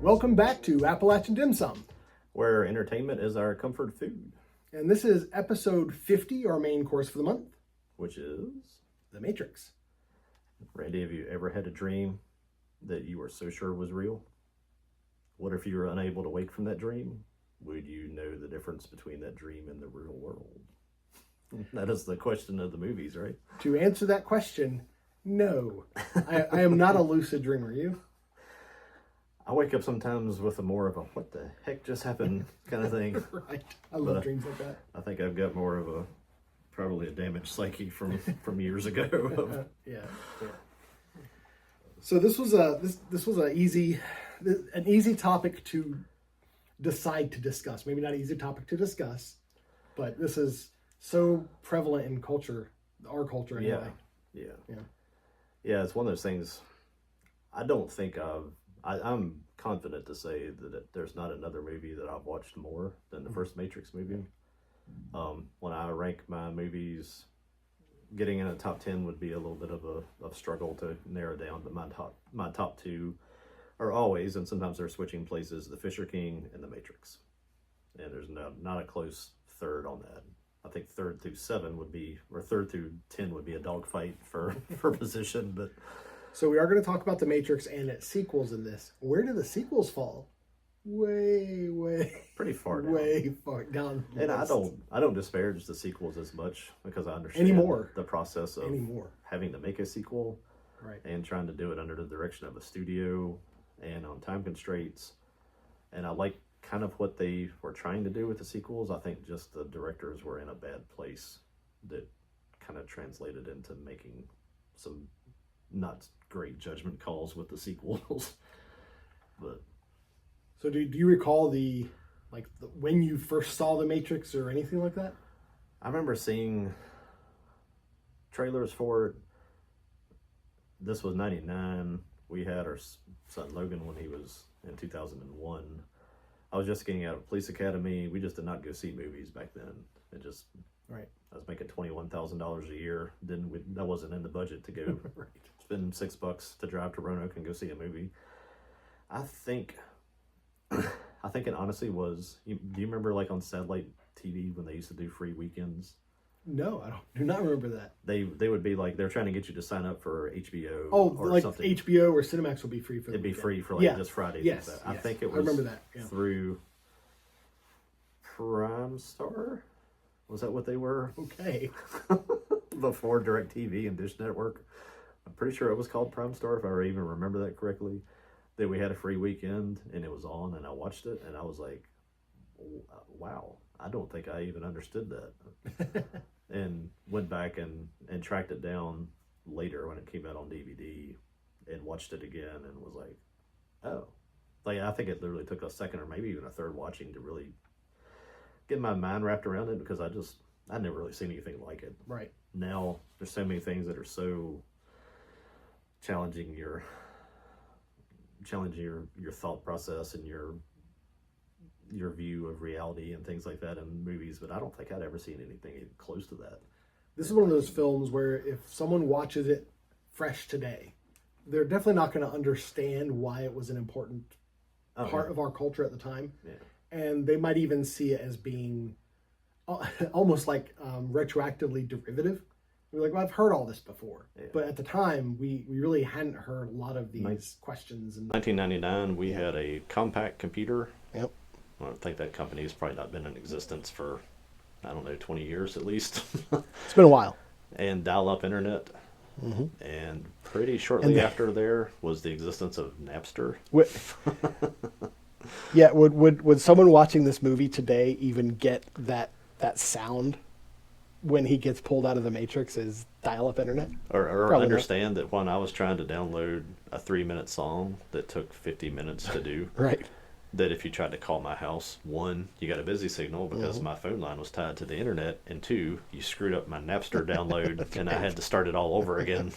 Welcome back to Appalachian Dim Sum, where entertainment is our comfort food. And this is episode 50, our main course for the month, which is The Matrix. Randy, have you ever had a dream that you were so sure was real? What if you were unable to wake from that dream? Would you know the difference between that dream and the real world? That is the question of the movies, right? To answer that question, no. I am not a lucid dreamer. You? I wake up sometimes with a more of a what the heck just happened kind of thing. Right. I love dreams like that. I think I've got more of probably a damaged psyche from years ago. Yeah. So this was an easy topic to decide to discuss. Maybe not an easy topic to discuss, but this is so prevalent in culture, our culture anyway. Yeah. It's one of those things. I don't think I'm confident to say that there's not another movie that I've watched more than the first Matrix movie. When I rank my movies, getting in the top 10 would be a little bit of a struggle to narrow down, but my top two are always, and sometimes they're switching places, The Fisher King and The Matrix. And there's not a close third on that. I think third through 10 would be a dogfight for position, but. So we are going to talk about The Matrix and its sequels in this. Where do the sequels fall? Pretty far down. Way far down. And I don't disparage the sequels as much because I understand the process of having to make a sequel, right, and trying to do it under the direction of a studio and on time constraints. And I like kind of what they were trying to do with the sequels. I think just the directors were in a bad place that kind of translated into making some not great judgment calls with the sequels. But so do you recall when you first saw The Matrix or anything like that? I remember seeing trailers for it. This was 99. We had our son Logan when he was in 2001. I was just getting out of police academy. We just did not go see movies back then. Right. I was making $21,000 a year. That wasn't in the budget to go right. Spend $6 to drive to Roanoke and go see a movie. I think it honestly was. Do you remember like on satellite TV when they used to do free weekends? No, I do not remember that. They would be like they're trying to get you to sign up for HBO. Or like something. HBO or Cinemax would be free for. It'd be free for like just Fridays. Yes, like that. I think it was. I remember that through Prime Star. Was that what they were? Okay. Before DirecTV and Dish Network. I'm pretty sure it was called Prime Star, if I even remember that correctly. That we had a free weekend and it was on and I watched it and I was like, wow, I don't think I even understood that. And went back and tracked it down later when it came out on DVD and watched it again and was like, oh. Like, I think it literally took a second or maybe even a third watching to really get my mind wrapped around it because I never really seen anything like it. Right. Now, there's so many things that are so challenging your thought process and your view of reality and things like that in movies, but I don't think I'd ever seen anything even close to that. This is one of those films where if someone watches it fresh today, they're definitely not going to understand why it was an important part of our culture at the time. Yeah. And they might even see it as being almost like retroactively derivative. We're like, well, I've heard all this before. Yeah. But at the time, we really hadn't heard a lot of these questions. In 1999, we had a compact computer. Yep. I think that company's probably not been in existence for, 20 years at least. It's been a while. And dial-up internet. Mm-hmm. And pretty shortly after there was the existence of Napster. Yeah, would someone watching this movie today even get that sound when he gets pulled out of the Matrix is dial-up internet? Or understand that when I was trying to download a 3-minute song that took 50 minutes to do, right, that if you tried to call my house, 1, you got a busy signal because my phone line was tied to the internet, and 2, you screwed up my Napster download and I had to start it all over again.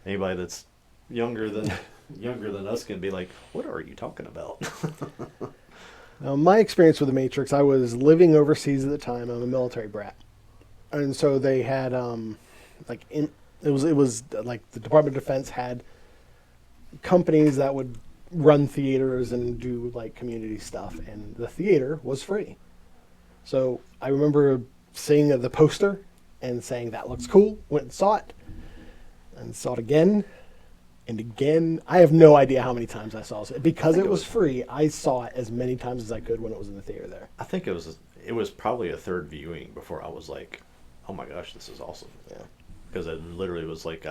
Anybody that's younger than us can be like, what are you talking about? Now, my experience with The Matrix, I was living overseas at the time. I'm a military brat. And so they had, it was like the Department of Defense had companies that would run theaters and do like community stuff, and the theater was free. So I remember seeing the poster and saying that looks cool. Went and saw it, and saw it again and again. I have no idea how many times I saw it because it was free. I saw it as many times as I could when it was in the theater there. I think it was probably a third viewing before I was like, oh my gosh, this is awesome. Yeah. Because it literally was like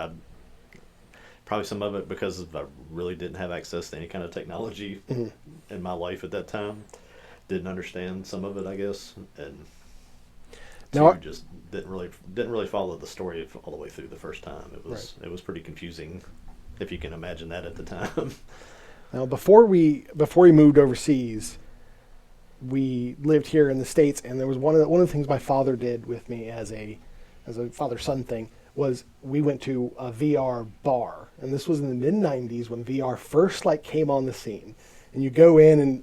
probably some of it because I really didn't have access to any kind of technology in my life at that time. Didn't understand some of it, I guess, and just didn't really follow the story all the way through the first time. It was pretty confusing, if you can imagine that at the time. Now, before we moved overseas, we lived here in the States, and there was one of the things my father did with me as a father-son thing was we went to a VR bar, and this was in the mid-90s when VR first came on the scene. And you go in and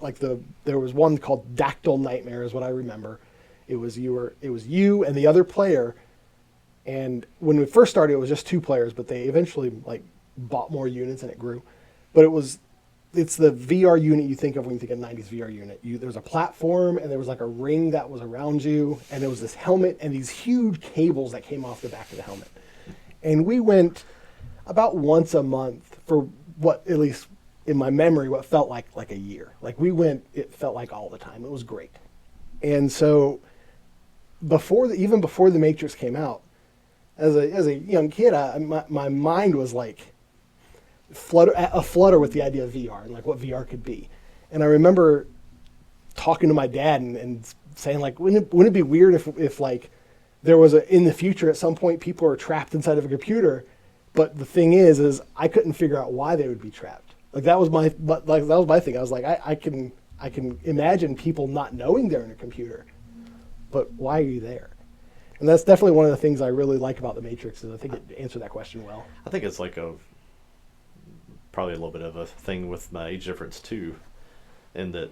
there was one called Dactyl Nightmare is what I remember. It was you and the other player, and when we first started it was just 2 players, but they eventually bought more units and it grew. But it's the VR unit you think of when you think of 90s VR unit. There was a platform, and there was a ring that was around you, and there was this helmet and these huge cables that came off the back of the helmet. And we went about once a month for what, at least in my memory, what felt like a year. We went, it felt like all the time. It was great. And so even before The Matrix came out, as a young kid, my mind was a flutter with the idea of VR and what VR could be. And I remember talking to my dad and saying wouldn't it be weird if there was in the future at some point people are trapped inside of a computer, but the thing is I couldn't figure out why they would be trapped. That was my thing. I was I can imagine people not knowing they're in a computer, but why are you there? And that's definitely one of the things I really like about The Matrix is I think it answered that question well. I think it's probably a little bit of a thing with my age difference too, in that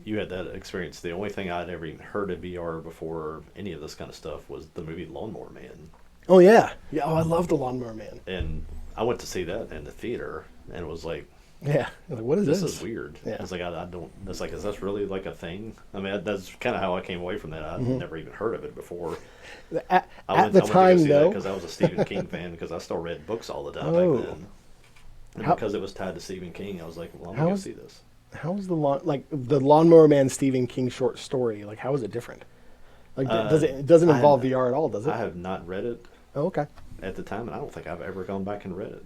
you had that experience. The only thing I'd ever even heard of VR before any of this kind of stuff was the movie Lawnmower Man. Oh yeah. Oh, I love the Lawnmower Man. And I went to see that in the theater, and it was yeah, what is this? This is weird. Yeah. I was I don't. It's is this really a thing? I mean, that's kind of how I came away from that. I'd never even heard of it before. At the time, though, because I was a Stephen King fan, because I still read books all the time back then. And because it was tied to Stephen King, I was like, well, I'm going to see this. How was the Lawnmower Man Stephen King short story? How is it different? It doesn't involve VR at all, does it? I have not read it. Oh, okay. At the time, and I don't think I've ever gone back and read it.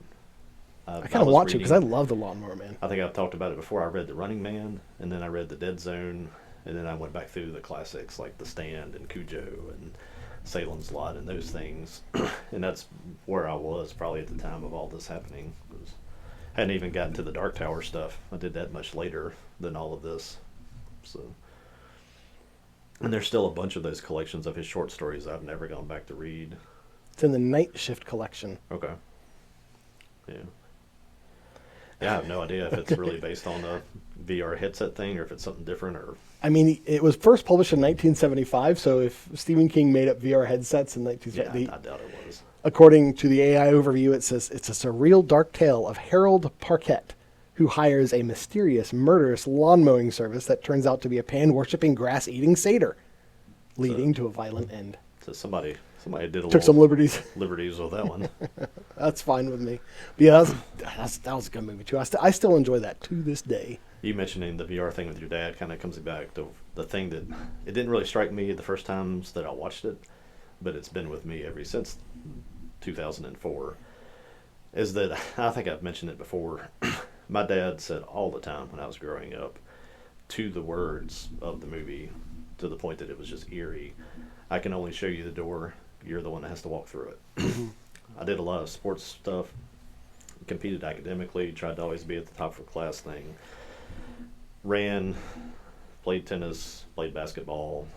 I kind of want to because I love the Lawnmower Man. I think I've talked about it before. I read The Running Man, and then I read The Dead Zone, and then I went back through the classics like The Stand and Cujo and Salem's Lot and those things. And that's where I was probably at the time of all this happening. I hadn't even gotten to the Dark Tower stuff. I did that much later than all of this. So, and there's still a bunch of those collections of his short stories I've never gone back to read. It's in the Night Shift collection. Okay. Yeah. Yeah, I have no idea if it's really based on a VR headset thing or if it's something different. Or I mean, it was first published in 1975, so if Stephen King made up VR headsets in 1970... Yeah, I doubt it was. According to the AI overview, it says it's a surreal dark tale of Harold Parquet, who hires a mysterious, murderous lawn mowing service that turns out to be a pan-worshipping, grass-eating satyr, leading to a violent end. So somebody did took some liberties with that one. That's fine with me. But yeah, that was a good movie too. I still enjoy that to this day. You mentioning the VR thing with your dad kind of comes back to the thing that it didn't really strike me the first times that I watched it, but it's been with me ever since 2004. Is that I think I've mentioned it before. My dad said all the time when I was growing up to the words of the movie, to the point that it was just eerie. I can only show you the door. You're the one that has to walk through it. I did a lot of sports stuff, competed academically, tried to always be at the top of class thing. Ran, played tennis, played basketball,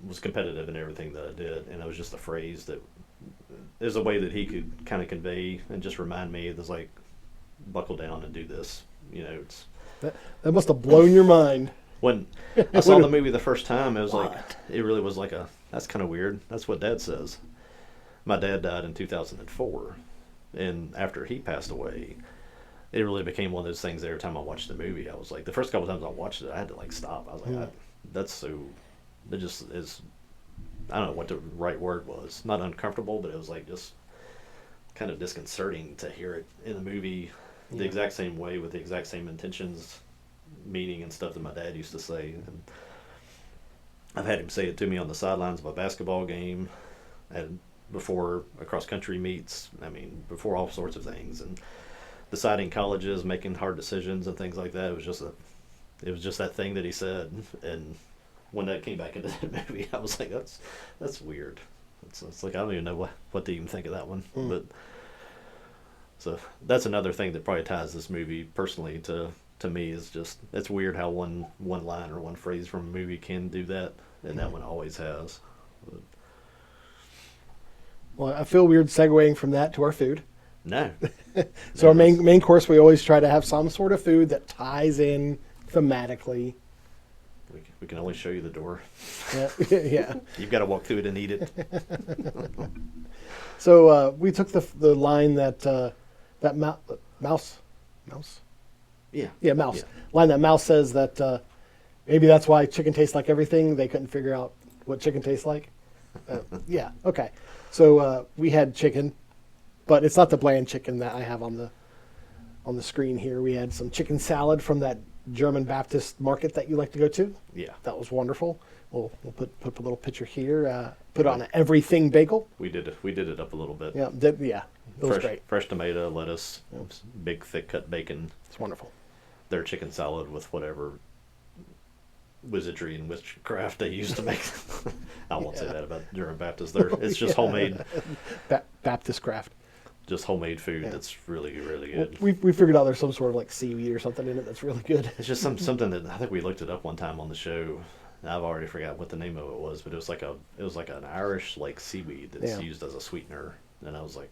was competitive in everything that I did. And it was just a phrase that is a way that he could kind of convey and just remind me, it was buckle down and do this. It's that must have blown your mind. When I saw the movie the first time, it was it really was that's kind of weird. That's what Dad says. My dad died in 2004, and after he passed away, it really became one of those things. Every time I watched the movie, I was like, the first couple times I watched it, I had to like stop. I was like, that's so. It just is. I don't know what the right word was. Not uncomfortable, but it was like just kind of disconcerting to hear it in the movie the exact same way with the exact same intentions, meaning and stuff that my dad used to say. And I've had him say it to me on the sidelines of a basketball game, and before cross country meets. I mean, before all sorts of things, and deciding colleges, making hard decisions and things like that. It was just that thing that he said. And when that came back into that movie, I was like, that's weird. It's like I don't even know what to even think of that one. But so that's another thing that probably ties this movie personally to me, is just it's weird how one line or one phrase from a movie can do that, and that one always has. But, well, I feel weird segueing from that to our food. no. So our main course, we always try to have some sort of food that ties in thematically. We can only show you the door. Yeah, yeah. You've got to walk through it and eat it. So we took the line that mouse. Yeah. Mouse. Yeah. Line that Mouse says that maybe that's why chicken tastes like everything. They couldn't figure out what chicken tastes like. Yeah. Okay. So we had chicken, but it's not the bland chicken that I have on the screen here. We had some chicken salad from that German Baptist market that you like to go to. Yeah. That was wonderful. We'll put a little picture here. Put on an everything bagel. We did it up a little bit. Yeah. It was great. Fresh tomato, lettuce, big thick cut bacon. It's wonderful. Their chicken salad with whatever wizardry and witchcraft they used to make. I won't say that about German Baptist. It's just homemade. Baptist craft. Just homemade food that's really, really good. Well, we figured out there's some sort of like seaweed or something in it that's really good. It's just something that I think we looked it up one time on the show. I've already forgot what the name of it was, but it was like an Irish like seaweed that's used as a sweetener. And I was like,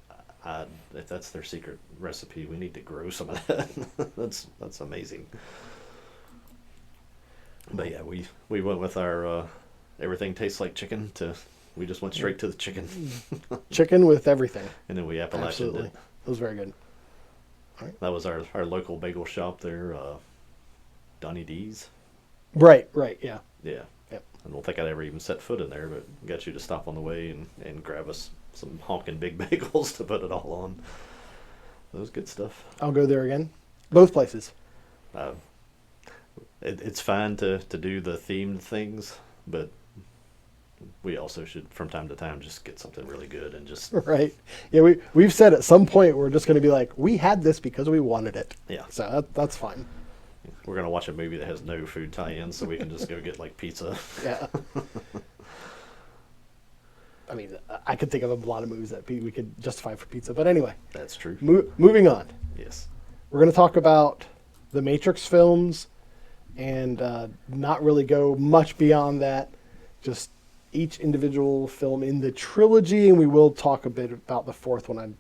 if that's their secret recipe, we need to grow some of that. that's amazing. But yeah, we went with our everything tastes like chicken we just went straight to the chicken. Chicken with everything. And then we Appalachianed Absolutely. it. It was very good. All right. That was our local bagel shop there, Danijel. Right, yeah. Yeah. Yep. I don't think I'd ever even set foot in there, but got you to stop on the way and grab us some honking big bagels to put it all on. That was good stuff. I'll go there again. Both places. It's fine to do the themed things, but we also should, from time to time, just get something really good and just... Right. Yeah, we've said at some point we're just going to be like, we had this because we wanted it. Yeah. So that's fine. We're going to watch a movie that has no food tie-in, so we can just go get, like, pizza. Yeah. I mean, I could think of a lot of movies that we could justify for pizza. But anyway. That's true. Moving on. Yes. We're going to talk about the Matrix films and not really go much beyond that. Just each individual film in the trilogy, and we will talk a bit about the fourth one.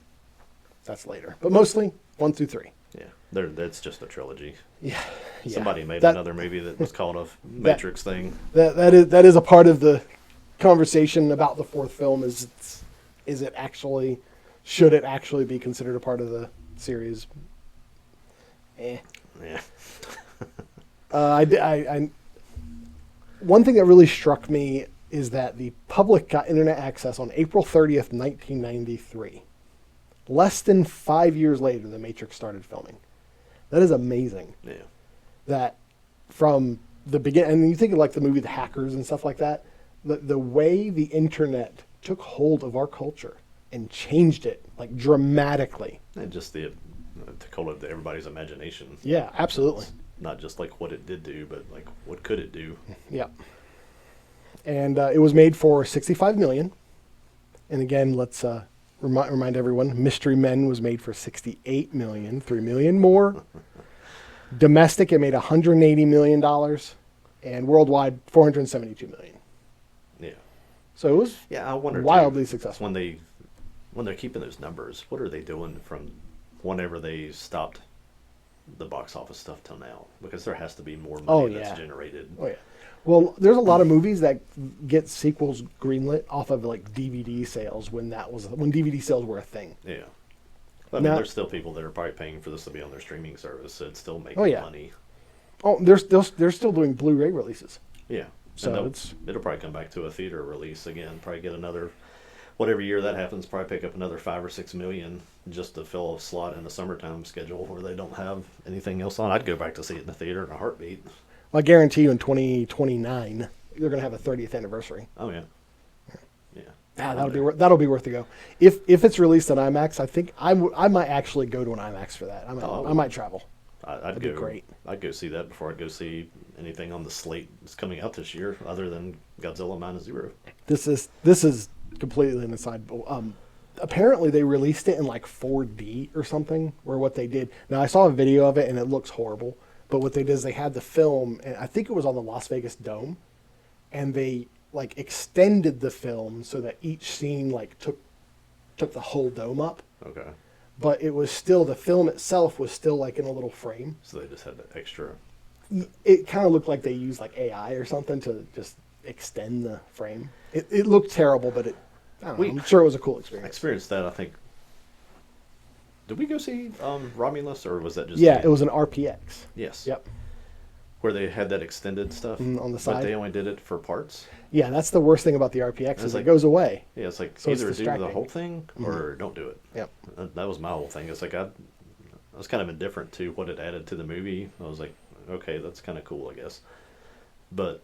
That's later. But mostly 1 through 3. Yeah, that's just a trilogy. Yeah. Somebody made another movie that was called a Matrix thing. That is a part of the conversation about the fourth film. Should it actually be considered a part of the series? Yeah. One thing that really struck me is that the public got internet access on April 30th, 1993. Less than 5 years later, The Matrix started filming. That is amazing. Yeah. That from the beginning, and you think of like the movie The Hackers and stuff like that, the way the internet took hold of our culture and changed it like dramatically. And just to call it everybody's imagination. Yeah, absolutely. It's not just like what it did do, but like what could it do? Yeah. And it was made for $65 million. And again, let's remind everyone, Mystery Men was made for $68 million, $3 million more. Domestic, it made $180 million, and worldwide, $472 million. Yeah. So it was I wonder wildly successful. When they're keeping those numbers, what are they doing from whenever they stopped the box office stuff till now? Because there has to be more money that's generated. Oh yeah. Well, there's a lot of movies that get sequels greenlit off of like DVD sales when DVD sales were a thing. Yeah. I mean, Now- there's still people that are probably paying for this to be on their streaming service, so it's still making Oh, yeah. money. Oh, they're still doing Blu-ray releases. Yeah. So And it's it'll probably come back to a theater release again. Probably get another, whatever year that happens, probably pick up another 5 or 6 million just to fill a slot in the summertime schedule where they don't have anything else on. I'd go back to see it in the theater in a heartbeat. I guarantee you in 2029 they're going to have a 30th anniversary. Oh yeah, yeah. Yeah, that'll be worth the go. If it's released on IMAX, I think I might actually go to an IMAX for that. I might travel. I'd That'd go. be great. I'd go see that before I'd go see anything on the slate that's coming out this year, other than Godzilla -0. This is completely an aside. Apparently they released it in like 4D or something. Where what they did now, I saw a video of it and it looks horrible. But what they did is they had the film, and I think it was on the Las Vegas Dome, and they like extended the film so that each scene like took the whole dome up. Okay. But it was still, the film itself was still like in a little frame. So they just had the extra. It kind of looked like they used like AI or something to just extend the frame. It looked terrible, but I don't know, I'm sure it was a cool I experience. experienced that. I think. Did we go see Romulus, or was that just? Yeah, it was an RPX. Yes. Yep. Where they had that extended stuff On the side. but they only did it for parts. Yeah, that's the worst thing about the RPX is like- it goes away. Yeah, it's like So it's either do the distracting. whole thing or don't do it. Yep. That was my whole thing. It's like I was kind of indifferent to what it added to the movie. I was like, okay, that's kind of cool, I guess. But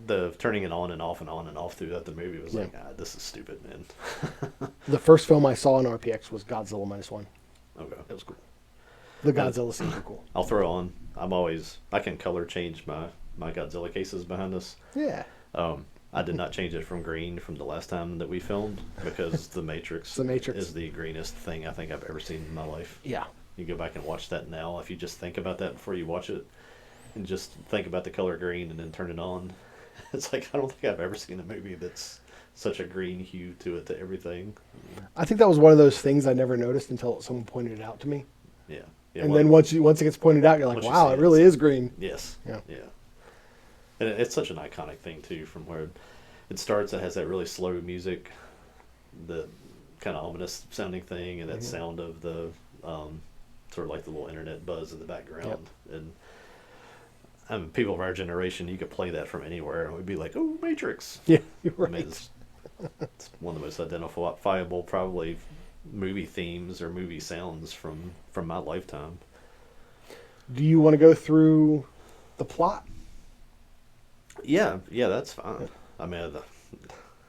the turning it on and off and on and off throughout the movie was like, this is stupid, man. The first film I saw in RPX was Godzilla -1. Okay. It was cool. The Godzilla scenes were cool. I'll throw on. I can color change my Godzilla cases behind us. Yeah. I did not change it from green from the last time that we filmed because The Matrix, The Matrix. is the greenest thing I think I've ever seen in my life. Yeah. You go back and watch that now. If you just think about that before you watch it and just think about the color green and then turn it on, it's like I don't think I've ever seen a movie that's such a green hue to it, to everything. I think that was one of those things I never noticed until someone pointed it out to me. Yeah. Yeah, And well, then once it gets pointed out, you're like, once you wow, see it it, really is green. Yes. Yeah. Yeah. And it's such an iconic thing too. From where it starts, it has that really slow music, the kind of ominous sounding thing, and that sound of the sort of like the little internet buzz in the background. Yep. And people of our generation, you could play that from anywhere, and we'd be like, "Oh, Matrix!" Yeah, you're I right. mean, it's one of the most identifiable, probably, movie themes or movie sounds from my lifetime. Do you want to go through the plot? Yeah, that's fine. I mean,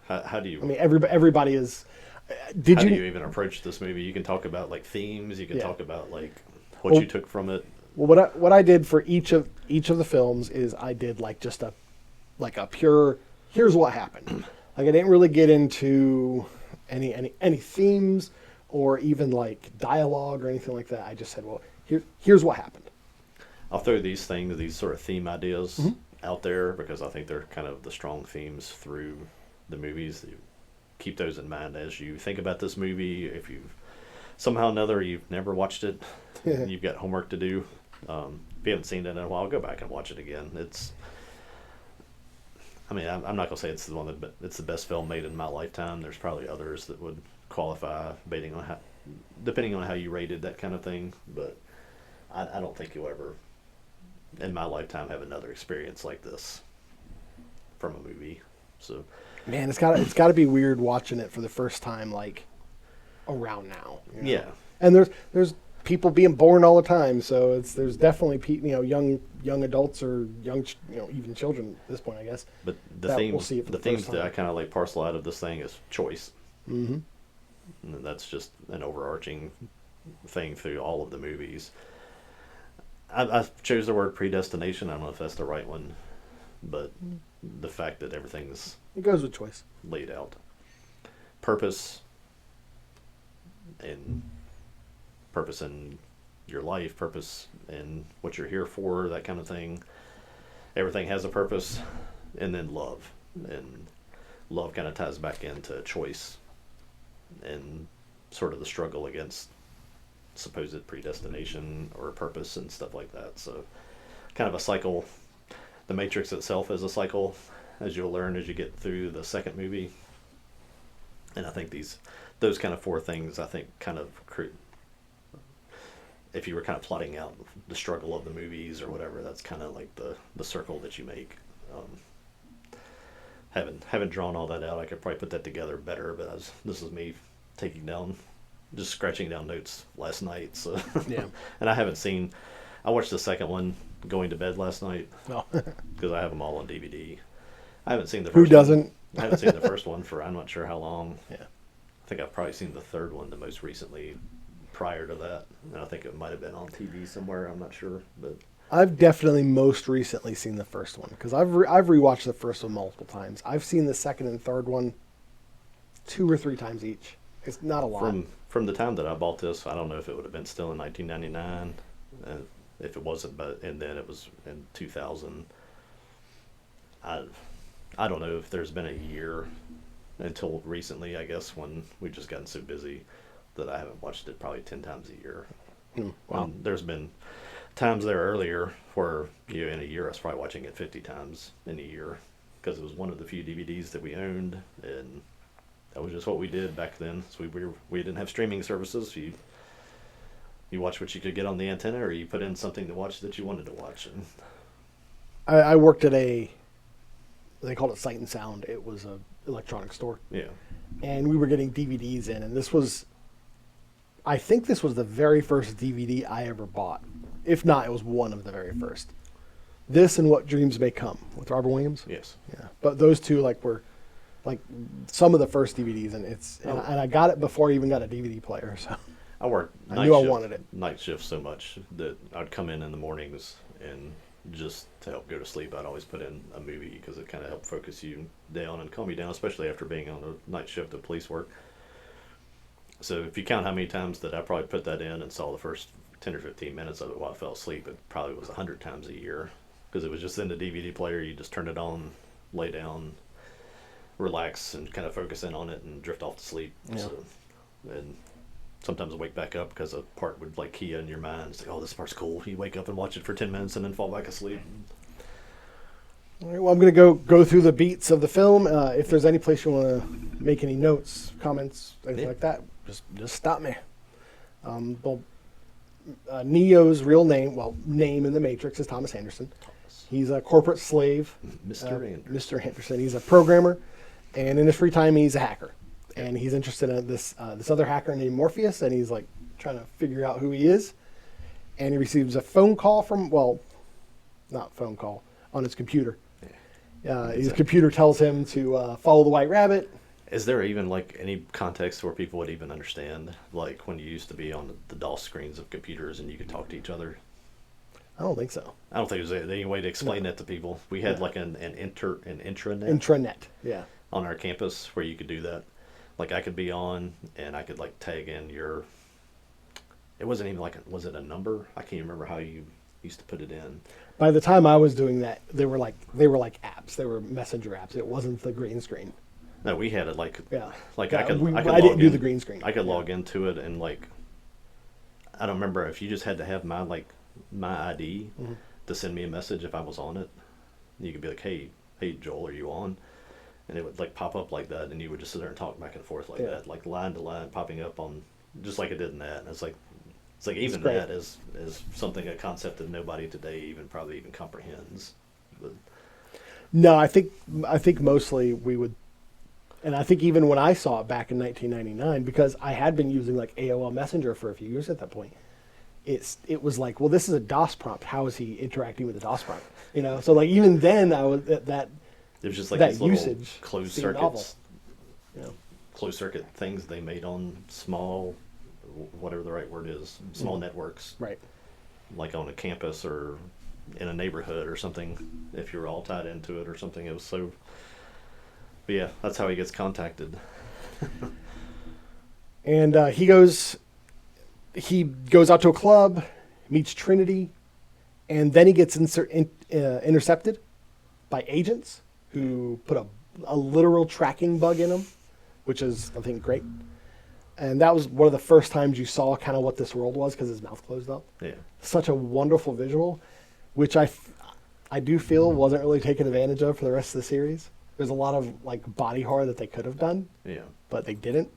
how do you? I mean, everybody is. How Do do you even approach this movie? You can talk about like themes. You can Yeah. talk about like what you took from it. Well, what I did for each of the films is I did like just a pure here's what happened. Like I didn't really get into any themes or even like dialogue or anything like that. I just said, well, here's what happened. I'll throw these sort of theme ideas out there because I think they're kind of the strong themes through the movies. You keep those in mind as you think about this movie. If you've somehow or another you've never watched it, you've got homework to do. If you haven't seen it in a while, go back and watch it again. I'm not gonna say it's it's the best film made in my lifetime. There's probably others that would qualify, depending on how you rated that kind of thing. But I don't think you'll ever, in my lifetime, have another experience like this from a movie. So, Man, it's got to be weird watching it for the first time, like around now. You know? yeah, And there's people being born all the time, so there's definitely young adults or young even children at this point, I guess. but the That themes we'll see it for the themes first that time. I kind of like parcel out of this thing is choice, Mm-hmm. and that's just an overarching thing through all of the movies. I chose the word predestination. I don't know if that's the right one, but the fact that everything's It goes with choice. laid out, purpose in your life, purpose in what you're here for, that kind of thing. Everything has a purpose, and then love, and love kind of ties back into choice and sort of the struggle against supposed predestination or purpose and stuff like that. So kind of a cycle. The Matrix itself is a cycle, as you'll learn as you get through the second movie. And I think those kind of four things, I think, kind of if you were kind of plotting out the struggle of the movies or whatever, that's kind of like the circle that you make. Haven't drawn all that out. I could probably put that together better, but this is me just scratching down notes last night. So Yeah. And I watched the second one going to bed last night No. because I have them all on DVD. I haven't seen the Who first doesn't? one. I haven't seen the first one for I'm not sure how long. Yeah. I think I've probably seen the third one the most recently prior to that. And I think it might have been on TV somewhere. I'm not sure, but I've definitely most recently seen the first one because I've rewatched the first one multiple times. I've seen the second and third one 2 or 3 times each. It's not a lot. From the time that I bought this, I don't know if it would have been still in 1999, if it wasn't, and then it was in 2000. I don't know if there's been a year until recently, I guess, when we've just gotten so busy that I haven't watched it probably 10 times a year. Wow. There's been times there earlier where in a year I was probably watching it 50 times in a year because it was one of the few DVDs that we owned, and that was just what we did back then. So we didn't have streaming services. You watch what you could get on the antenna, or you put in something to watch that you wanted to watch. And I worked at they called it Sight and Sound. It was an electronics store. yeah, And we were getting DVDs in, and I think this was the very first DVD I ever bought. If not, it was one of the very first. This and What Dreams May Come with Robert Williams. yes, Yeah, but those two were some of the first DVDs, and and I got it before I even got a DVD player. So I worked. I knew I wanted it. Night shift so much that I'd come in the mornings, and just to help go to sleep, I'd always put in a movie because it kind of helped focus you down and calm you down, especially after being on a night shift of police work. So if you count how many times that I probably put that in and saw the first 10 or 15 minutes of it while I fell asleep, it probably was 100 times a year because it was just in the DVD player. You just turn it on, lay down, relax, and kind of focus in on it and drift off to sleep. Yeah. So, and sometimes I wake back up because a part would key in your mind. It's like, oh, this part's cool. You wake up and watch it for 10 minutes and then fall back asleep. All right, well, I'm going to go through the beats of the film. If there's any place you want to make any notes, comments, anything like that, just stop me. Neo's real name in the Matrix is Thomas Anderson. He's a corporate slave. Mr. Anderson. He's a programmer, and in his free time, he's a hacker. And he's interested in this other hacker named Morpheus, and he's trying to figure out who he is. And he receives a phone call on his computer. His computer tells him to follow the White Rabbit. Is there even any context where people would even understand, like when you used to be on the DOS screens of computers and you could talk to each other? I don't think so. I don't think there's any way to explain that to people. We had an intranet. Intranet, yeah. On our campus where you could do that. I could be on and I could tag in your. It wasn't even was it a number? I can't remember how you used to put it in. By the time I was doing that, they were like apps. They were messenger apps. It wasn't the green screen. No, we had it yeah. I didn't do the green screen. I could log into it and I don't remember if you just had to have my ID to send me a message if I was on it. You could be like, hey Joel, are you on? And it would pop up like that, and you would just sit there and talk back and forth that, line to line, popping up on just like it did in that. And it's even that is something, a concept that nobody today probably even comprehends. But, no, I think mostly we would. And I think even when I saw it back in 1999, because I had been using AOL Messenger for a few years at that point, it was well, this is a DOS prompt. How is he interacting with the DOS prompt? So even then, I was that. It was just that these usage closed circuits, novel. Closed circuit things they made on small, whatever the right word is, small networks. Right. On a campus or in a neighborhood or something. If you're all tied into it or something, it was so. But yeah, that's how he gets contacted. And he goes out to a club, meets Trinity, and then he gets intercepted by agents who put a literal tracking bug in him, which is, I think, great. And that was one of the first times you saw kind of what this world was because his mouth closed up. Yeah. Such a wonderful visual, which I do feel wasn't really taken advantage of for the rest of the series. There's a lot of body horror that they could have done, yeah, but they didn't.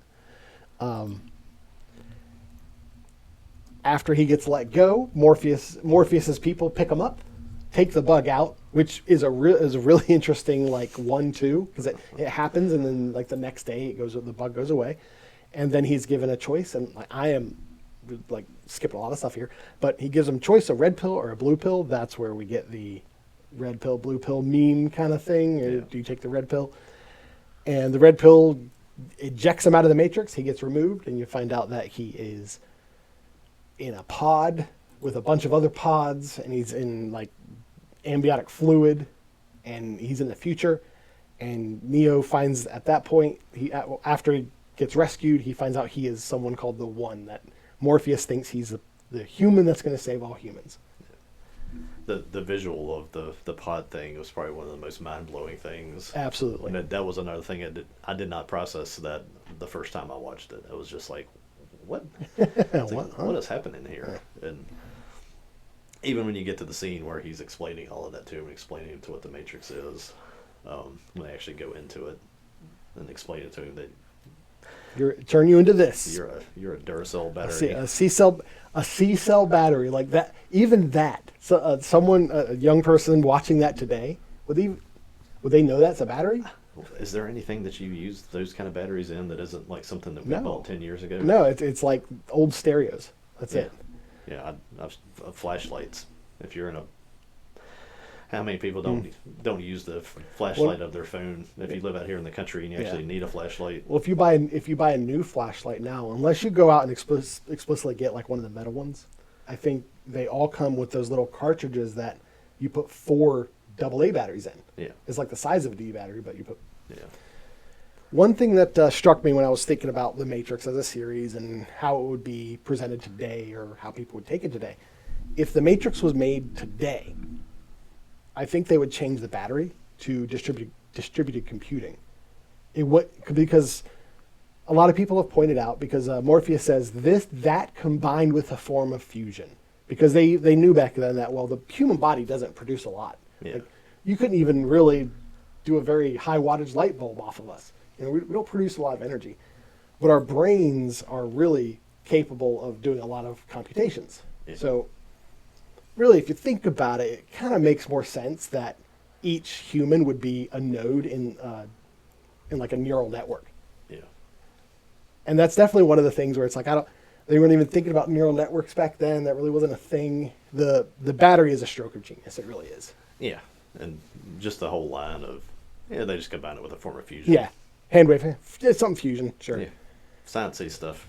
after he gets let go, Morpheus's people pick him up, take the bug out, which is a really interesting like 1-2 because it happens and then like the next day the bug goes away, and then he's given a choice, and like, I am like skipping a lot of stuff here, but he gives him choice, a red pill or a blue pill. That's where we get the red pill blue pill meme kind of thing. Yeah. Do you take the red pill? And the red pill ejects him out of the Matrix. He gets removed, and you find out that he is in a pod with a bunch of other pods, and he's in like amniotic fluid, and he's in the future. And Neo finds at that point, after he gets rescued, he finds out he is someone called the One, that Morpheus thinks he's the human that's going to save all humans. The visual of the pod thing was probably one of the most mind-blowing things. Absolutely. And that was another thing I did not process that the first time I watched it. It was just like, what? What is happening here? And even when you get to the scene where he's explaining all of that to him, explaining to what the Matrix is, when they actually go into it and explain it to him, that Turn you into this. you're a Duracell battery. A C cell battery like that. Even that. So a young person watching that today, would they know that's a battery? Is there anything that you use those kind of batteries in that isn't like something that we No. bought 10 years ago? No, it's like old stereos. That's it. Yeah, I've flashlights. If you're in how many people don't use the flashlight of their phone? If you live out here in the country and you actually need a flashlight. Well, if you buy a new flashlight now, unless you go out and explicitly get like one of the metal ones, I think they all come with those little cartridges that you put 4 AA batteries in. Yeah, It's like the size of a D battery, but you put. yeah, One thing that struck me when I was thinking about The Matrix as a series and how it would be presented today, or how people would take it today, if The Matrix was made today, I think they would change the battery to distributed computing. Because a lot of people have pointed out, because Morpheus says that combined with a form of fusion, because they knew back then that, well, the human body doesn't produce a lot. yeah. Like, you couldn't even really do a very high wattage light bulb off of us. We don't produce a lot of energy, but our brains are really capable of doing a lot of computations. Yeah. So really, if you think about it, it kind of makes more sense that each human would be a node in like a neural network. Yeah. And that's definitely one of the things where it's like, they weren't even thinking about neural networks back then. That really wasn't a thing. The battery is a stroke of genius. It really is. Yeah, and just the whole line of, they just combine it with a form of fusion. Yeah. Handwave. It's something fusion, sure. Yeah. Sciencey stuff.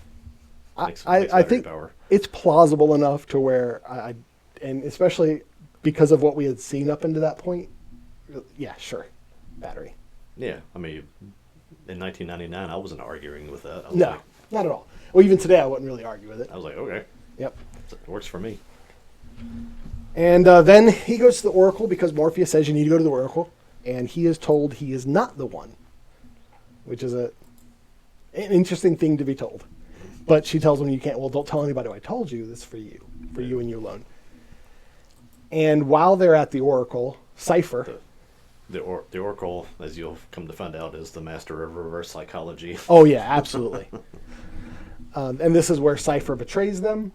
I think power. It's plausible enough to where and especially because of what we had seen up into that point, yeah, sure, battery. Yeah, I mean, in 1999, I wasn't arguing with that. I was No, like, not at all. Well, even today, I wouldn't really argue with it. I was like, okay, Yep. it works for me. And then he goes to the Oracle because Morpheus says you need to go to the Oracle, and he is told he is not the One, which is an interesting thing to be told. But she tells him you can't. Well, don't tell anybody I told you. This is for you and you alone. And while they're at the Oracle, Cypher. The Oracle, as you'll come to find out, is the master of reverse psychology. Oh yeah, absolutely. And this is where Cypher betrays them,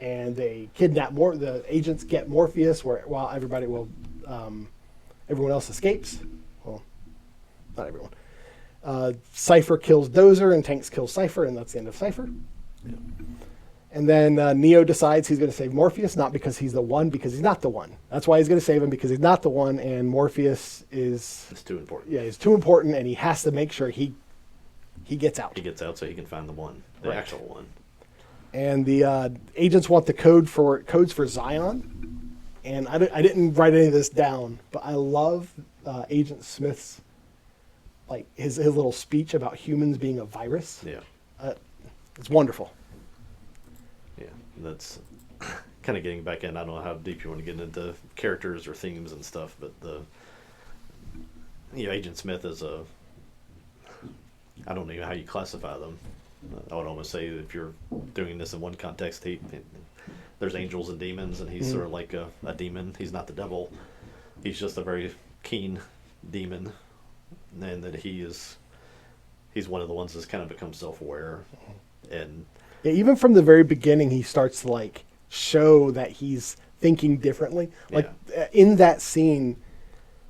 and they kidnap the agents get Morpheus, while everyone else escapes. Well, not everyone. Cypher kills Dozer, and Tanks kills Cypher, and that's the end of Cypher. Yeah. And then Neo decides he's going to save Morpheus, not because he's the One, because he's not the One. That's why he's going to save him, because he's not the One, and Morpheus is... It's too important. Yeah, he's too important, and he has to make sure he gets out. He gets out so he can find the One, the Right. actual One. And the agents want the codes for Zion, and I didn't write any of this down, but I love Agent Smith's his little speech about humans being a virus. Yeah. It's wonderful. Yeah, that's kind of getting back in. I don't know how deep you want to get into characters or themes and stuff, but Agent Smith is I don't know how you classify them. I would almost say if you're doing this in one context, there's angels and demons, and he's sort of like a demon. He's not the devil. He's just a very keen demon, and that he's one of the ones that's kind of become self-aware. And Yeah, even from the very beginning, he starts to like show that he's thinking differently. Like in that scene,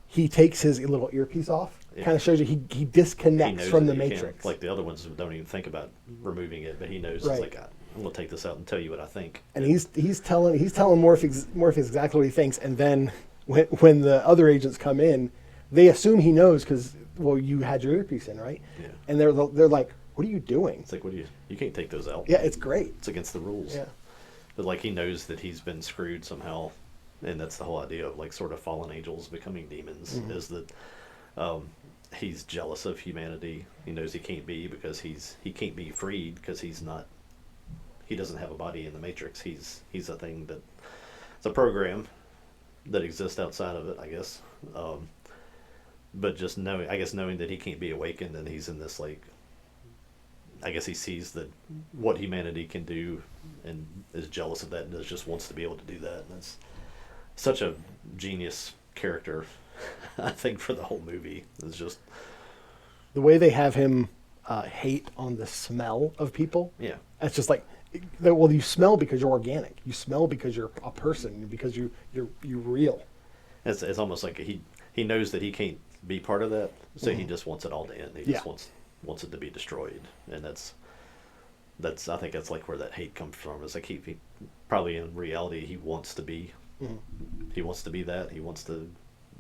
he takes his little earpiece off. Yeah. Kind of shows you he disconnects from the Matrix. Like the other ones don't even think about removing it, but he knows. It's like, I'm gonna take this out and tell you what I think. And he's telling Morpheus exactly what he thinks. And then when the other agents come in, they assume he knows because you had your earpiece in, right? Yeah. And they're like, what are you doing? It's like, you can't take those out. Yeah, it's great. It's against the rules. Yeah. But like he knows that he's been screwed somehow, and that's the whole idea of like sort of fallen angels becoming demons. Mm-hmm. Is that he's jealous of humanity. He knows he can't be because he can't be freed because he doesn't have a body in the Matrix. He's a thing that it's a program that exists outside of it, I guess. But just knowing that he can't be awakened, and he's in this like, I guess he sees that what humanity can do, and is jealous of that, and just wants to be able to do that. And that's such a genius character, I think, for the whole movie. It's just the way they have him hate on the smell of people. Yeah, it's just like, well, you smell because you're organic. You smell because you're a person. Because you're real. It's almost like he knows that he can't be part of that, so he just wants it all to end. He just wants it to be destroyed, and that's I think that's like where that hate comes from. Is like he probably in reality he wants to be he wants to be that. He wants to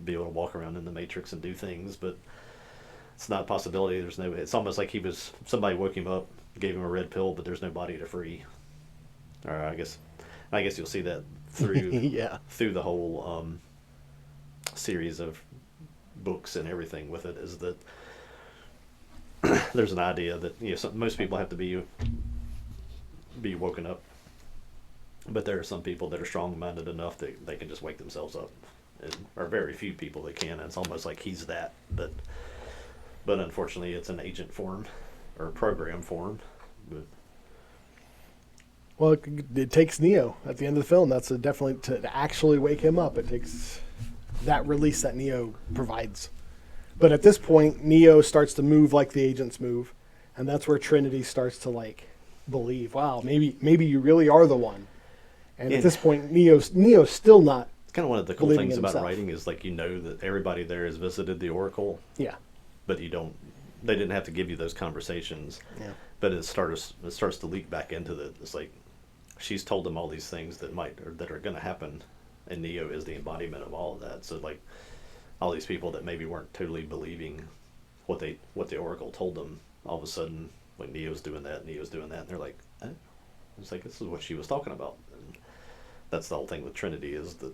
be able to walk around in the Matrix and do things, but it's not a possibility. It's almost like somebody woke him up, gave him a red pill, but there's no body to free. Or I guess you'll see that through through the whole series of books and everything with it, is that there's an idea that most people have to be woken up, but there are some people that are strong-minded enough that they can just wake themselves up, or very few people that can. And it's almost like he's that, but unfortunately it's an agent form or program form. But well, it takes Neo at the end of the film. That's definitely to actually wake him up. It takes that release that Neo provides. But at this point, Neo starts to move like the agents move, and that's where Trinity starts to like believe, wow, maybe you really are the one. And at this point, Neo's still not. It's kind of one of the cool things about writing is like that everybody there has visited the Oracle. Yeah. But they didn't have to give you those conversations. Yeah. But it starts to leak back into it's like she's told them all these things that are going to happen, and Neo is the embodiment of all of that. So like all these people that maybe weren't totally believing what the Oracle told them, all of a sudden like Neo's doing that, and they're like, eh? It's like, this is what she was talking about. And that's the whole thing with Trinity, is that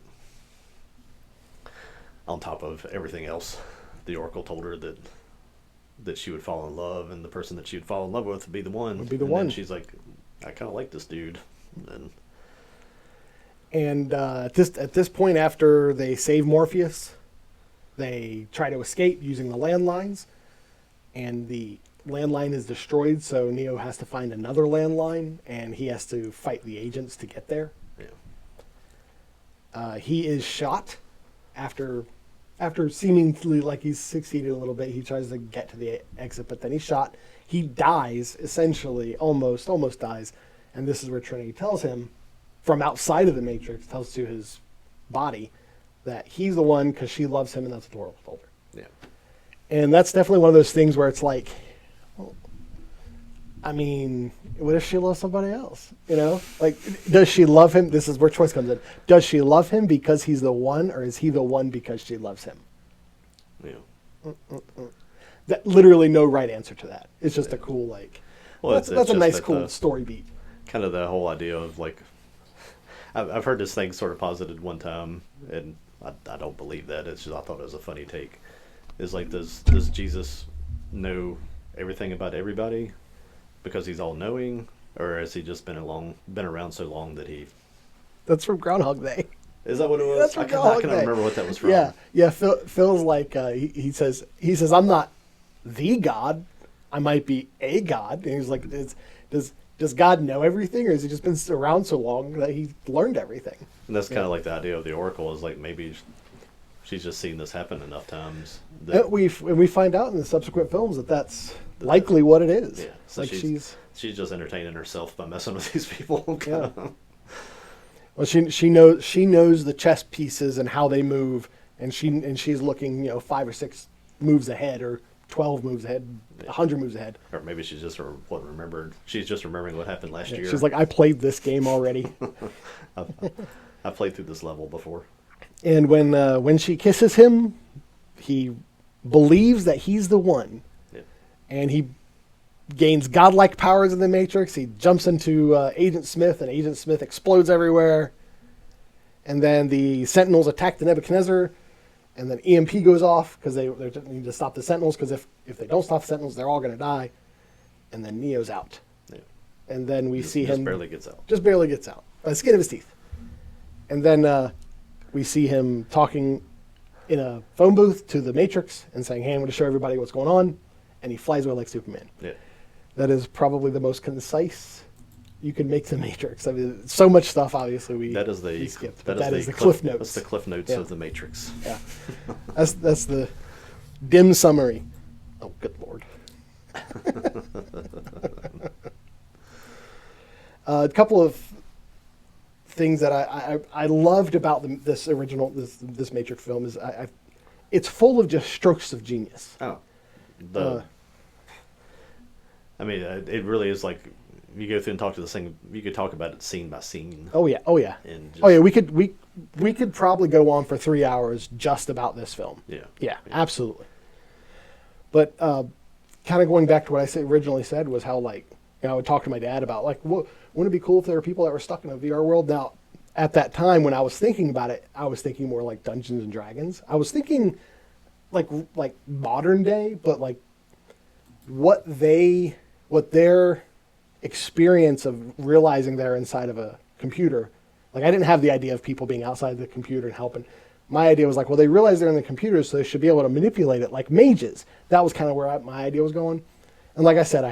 on top of everything else, the Oracle told her that she would fall in love, and the person that she would fall in love with would be the one. Then she's like, I kind of like this dude. And at this point, after they save Morpheus, they try to escape using the landlines, and the landline is destroyed, so Neo has to find another landline, and he has to fight the agents to get there. Yeah. He is shot after seemingly like he's succeeded a little bit. He tries to get to the exit, but then he's shot. He dies, essentially, almost dies, and this is where Trinity tells him, from outside of the Matrix, tells to his body that he's the one because she loves him, and that's what the world told her. Yeah. And that's definitely one of those things where it's like, well, I mean, what if she loves somebody else? Like, does she love him? This is where choice comes in. Does she love him because he's the one, or is he the one because she loves him? Yeah. That literally no right answer to that. It's just a cool that's a nice cool story beat. Kind of the whole idea of like, I've heard this thing sort of posited one time, and I don't believe that. It's just, I thought it was a funny take. Is like, does Jesus know everything about everybody because he's all knowing, or has he just been around so long that he? That's from Groundhog Day. Is that what it was? That's from Groundhog Day. I can't remember what that was from. Yeah. Phil's like he says I'm not the God, I might be a God, and he's like, does God know everything, or has he just been around so long that he learned everything? And that's kind of like the idea of the Oracle, is like maybe she's just seen this happen enough times. And we find out in the subsequent films that that's likely what it is. Yeah, so she's just entertaining herself by messing with these people. Yeah. Well, she knows the chess pieces and how they move, and she's looking 5 or 6 moves ahead, or 12 moves ahead, 100 moves ahead. Or maybe she's just remembered. She's just remembering what happened last year. She's like, I played this game already. I played through this level before. And when she kisses him, he believes that he's the one, and he gains godlike powers in the Matrix. He jumps into Agent Smith, and Agent Smith explodes everywhere. And then the Sentinels attack the Nebuchadnezzar, and then EMP goes off because they need to stop the Sentinels, because if they don't stop the Sentinels, they're all going to die. And then Neo's out. Yeah. And then we see him... Just barely gets out. Just barely gets out. By the skin of his teeth. And then we see him talking in a phone booth to the Matrix and saying, hey, I'm going to show everybody what's going on. And he flies away like Superman. Yeah. That is probably the most concise you can make the Matrix. I mean, so much stuff, obviously, we skipped. That is the cliff notes. That's the cliff notes of the Matrix. Yeah. That's the dim summary. Oh, good Lord. A couple of things that I loved about this Matrix film is it's full of just strokes of genius. Oh. I mean, it really is like, you go through and talk to this thing, you could talk about it scene by scene. Oh yeah. We could probably go on for 3 hours just about this film. Yeah, absolutely. But kind of going back to what I originally said was how, like, I would talk to my dad about, like, wouldn't it be cool if there were people that were stuck in a VR world? Now, at that time when I was thinking about it, I was thinking more like Dungeons and Dragons. I was thinking like modern day, but like what their experience of realizing they're inside of a computer. Like, I didn't have the idea of people being outside the computer and helping. My idea was like, well, they realize they're in the computer, so they should be able to manipulate it like mages. That was kind of where my idea was going. And like I said, I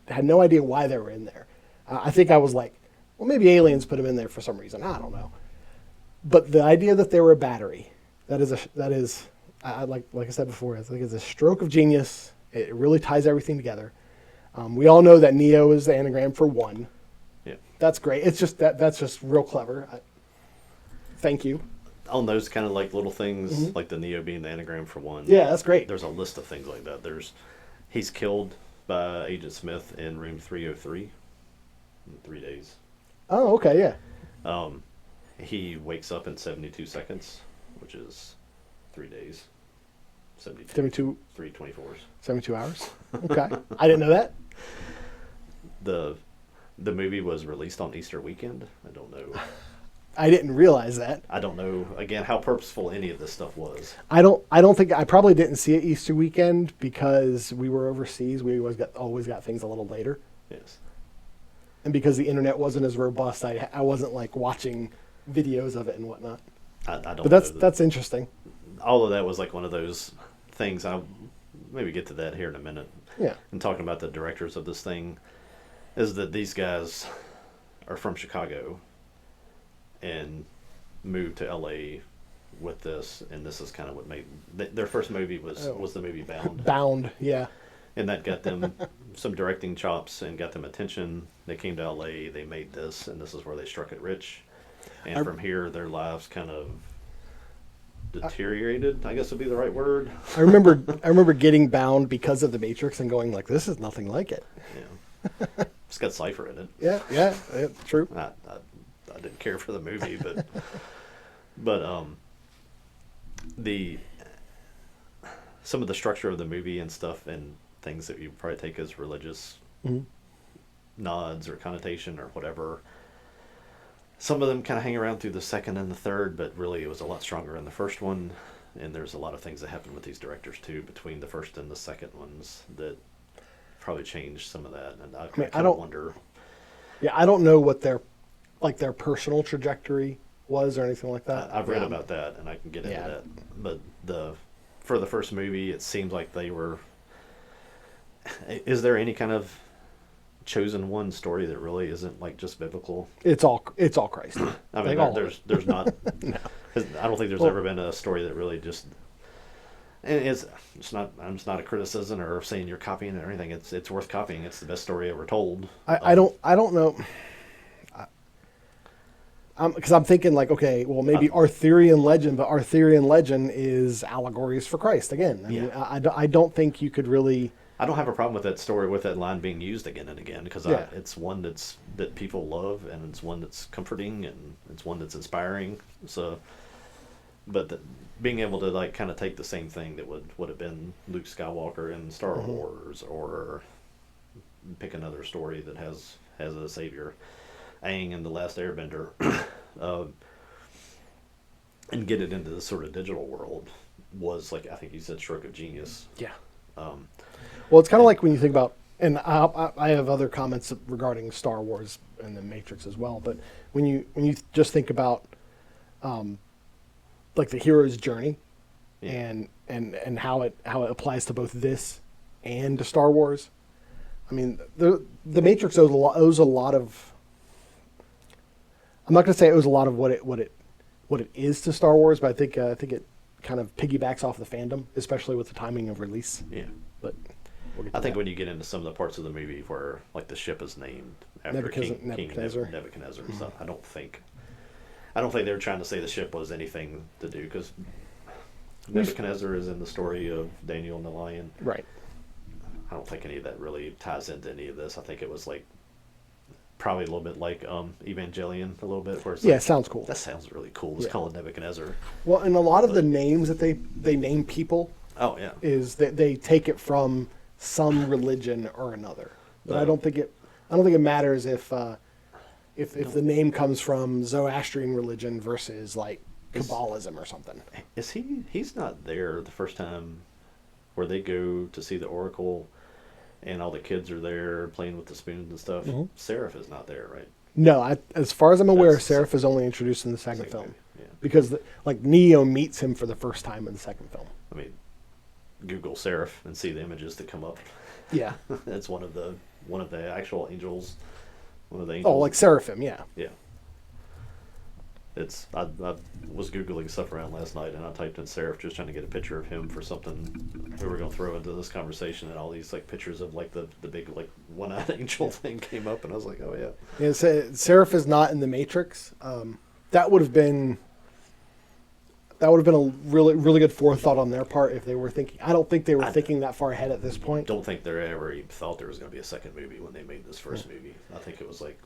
had no idea why they were in there. I think I was like, well, maybe aliens put them in there for some reason. I don't know. But the idea that they were a battery, that is like I said before, I think it's a stroke of genius. It really ties everything together. We all know that Neo is the anagram for one. Yeah, that's great. It's just that's just real clever. Thank you. On those kind of like little things, like the Neo being the anagram for one. Yeah, that's great. There's a list of things like that. He's killed by Agent Smith in room 303 in 3 days. Oh, okay, yeah. He wakes up in 72 seconds, which is 3 days. 72 3 24s. 72 hours. Okay. I didn't know that. The movie was released on Easter weekend. I don't know. I didn't realize that. I don't know, again, how purposeful any of this stuff was. I don't think, I probably didn't see it Easter weekend because we were overseas. We always got things a little later. Yes. And because the internet wasn't as robust, I wasn't like watching videos of it and whatnot. I don't But know that's interesting. All of that was like one of those things. I'll maybe get to that here in a minute. Yeah. And talking about the directors of this thing, is that these guys are from Chicago and moved to LA with this, and this is kind of what made their first movie was the movie Bound. Bound, yeah. And that got them some directing chops and got them attention. They came to LA, they made this, and this is where they struck it rich. And from here, their lives kind of deteriorated, I guess would be the right word. I remember getting Bound because of the Matrix and going like, this is nothing like it. Yeah. It's got Cypher in it. Yeah, true. I didn't care for the movie, but some of the structure of the movie and stuff and things that you probably take as religious nods or connotation or whatever, some of them kind of hang around through the second and the third, but really it was a lot stronger in the first one. And there's a lot of things that happened with these directors too between the first and the second ones that probably changed some of that. And I don't wonder. Yeah, I don't know what their personal trajectory was or anything like that. I've read about that, and I can get into that. But for the first movie, it seems like they were. Is there any kind of chosen one story that really isn't like just biblical? It's all Christ. I mean, there's not. No. I don't think there's ever been a story that really just. And it's not. I'm just not a criticism or saying you're copying it or anything. It's worth copying. It's the best story ever told. I don't know. Because I'm thinking like, okay, well maybe Arthurian legend, but Arthurian legend is allegories for Christ again. I mean, I don't think you could really. I don't have a problem with that story, with that line being used again and again, because it's one that people love, and it's one that's comforting, and it's one that's inspiring. So, but being able to like kind of take the same thing that would have been Luke Skywalker in Star Wars, or pick another story that has a savior, Aang in The Last Airbender, and get it into the sort of digital world was, like, I think you said, stroke of genius. Yeah. Well, it's kind of like when you think about, and I have other comments regarding Star Wars and the Matrix as well. But when you just think about, like the hero's journey, and how it applies to both this and to Star Wars. I mean, the Matrix owes a lot of. I'm not going to say it owes a lot of what it is to Star Wars, but I think it kind of piggybacks off the fandom, especially with the timing of release. Yeah. But I think when you get into some of the parts of the movie where, like, the ship is named after King Nebuchadnezzar and stuff, I don't think they're trying to say the ship was anything to do, because Nebuchadnezzar is in the story of Daniel and the lion. Right. I don't think any of that really ties into any of this. I think it was like probably a little bit like Evangelion, a little bit, where it's it sounds cool. That sounds really cool. Let's call it Nebuchadnezzar. Well, and a lot of the names that they name people, is that they take it from some religion or another. But I don't think it matters if the name comes from Zoroastrian religion versus like Kabbalism or something. Is he's not there the first time where they go to see the Oracle and all the kids are there playing with the spoons and stuff? Mm-hmm. Seraph is not there, right? No, as far as I'm aware, Seraph is only introduced in the second film. Yeah. Because like Neo meets him for the first time in the second film. I mean, Google Seraph and see the images that come up. Yeah. It's one of the actual angels. One of the angels. Oh, like Seraphim, yeah. Yeah. I was Googling stuff around last night, and I typed in Seraph just trying to get a picture of him for something we were going to throw into this conversation, and all these like pictures of like the big like one-eyed angel thing came up, and I was like, oh yeah. Yeah, Seraph is not in the Matrix. That would have been a really, really good forethought on their part if they were thinking. I don't think they were thinking that far ahead at this point. Don't think they ever even thought there was going to be a second movie when they made this first movie. I think it was like,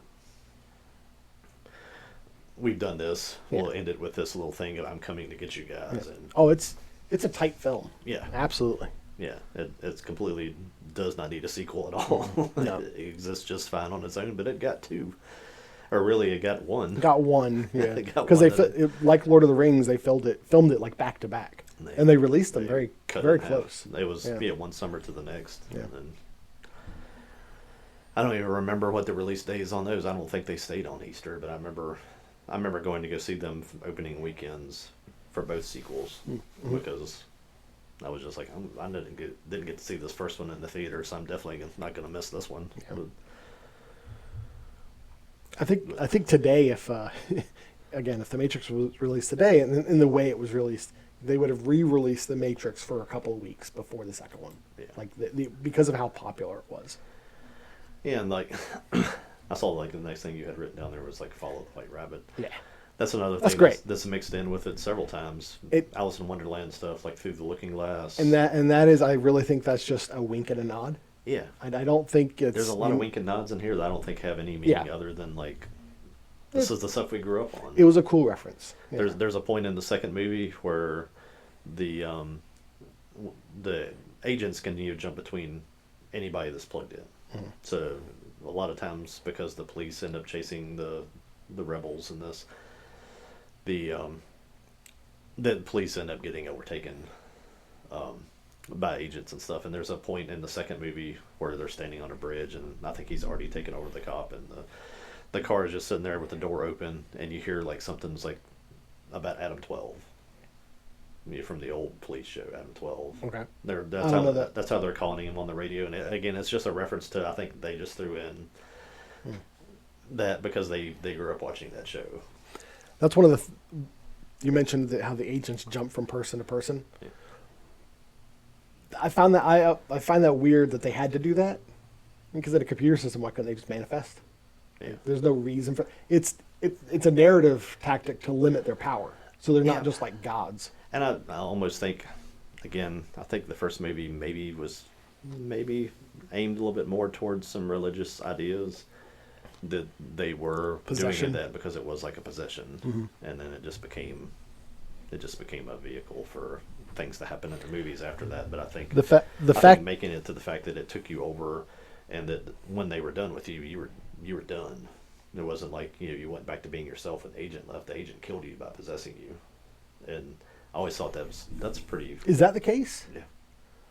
we've done this. We'll end it with this little thing of I'm coming to get you guys. Yeah. And it's a tight film. Yeah, absolutely. Yeah, it's completely does not need a sequel at all. No. It exists just fine on its own, but it got two. Or really, it got one. Got one, yeah. Because like Lord of the Rings, they filmed it like back to back, and they released them very close. It was one summer to the next. Yeah. And I don't even remember what the release days on those. I don't think they stayed on Easter, but I remember going to go see them opening weekends for both sequels, because I was just like, I didn't get to see this first one in the theater, so I'm definitely not going to miss this one. Yeah. I think today, if again, if the Matrix was released today, and in the way it was released, they would have re-released the Matrix for a couple of weeks before the second one, like because of how popular it was. Yeah, and like I saw like the next thing you had written down there was like Follow the White Rabbit. Yeah, that's another thing. That's great. That's mixed in with it several times. Alice in Wonderland stuff, like Through the Looking Glass, and that is, I really think that's just a wink and a nod. Yeah, I don't think it's. There's a lot of wink and nods in here that I don't think have any meaning other than like, this is the stuff we grew up on. It was a cool reference. Yeah. There's a point in the second movie where the agents can jump between anybody that's plugged in. So a lot of times, because the police end up chasing the rebels in this, the police end up getting overtaken by agents and stuff. And there's a point in the second movie where they're standing on a bridge, and I think he's already taken over the cop, and the car is just sitting there with the door open, and you hear like something's like about Adam 12. From the old police show, Adam 12. Okay. That's how they're calling him on the radio, and again, it's just a reference to, I think they just threw in that because they grew up watching that show. That's one of the. You mentioned how the agents jump from person to person. Yeah. I found that I find that weird that they had to do that, because in a computer system, why couldn't they just manifest? Yeah. There's no reason for it's a narrative tactic to limit their power, so they're not just like gods. And I almost think, again, I think the first movie was aimed a little bit more towards some religious ideas, that they were Possession. doing that because it was like a possession, and then it just became a vehicle for things to happen in the movies after that. But I think the fact making it to the fact that it took you over, and that when they were done with you, you were done. It wasn't like you went back to being yourself and the agent left. The agent killed you by possessing you, and I always thought that's pretty. Is that the case? Yeah,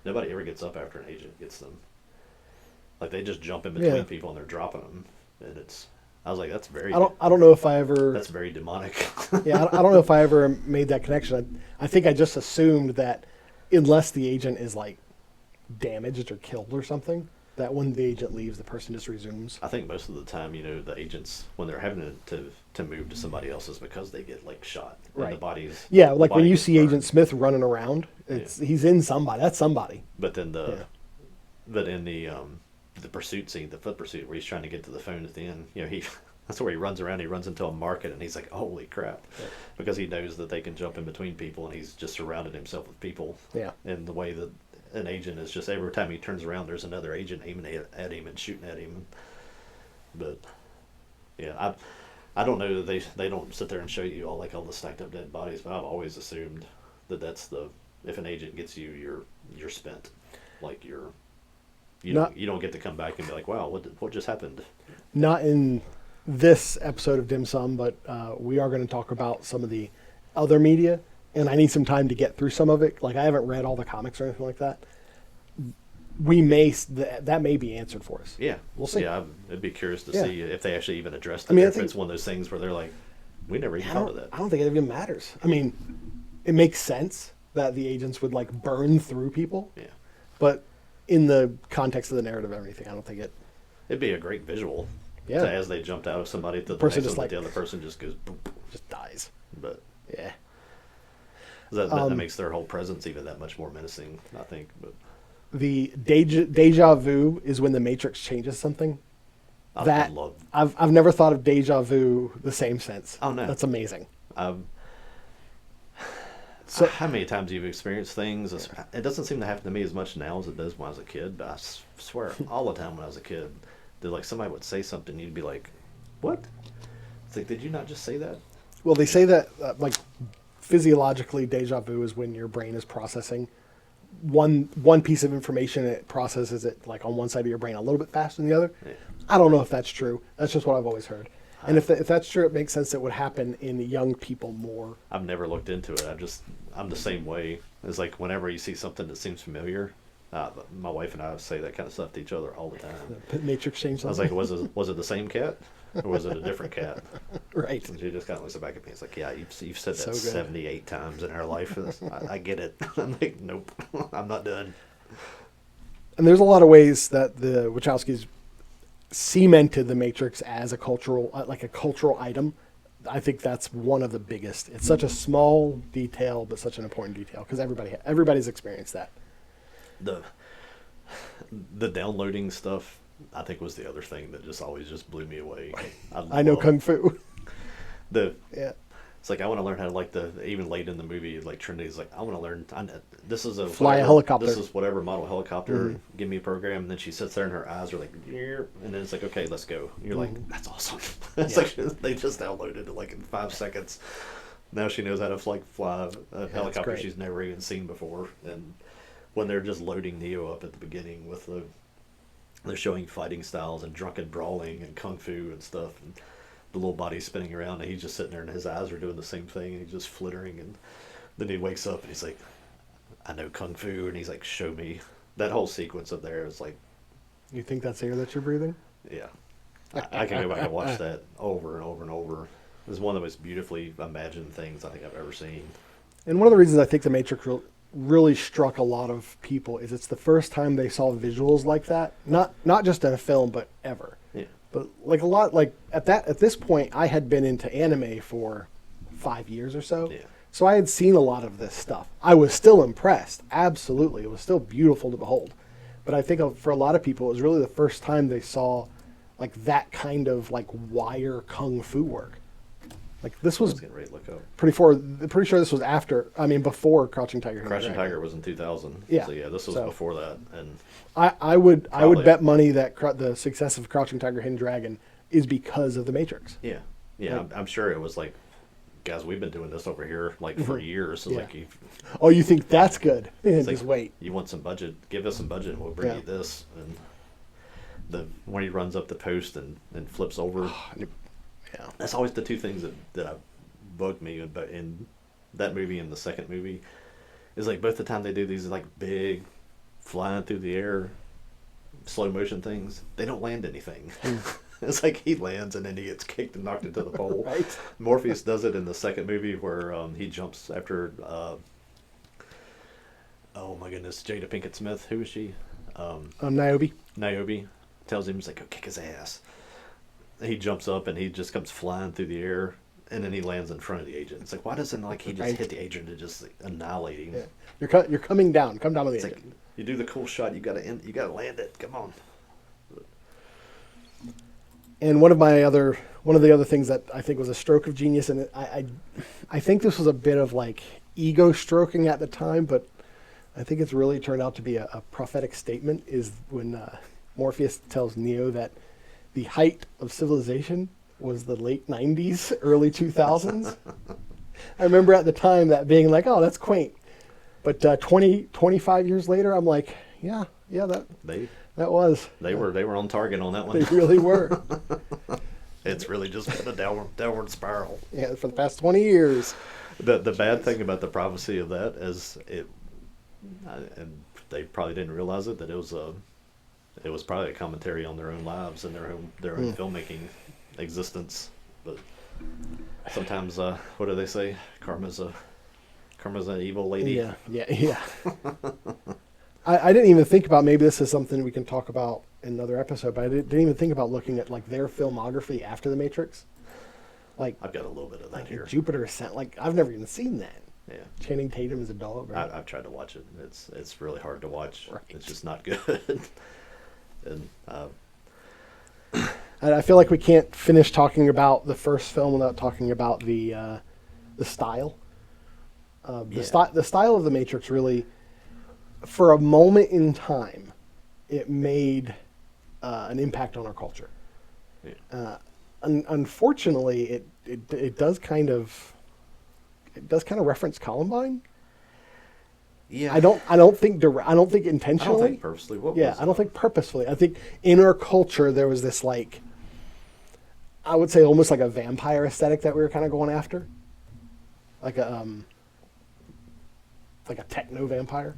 nobody ever gets up after an agent gets them. Like they just jump in between people and they're dropping them, and I was like, that's very. I don't know if I ever. That's very demonic. Yeah, I don't know if I ever made that connection. I think I just assumed that unless the agent is like damaged or killed or something, that when the agent leaves, the person just resumes. I think most of the time, the agents, when they're having to move to somebody else, is because they get like shot. Right. And the bodies. Yeah, like when body you gets see burned. Agent Smith running around, he's in somebody. That's somebody. But then but in the pursuit scene, the foot pursuit, where he's trying to get to the phone at the end, that's where he runs around. He runs into a market, and he's like, "Holy crap!" Yeah. Because he knows that they can jump in between people, and he's just surrounded himself with people. Yeah. And the way that an agent is just every time he turns around, there's another agent aiming at him and shooting at him. But yeah, I don't know that they don't sit there and show you all the stacked up dead bodies, but I've always assumed that that's if an agent gets you, you're spent, like you don't get to come back and be like, wow, what just happened? Not in this episode of Dim Sum, but we are going to talk about some of the other media, and I need some time to get through some of it. Like, I haven't read all the comics or anything like that. That may be answered for us. Yeah, we'll see. Yeah, I'd be curious to see if they actually even address that. I mean, if it's one of those things where they're like, we never even thought of that. I don't think it even matters. I mean, it makes sense that the agents would like burn through people. Yeah. But in the context of the narrative and everything, I don't think it. It'd be a great visual. Yeah. As they jumped out of somebody, the person next just one, like the other person just goes boom, just dies. But Yeah. that makes their whole presence even that much more menacing, I think. But The deja vu is when the Matrix changes something. I've never thought of deja vu the same sense. Oh no, that's amazing. So how many times you've experienced things? It doesn't seem to happen to me as much now as it does when I was a kid. But I swear, all the time when I was a kid, that like somebody would say something, you'd be like, "What?" It's like, did you not just say that? Well, they say that like physiologically, deja vu is when your brain is processing one piece of information, and it processes it like on one side of your brain a little bit faster than the other. Yeah. I don't know if that's true. That's just what I've always heard. And if that's true, it makes sense that it would happen in young people more. I've never looked into it. I'm the same way. It's like whenever you see something that seems familiar, my wife and I say that kind of stuff to each other all the time. The Matrix changed I was something. like, was it the same cat, or was it a different cat? Right. And she just kind of looks back at me. It's like, yeah, you've said that So good. 78 times in our life. I get it. I'm like, nope, I'm not done. And there's a lot of ways that the Wachowskis cemented the Matrix as a cultural item. I think that's one of the biggest. It's such a small detail, but such an important detail because everybody's experienced that. The downloading stuff, I think, was the other thing that just always just blew me away. I know Kung Fu. Yeah. It's like I want to learn how to even late in the movie, like Trinity's like, I want to learn. This is Fly a helicopter. This is whatever model helicopter. Give me a program, and then she sits there, and her eyes are like, and then it's like, okay, let's go. And you're like, that's awesome. It's like they just downloaded it like in 5 seconds. Now she knows how to fly a helicopter she's never even seen before. And when they're just loading Neo up at the beginning with they're showing fighting styles and drunken brawling and kung fu and stuff, and the little body spinning around, and he's just sitting there, and his eyes are doing the same thing, and he's just flittering, and then he wakes up, and he's like, I know kung fu, and he's like, show me. That whole sequence up there is like... You think that's air that you're breathing? Yeah. I can go back and watch that over and over and over. It's one of the most beautifully imagined things I think I've ever seen. And one of the reasons I think The Matrix really struck a lot of people is it's the first time they saw visuals like that. Not just in a film, but ever. Yeah. But like a lot, like at this point, I had been into anime for 5 years or so. Yeah. So I had seen a lot of this stuff. I was still impressed. Absolutely. It was still beautiful to behold. But I think for a lot of people, it was really the first time they saw like that kind of like wire kung fu work. Like this was getting ready to look up. pretty sure this was before Crouching Tiger. Crouching Tiger was in 2000. Yeah. So yeah, this was before that. And I would bet money that the success of Crouching Tiger, Hidden Dragon is because of The Matrix. yeah, yeah, I'm sure it was like, guys, we've been doing this over here like for years. So Yeah. like, Oh, you think that's good? it's Just like, wait. You want some budget? Give us some budget, and we'll bring you this. And when he runs up the post and flips over, Yeah. that's always the two things that have bugged me in that movie and the second movie. Is like both the time they do these like big flying through the air slow motion things, they don't land anything. It's like he lands and then he gets kicked and knocked into the pole. Right. Morpheus does it in the second movie where he jumps after oh my goodness, Jada Pinkett Smith. Who is she? Niobe. Niobe tells him, he's like, go kick his ass. He jumps up and he just comes flying through the air, and then he lands in front of the agent. It's like, why doesn't he just hit the agent and just like, annihilate him? Yeah. You're coming down. Come down on the agent. Like, you do the cool shot, you gotta land it. Come on. And one of the other things that I think was a stroke of genius, and I think this was a bit of like ego stroking at the time, but I think it's really turned out to be a prophetic statement, is when Morpheus tells Neo that the height of civilization was the late 90s, early 2000s. I remember at the time that being like, oh, that's quaint. But 25 years later, I'm like, yeah, that was. They were on target on that one. They really were. It's really just been a downward spiral. Yeah, for the past 20 years. The bad thing about the prophecy of that is and they probably didn't realize it, that it was probably a commentary on their own lives and their own filmmaking existence. But sometimes, what do they say? Karma's an evil lady. Yeah. I didn't even think about, maybe this is something we can talk about in another episode, but I didn't even think about looking at like their filmography after The Matrix. Like, I've got a little bit of that here. Jupiter Ascent. Like, I've never even seen that. Yeah. Channing Tatum is a dog. Right? I've tried to watch it. It's really hard to watch. Right. It's just not good. And And I feel like we can't finish talking about the first film without talking about the style. The style of The Matrix really, for a moment in time, it made an impact on our culture. Yeah. Unfortunately, it does kind of reference Columbine. yeah, I don't think I don't intentionally. think purposely. I don't think purposefully. I think in our culture there was this, like, I would say almost like a vampire aesthetic that we were kind of going after, like a techno vampire.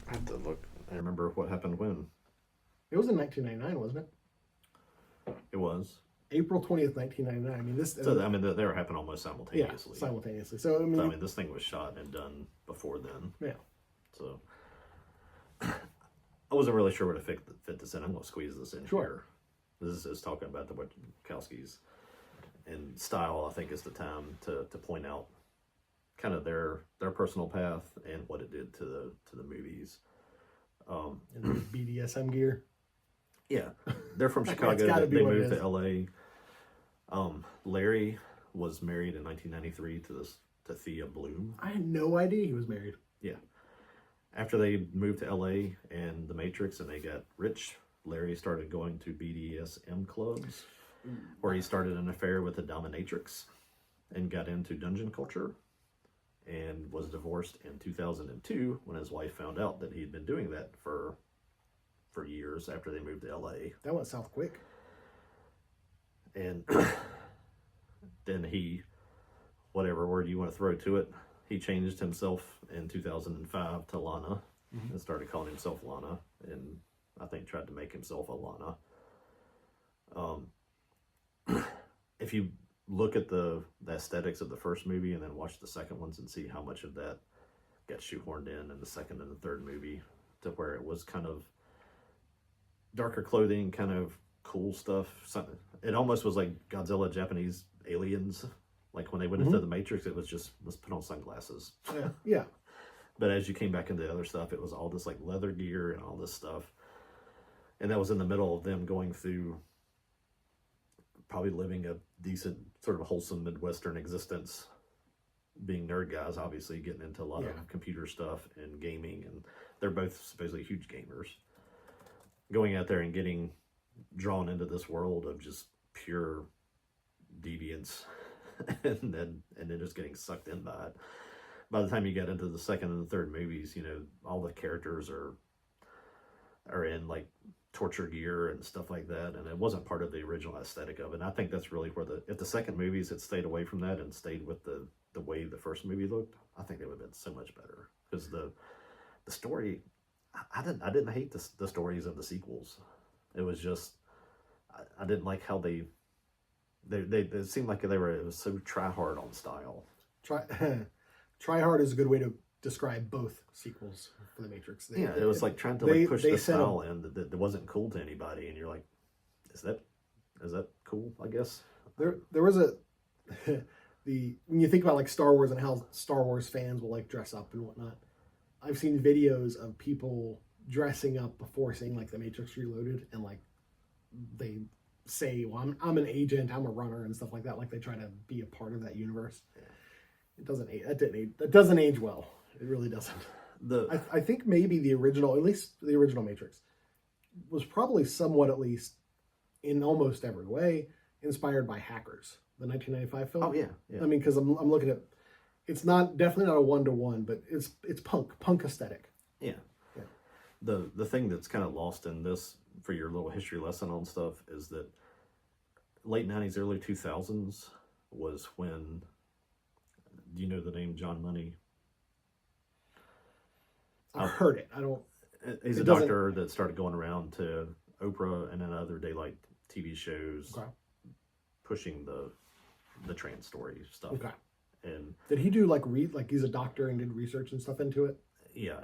I have to look. I remember what happened when. It was in 1999, wasn't it? It was. April 20th, 1999. I mean, this. So I mean, they were happening almost simultaneously. Yeah, simultaneously. So I mean, this thing was shot and done before then. Yeah. So I wasn't really sure where to fit this in. I'm going to squeeze this in here. This is talking about the Wachowskis, and style. I think is the time to point out kind of their personal path and what it did to the movies. And BDSM gear. Yeah, they're from Chicago. They moved to LA. Larry was married in 1993 to Thea Bloom. I had no idea he was married. Yeah. After they moved to LA and The Matrix and they got rich, Larry started going to BDSM clubs where he started an affair with a dominatrix and got into dungeon culture and was divorced in 2002 when his wife found out that he'd been doing that for years after they moved to LA. That went south quick. And then he, whatever word you want to throw to it, he changed himself in 2005 to Lana and started calling himself Lana, and I think tried to make himself a Lana. If you look at the aesthetics of the first movie and then watch the second ones and see how much of that got shoehorned in the second and the third movie, to where it was kind of darker clothing, kind of cool stuff. It almost was like Godzilla Japanese aliens Like when they went into the Matrix, it was just, let's put on sunglasses. Yeah. But as you came back into the other stuff, it was all this like leather gear and all this stuff. And that was in the middle of them going through probably living a decent, sort of wholesome Midwestern existence, being nerd guys, obviously getting into a lot of computer stuff and gaming. And they're both supposedly huge gamers. Going out there and getting drawn into this world of just pure deviance and then just getting sucked in by it. By the time you get into the second and the third movies, you know, all the characters are in like torture gear and stuff like that, and it wasn't part of the original aesthetic of it. And I think that's really where if the second movies had stayed away from that and stayed with the way the first movie looked, I think they would have been so much better. Because the story, I didn't hate the stories of the sequels. It was just I didn't like how they it seemed like it was so try hard on style. Try hard is a good way to describe both sequels for the Matrix. It was like trying to like push the style in that wasn't cool to anybody, and you're like, is that cool? I guess there was when you think about like Star Wars and how Star Wars fans will like dress up and whatnot. I've seen videos of people dressing up before seeing like the Matrix Reloaded, and like they say, well, I'm an agent, I'm a runner and stuff like that. Like they try to be a part of that universe. It doesn't age. That doesn't age well. It really doesn't. I think maybe the original, at least the original Matrix, was probably somewhat, at least in almost every way, inspired by Hackers, the 1995 film. Oh yeah. I mean, because I'm looking at, it's definitely not a 1-to-1, but it's punk aesthetic. Yeah. The thing that's kind of lost in this, for your little history lesson on stuff, is that late 90s, early 2000s was when. Do you know the name John Money? I've heard it. I don't. He's a doctor that started going around to Oprah and then other daylight TV shows, pushing the trans story stuff. Okay. And did he do like he's a doctor and did research and stuff into it? Yeah,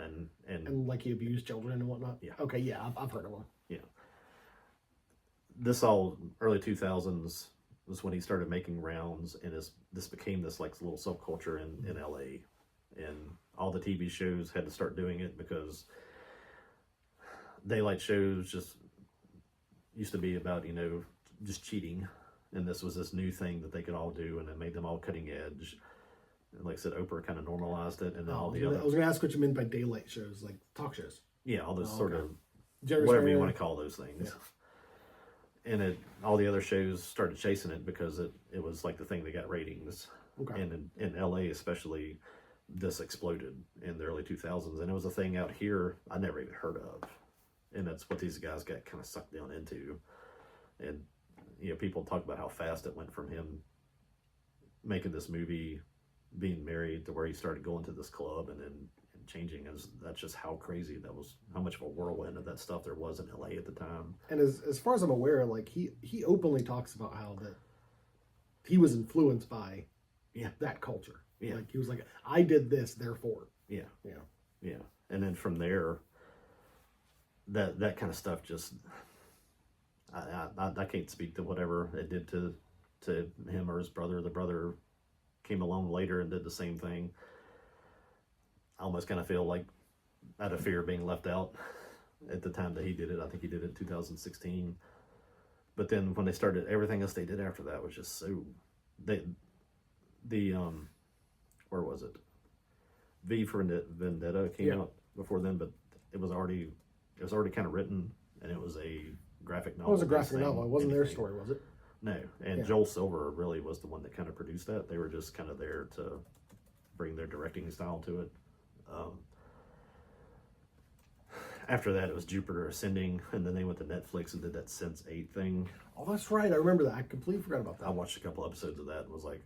and like he abused children and whatnot. Yeah. Okay. Yeah, I've heard of him. Yeah. This all early 2000s was when he started making rounds, and this became this like little subculture in LA, and all the TV shows had to start doing it because daylight shows just used to be about, you know, just cheating, and this was this new thing that they could all do, and it made them all cutting edge. And like I said, Oprah kind of normalized it, and then all the other. I was going to ask what you meant by daylight shows, like talk shows. Yeah, all those sort of Jerry whatever Springer. you want to call those things. Yeah. And all the other shows started chasing it because it was like the thing that got ratings. Okay. And in LA especially, this exploded in the early 2000s. And it was a thing out here I never even heard of. And that's what these guys got kind of sucked down into. And, you know, people talk about how fast it went from him making this movie, being married, to where he started going to this club and then changing. That's just how crazy that was, how much of a whirlwind of that stuff there was in LA at the time. And as far as I'm aware, like he openly talks about how that he was influenced by that culture. Yeah. Like he was like, I did this, therefore. Yeah. And then from there, that kind of stuff just, I can't speak to whatever it did to him or his brother. The brother came along later and did the same thing. I almost kind of feel like out of fear of being left out at the time that he did it. I think he did it in 2016. But then when they started, everything else they did after that was just so, where was it? V for Vendetta came out before then, but it was already kind of written, and it was a graphic novel. It was a graphic novel. It wasn't their story, was it? No. And Joel Silver really was the one that kind of produced that. They were just kind of there to bring their directing style to it. After that, it was Jupiter Ascending, and then they went to Netflix and did that Sense8 thing. Oh, that's right. I remember that. I completely forgot about that. I watched a couple episodes of that and was like,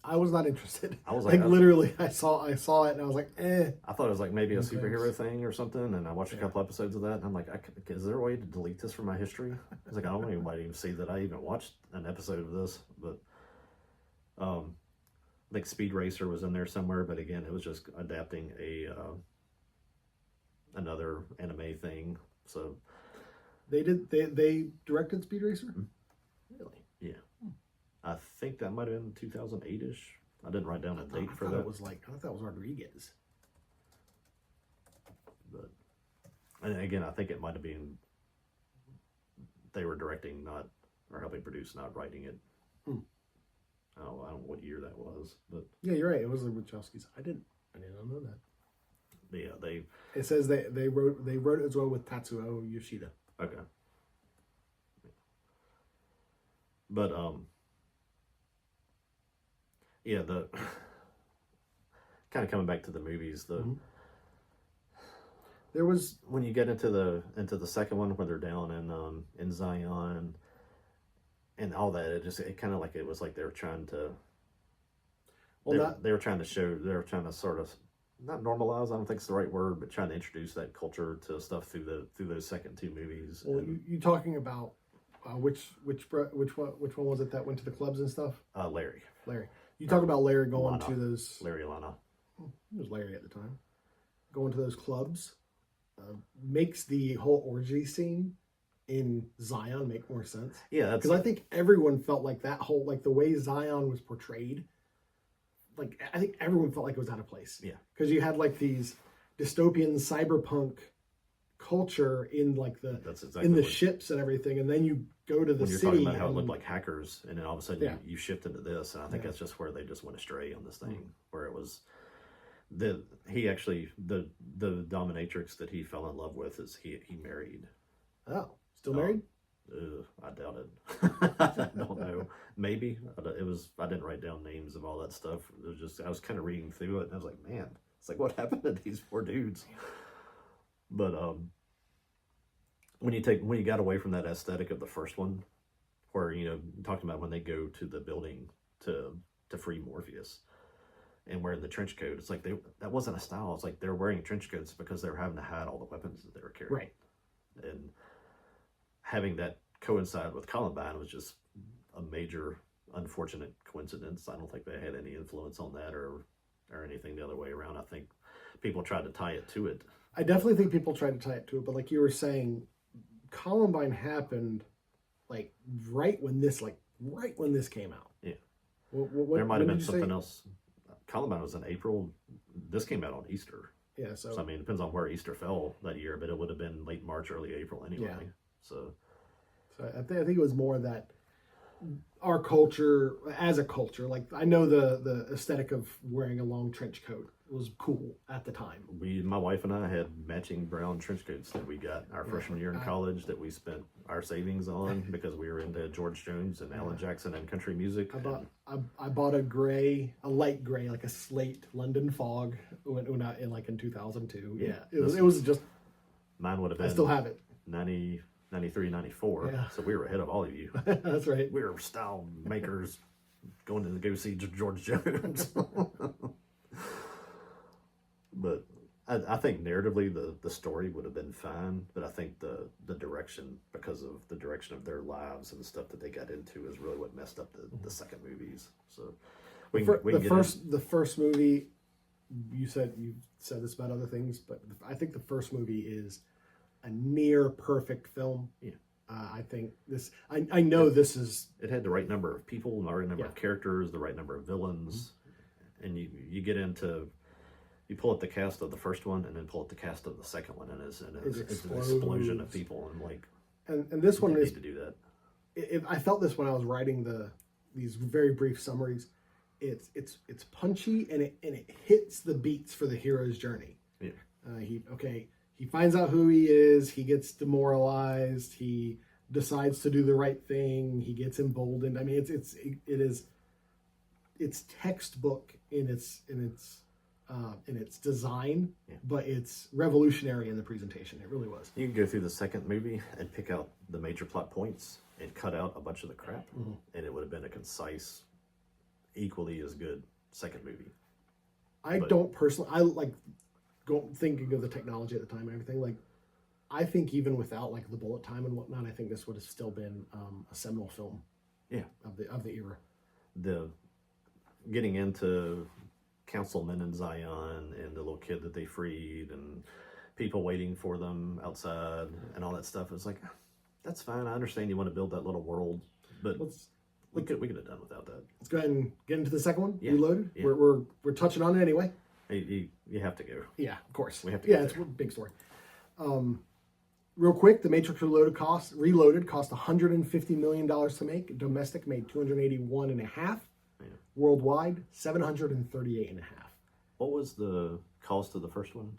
I was not interested. I was like literally, I saw it and I was like, eh. I thought it was like maybe a superhero thing or something, and I watched a couple episodes of that, and I'm like, is there a way to delete this from my history? I was like, I don't want anybody to see that I even watched an episode of this, but I think Speed Racer was in there somewhere, but again, it was just adapting another anime thing. So they directed Speed Racer? Really? Yeah. I think that might have been 2008-ish. I didn't write down a date for that. I thought that was Rodriguez. But and again, I think it might have been they were directing, not or helping produce, not writing it. I don't know what year that was, but yeah, you're right. It was the Wachowskis. I didn't know that. But yeah, It says they wrote it as well with Tatsuo Yoshida. Okay. But yeah, the kind of coming back to the movies, there was when you get into the second one where they're down in Zion and all that, it kind of like it was like they were trying to they were trying to sort of not normalize, I don't think it's the right word, but trying to introduce that culture to stuff through those second two movies. Well, you talking about which one was it that went to the clubs and stuff? Larry. You talk about Larry going Lana. to those. Larry Lana. It was Larry at the time. Going to those clubs makes the whole orgy scene in Zion make more sense. Yeah, because I think everyone felt like that whole the way Zion was portrayed. Like I think everyone felt like it was out of place. Yeah, because you had these dystopian cyberpunk culture in that's exactly in the ships and everything, and then you go to the when you're city talking about how it looked like hackers, and then all of a sudden you shift into this, and I think Yeah. that's just where they just went astray on this thing, where it was the dominatrix that he fell in love with is he married. Oh, still married? I doubt it. I don't know. Maybe I didn't write down names of all that stuff. It was just I was kind of reading through it, and I was like, man, it's like what happened to these poor dudes? But when you got away from that aesthetic of the first one, where talking about when they go to the building to free Morpheus and wearing the trench coat, it's like that wasn't a style. It's like they're wearing trench coats because they were having to hide all the weapons that they were carrying. Right. And having that coincide with Columbine was just a major unfortunate coincidence. I don't think they had any influence on that or anything the other way around. I think people tried to tie it to it. I definitely think people tried to tie it to it, but like you were saying, Columbine happened right when this came out. Yeah. There might have been something else. Columbine was in April. This came out on Easter. Yeah, so I mean, it depends on where Easter fell that year, but it would have been late March, early April anyway. Yeah. So I think it was more that our culture, as a culture, I know the aesthetic of wearing a long trench coat was cool at the time. My wife and I had matching brown trench coats that we got our freshman year in college that we spent our savings on because we were into George Jones and Alan Jackson and country music. I bought a light gray, like a slate London Fog when I in 2002. Yeah, it was just. Mine would have been. I still have it. 93, 94. Yeah. So we were ahead of all of you. That's right. We were style makers going to go see George Jones. But I think narratively the story would have been fine, but I think the direction, because of the direction of their lives and the stuff that they got into, is really what messed up the second movies. So the first movie, you said this about other things, but I think the first movie is a near perfect film. Yeah. I think this. I know this is. It had the right number of people, the right number of characters, the right number of villains, and you get into. You pull up the cast of the first one and then pull up the cast of the second one, and it's an explosion of people, and this one is to do that. I felt this when I was writing these very brief summaries. It's punchy and it hits the beats for the hero's journey. Yeah. He finds out who he is. He gets demoralized. He decides to do the right thing. He gets emboldened. I mean, it's textbook in its design, but it's revolutionary in the presentation. It really was. You can go through the second movie and pick out the major plot points and cut out a bunch of the crap, and it would have been a concise, equally as good second movie. I don't personally. I thinking of the technology at the time and everything. I think even without the bullet time and whatnot, I think this would have still been a seminal film. Yeah, of the era. The getting into councilmen in Zion and the little kid that they freed and people waiting for them outside and all that stuff. It's like, that's fine. I understand you want to build that little world, but We could have done without that. Let's go ahead and get into the second one. Yeah. Reloaded. Yeah. We're touching on it anyway. You have to go. Yeah, of course. We have to. Yeah, it's a big story. Real quick, the Matrix Reloaded cost $150 million to make. Domestic made 281.5. Yeah. Worldwide 738.5. What was the cost of the first one?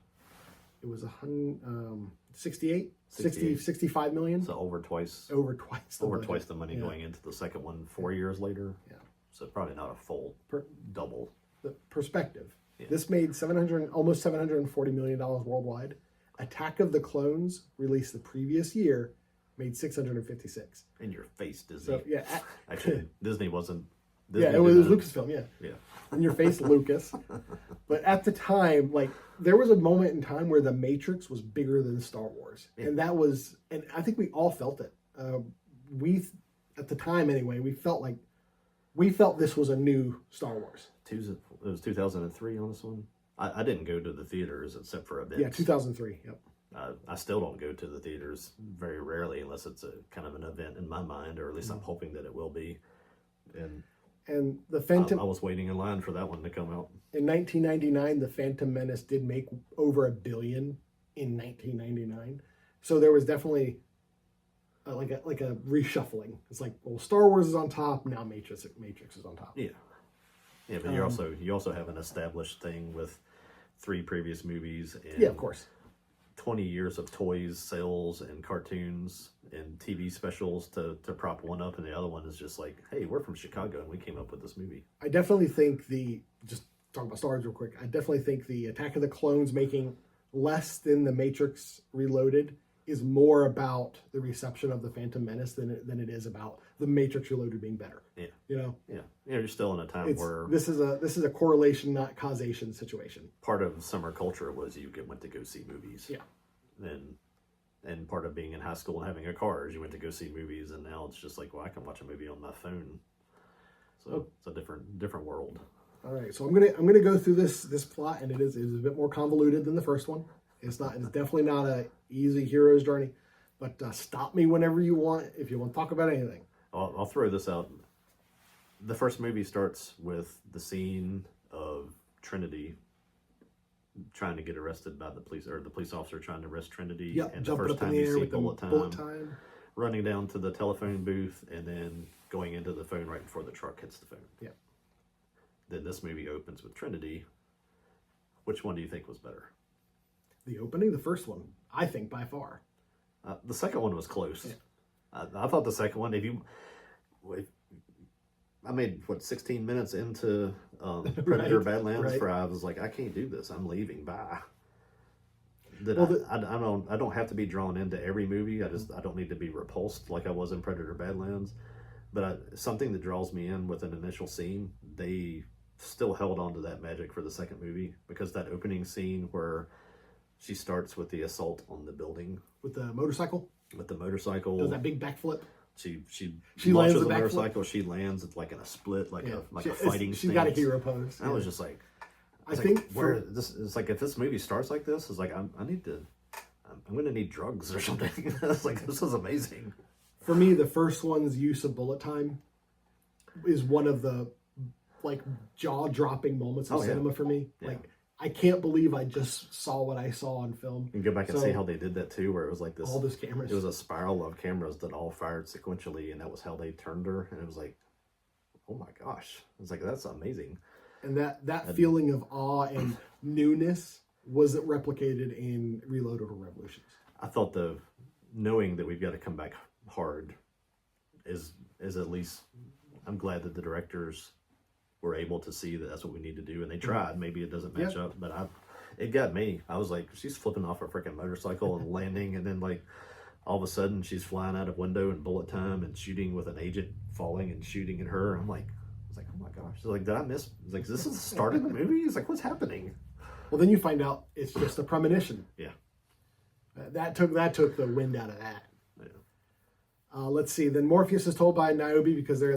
It was 65 million. So over twice the money going into the second one 4 years later. Yeah. So probably not a full double. The perspective. Yeah. This made almost $740 million worldwide. Attack of the Clones, released the previous year, made 656. In your face, Disney. So yeah, actually, Disney wasn't. Disney it was Lucasfilm. Yeah. Yeah. In your face, Lucas. But at the time, like, there was a moment in time where the Matrix was bigger than Star Wars, and that was, and I think we all felt it. We, at the time anyway, we felt this was a new Star Wars. It was 2003 on this one. I didn't go to the theaters except for events. Yeah, 2003. Yep. I still don't go to the theaters very rarely unless it's a kind of an event in my mind, or at least I'm hoping that it will be. And the Phantom. I was waiting in line for that one to come out. In 1999, the Phantom Menace did make over $1 billion in 1999. So there was definitely like a reshuffling. It's like, well, Star Wars is on top, now Matrix is on top. Yeah. Yeah, but you also have an established thing with 3 previous movies and yeah, of course, 20 years of toys, sales, and cartoons and TV specials to prop one up, and the other one is just like, hey, we're from Chicago and we came up with this movie. I definitely think just talking about Star Wars real quick, I definitely think the Attack of the Clones making less than the Matrix Reloaded is more about the reception of the Phantom Menace than it is about the Matrix Reloaded being better. Yeah. You know? Yeah. You're still in a time where this is a correlation, not causation situation. part of summer culture was you went to go see movies. Yeah. And part of being in high school and having a car is you went to go see movies, and now it's just like, well, I can watch a movie on my phone. So it's a different world. All right, so I'm gonna go through this plot, and it is a bit more convoluted than the first one. It's definitely not a easy hero's journey, but stop me whenever you want if you want to talk about anything. I'll throw this out. The first movie starts with the scene of Trinity trying to get arrested by the police, or the police officer trying to arrest Trinity. Yep, and the jumping first up in time the you air see with bullet bullet time, running down to the telephone booth, and then going into the phone right before the truck hits the phone. Yeah. Then this movie opens with Trinity. Which one do you think was better? The opening, the first one, I think by far. The second one was close. Yeah. I thought the second one, I made 16 minutes into Predator Right, Badlands, right. where I was like, I can't do this. I'm leaving. Bye. I don't have to be drawn into every movie. I don't need to be repulsed like I was in Predator Badlands. But something that draws me in with an initial scene, they still held on to that magic for the second movie, because that opening scene where she starts with the assault on the building With the motorcycle, does that big backflip. She lands launches the the backflip. motorcycle. She lands it like in a split, a fighting. She's got a stance. hero pose. I was just like, I think it's like if this movie starts like this, it's like I'm going to need drugs or something. It's like, this is amazing. For me, the first one's use of bullet time is one of the jaw-dropping moments of cinema for me. Yeah. Like, I can't believe I just saw what I saw on film. You can go back and see how they did that too, where it was like this. All those cameras. It was a spiral of cameras that all fired sequentially, and that was how they turned her. And it was like, oh my gosh! It's like, that's amazing. And that feeling of awe and newness wasn't replicated in Reloaded or Revolutions. I thought knowing that we've got to come back hard is at least, I'm glad that the directors were able to see that that's what we need to do, and they tried. Maybe it doesn't match up, but it got me. I was like, she's flipping off a freaking motorcycle and landing, and then like all of a sudden she's flying out of window in bullet time and shooting with an agent falling and shooting at her. I was like, oh my gosh! It's like, did I miss? It's like, this is the start of the movie. It's like, what's happening? Well, then you find out it's just a premonition. Yeah. That took the wind out of that. Yeah. Let's see. Then Morpheus is told by Niobe, because they're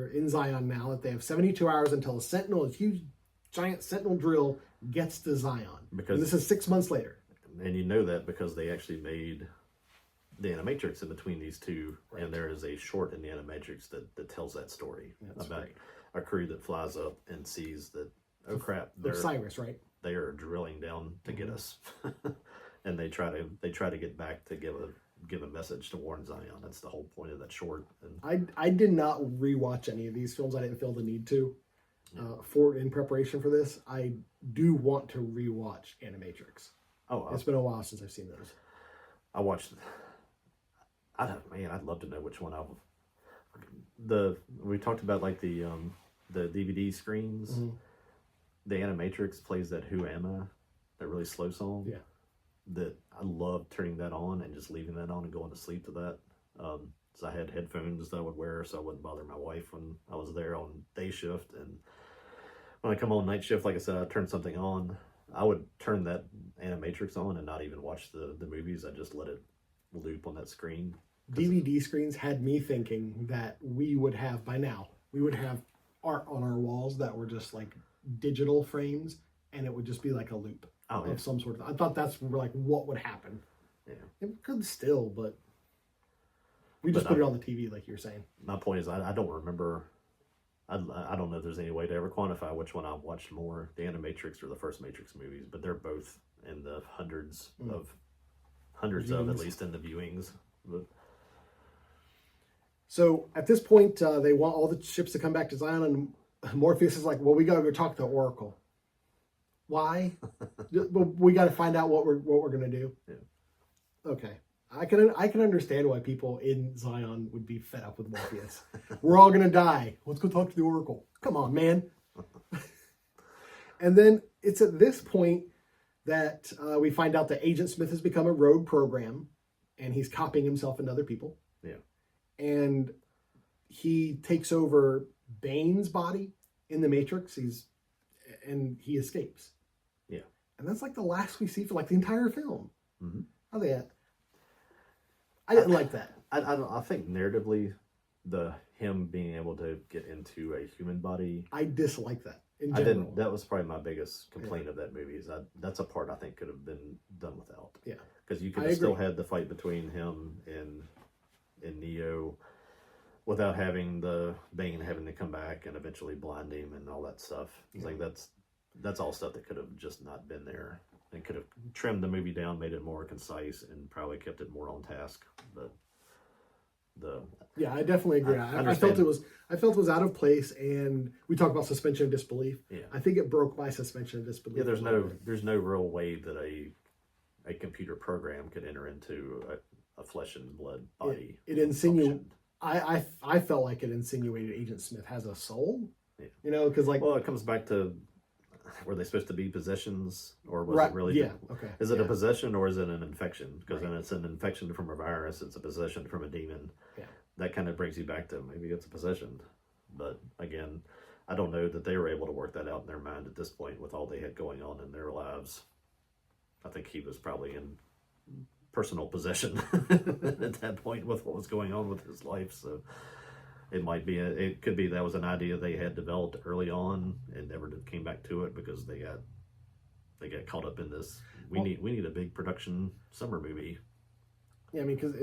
in Zion now, that they have 72 hours until a huge giant Sentinel drill gets to Zion. And this is 6 months later. And you know that because they actually made the Animatrix in between these two, Right. and there is a short in the Animatrix that tells that story That's about great. a crew that flies up and sees that, oh crap, Osiris, right? they are drilling down to get us, and they try to get back to give a message to warn Zion. That's the whole point of that short. And I did not rewatch any of these films. I didn't feel the need to. In preparation for this, I do want to rewatch Animatrix. It's been a while since I've seen those. I watched. I'd love to know which one we talked about, like the DVD screens. Mm-hmm. The Animatrix plays that "Who Am I," that really slow song. Yeah. That I love turning that on and just leaving that on and going to sleep to that. So I had headphones that I would wear so I wouldn't bother my wife when I was there on day shift. And when I come on night shift, like I said, I turn something on. I would turn that Animatrix on and not even watch the movies. I just let it loop on that screen. DVD screens had me thinking that we would have art on our walls that were just like digital frames, and it would just be like a loop of some sort of. I thought that's like what would happen. Yeah, it could still, but we just put it on the TV, like you're saying. My point is, I don't remember. I don't know if there's any way to ever quantify which one I've watched more, the Animatrix or the first Matrix movies, but they're both in the hundreds of at least in the viewings. But so at this point, they want all the ships to come back to Zion, and Morpheus is like, "Well, we got to go talk to Oracle." Why? We got to find out what we're gonna do. Yeah. Okay. I can understand why people in Zion would be fed up with Morpheus. We're all gonna die. Let's go talk to the Oracle. Come on, man. And then it's at this point that we find out that Agent Smith has become a rogue program, and he's copying himself and other people. Yeah. And he takes over Bane's body in the Matrix. He escapes. Yeah. And that's like the last we see for like the entire film. Mm-hmm. How they at? I didn't like that. I think narratively, him being able to get into a human body, I dislike that in I general. didn't. That was probably my biggest complaint of that movie. Is that's a part I think could have been done without. Yeah, because you could have still had the fight between him and Neo without having the Bane having to come back and eventually blind him and all that stuff. It's like that's all stuff that could have just not been there. And could have trimmed the movie down, made it more concise, and probably kept it more on task. But I definitely agree. I felt it was out of place, and we talk about suspension of disbelief. Yeah, I think it broke my suspension of disbelief. Yeah, there's no real way that a computer program could enter into a flesh and blood body. It insinuated. I felt like it insinuated Agent Smith has a soul. Yeah. Because it comes back to. Were they supposed to be possessions, or was it really? Yeah. Okay. Is it a possession or is it an infection? Because then it's an infection from a virus. It's a possession from a demon. Yeah. That kind of brings you back to maybe it's a possession. But again, I don't know that they were able to work that out in their mind at this point with all they had going on in their lives. I think he was probably in personal possession at that point with what was going on with his life. So. It could be that was an idea they had developed early on and never came back to it because they got caught up in this. We need a big production summer movie. Yeah, I mean, because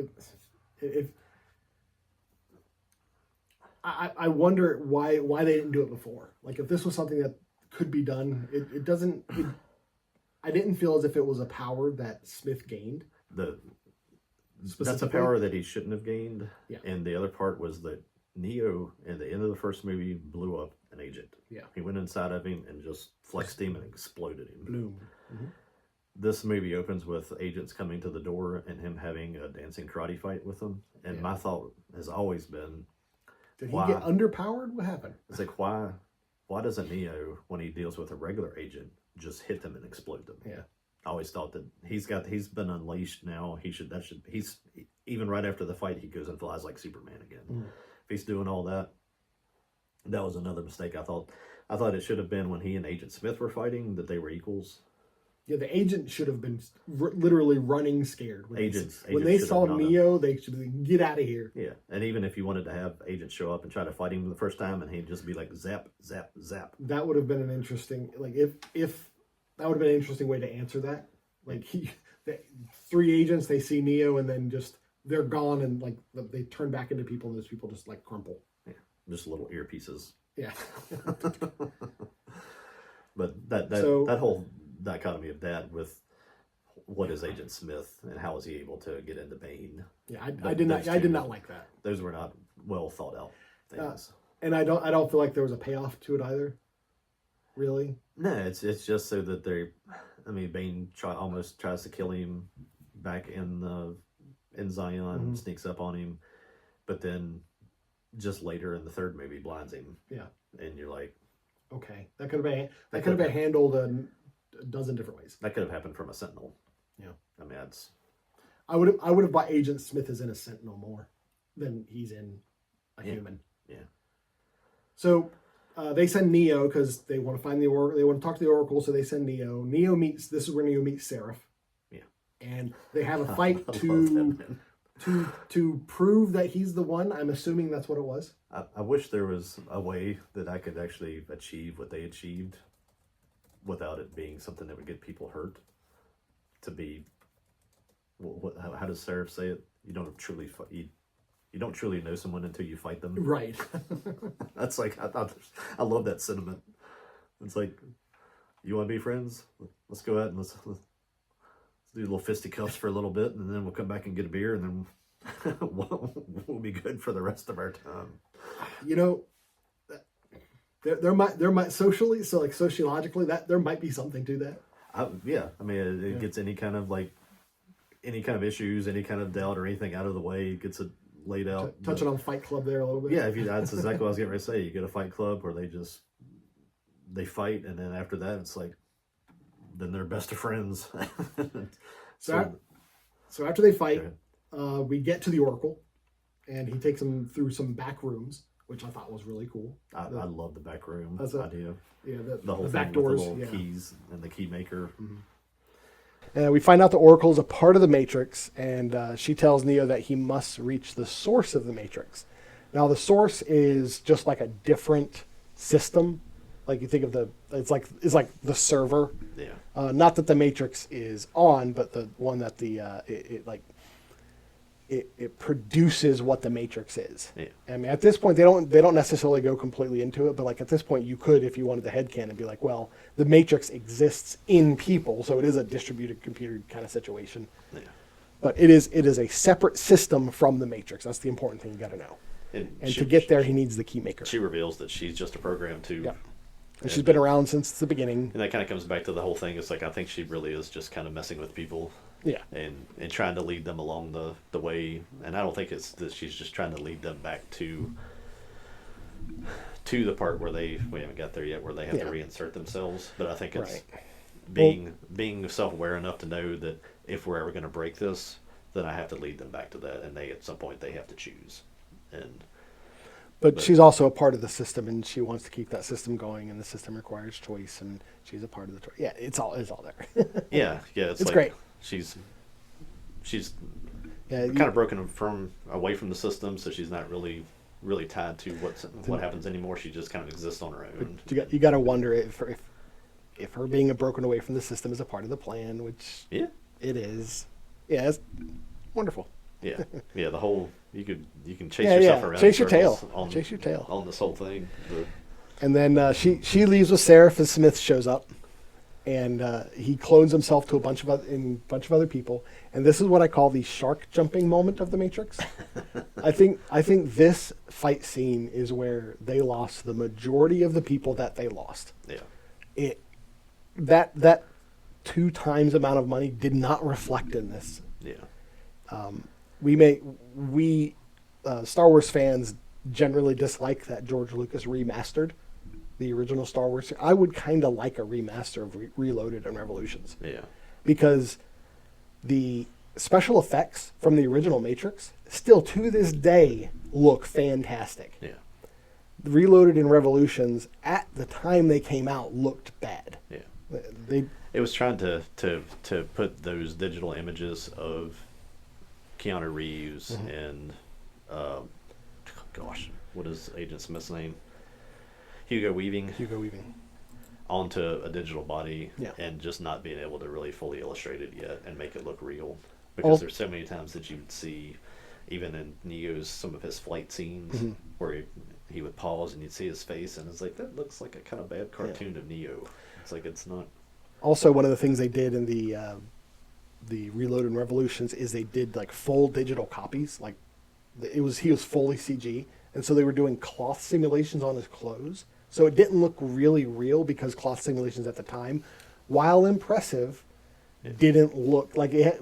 I wonder why they didn't do it before. Like, if this was something that could be done, it doesn't. I didn't feel as if it was a power that Smith gained. That's a power that he shouldn't have gained. Yeah. And the other part was that Neo, at the end of the first movie, blew up an agent. Yeah. He went inside of him and just flexed him and exploded him. Bloom. Mm-hmm. This movie opens with agents coming to the door and him having a dancing karate fight with them. And my thought has always been, did he get underpowered? What happened? It's like, why doesn't Neo, when he deals with a regular agent, just hit them and explode them? Yeah. I always thought that he's been unleashed now. He's even right after the fight, he goes and flies like Superman again. Mm. If he's doing all that, that was another mistake. I thought it should have been when he and Agent Smith were fighting that they were equals. Yeah, the agent should have been literally running scared. When they saw Neo, they should have, get out of here. Yeah, and even if you wanted to have Agent show up and try to fight him the first time, and he'd just be like zap, zap, zap. That would have been an interesting, like if that would have been an interesting way to answer that. Like the three agents, they see Neo, and then just they're gone and like they turn back into people, and those people just like crumple. Yeah, just little earpieces. Yeah. But that whole dichotomy of that with what is Agent Smith and how is he able to get into Bane? Yeah, I did not like that. Those were not well thought out things. And I don't feel like there was a payoff to it either. Really? No, it's just so that Bane almost tries to kill him back in Zion, sneaks up on him, but then just later in the third movie blinds him. Yeah. And you're like, okay, that could have been handled a dozen different ways. That could have happened from a Sentinel. Yeah. I mean, that's. I would have bought Agent Smith as in a Sentinel more than he's in a human. Yeah. So they send Neo because they want to find the Oracle. They want to talk to the Oracle, so they send Neo. This is where Neo meets Seraph. Yeah. And they have a fight to prove that he's the one. I'm assuming that's what it was. I wish there was a way that I could actually achieve what they achieved without it being something that would get people hurt. To be, how does Seraph say it? You don't truly know someone until you fight them. Right. That's like, I love that sentiment. It's like, you want to be friends? Let's go out and let's do little fisticuffs for a little bit, and then we'll come back and get a beer, and then we'll be good for the rest of our time. You know, there might sociologically that there might be something to that. It gets any kind of issues, any kind of doubt or anything out of the way. It gets it laid out. Touching on Fight Club there a little bit. Yeah, that's exactly what I was getting ready to say. You get a Fight Club where they fight, and then after that, it's like, then they're best of friends. So after they fight, we get to the Oracle, and he takes them through some back rooms, which I thought was really cool. I love the back room idea. Yeah, the whole the thing back doors, with the little keys and the key maker. Mm-hmm. We find out the Oracle is a part of the Matrix, and she tells Neo that he must reach the source of the Matrix. Now, the source is just like a different system. Like you think of it's like the server. Yeah. Not that the Matrix is on, but the one that it produces what the Matrix is. Yeah. I mean, at this point, they don't necessarily go completely into it, but like at this point, you could, if you wanted the headcanon, be like, well, the Matrix exists in people, so it is a distributed computer kind of situation. Yeah. But it is a separate system from the Matrix. That's the important thing you got to know. And to get there, he needs the key maker. She reveals that she's just a program too. Yeah. And she's been around since the beginning. And that kind of comes back to the whole thing. It's like, I think she really is just kind of messing with people. Yeah. And trying to lead them along the way. And I don't think it's that she's just trying to lead them back to the part where we haven't got there yet, where they have to reinsert themselves. But I think it's being self-aware enough to know that if we're ever going to break this, then I have to lead them back to that. And at some point, they have to choose. But she's also a part of the system, and she wants to keep that system going, and the system requires choice, and she's a part of the choice. Yeah, it's all there. yeah, it's like, great. She's kind of broken away from the system, so she's not really tied to what happens anymore. She just kind of exists on her own. You got to wonder if her being broken away from the system is a part of the plan, which it is. Yeah, it's wonderful. Yeah, the whole you can chase yourself around. Chase your tail on this whole thing. And then she leaves with Seraph, and Smith shows up, and he clones himself to a bunch of other people. And this is what I call the shark jumping moment of the Matrix. I think this fight scene is where they lost the majority of the people that they lost. Yeah. That 2 times amount of money did not reflect in this. Yeah. We Star Wars fans generally dislike that George Lucas remastered the original Star Wars. I would kind of like a remaster of Reloaded and Revolutions. Yeah. Because the special effects from the original Matrix still to this day look fantastic. Yeah. Reloaded and Revolutions at the time they came out looked bad. Yeah. It was trying to put those digital images of Keanu Reeves and what is Agent Smith's name? Hugo Weaving onto a digital body and just not being able to really fully illustrate it yet and make it look real. because there's so many times that you would see, even in Neo's some of his flight scenes, where he would pause and you'd see his face, and it's like, that looks like a kind of bad cartoon of Neo. It's like, it's not. Also, one of the things they did in the Reload and Revolutions is they did like full digital copies. Like he was fully CG, and so they were doing cloth simulations on his clothes. So it didn't look really real because cloth simulations at the time, while impressive, didn't look like it had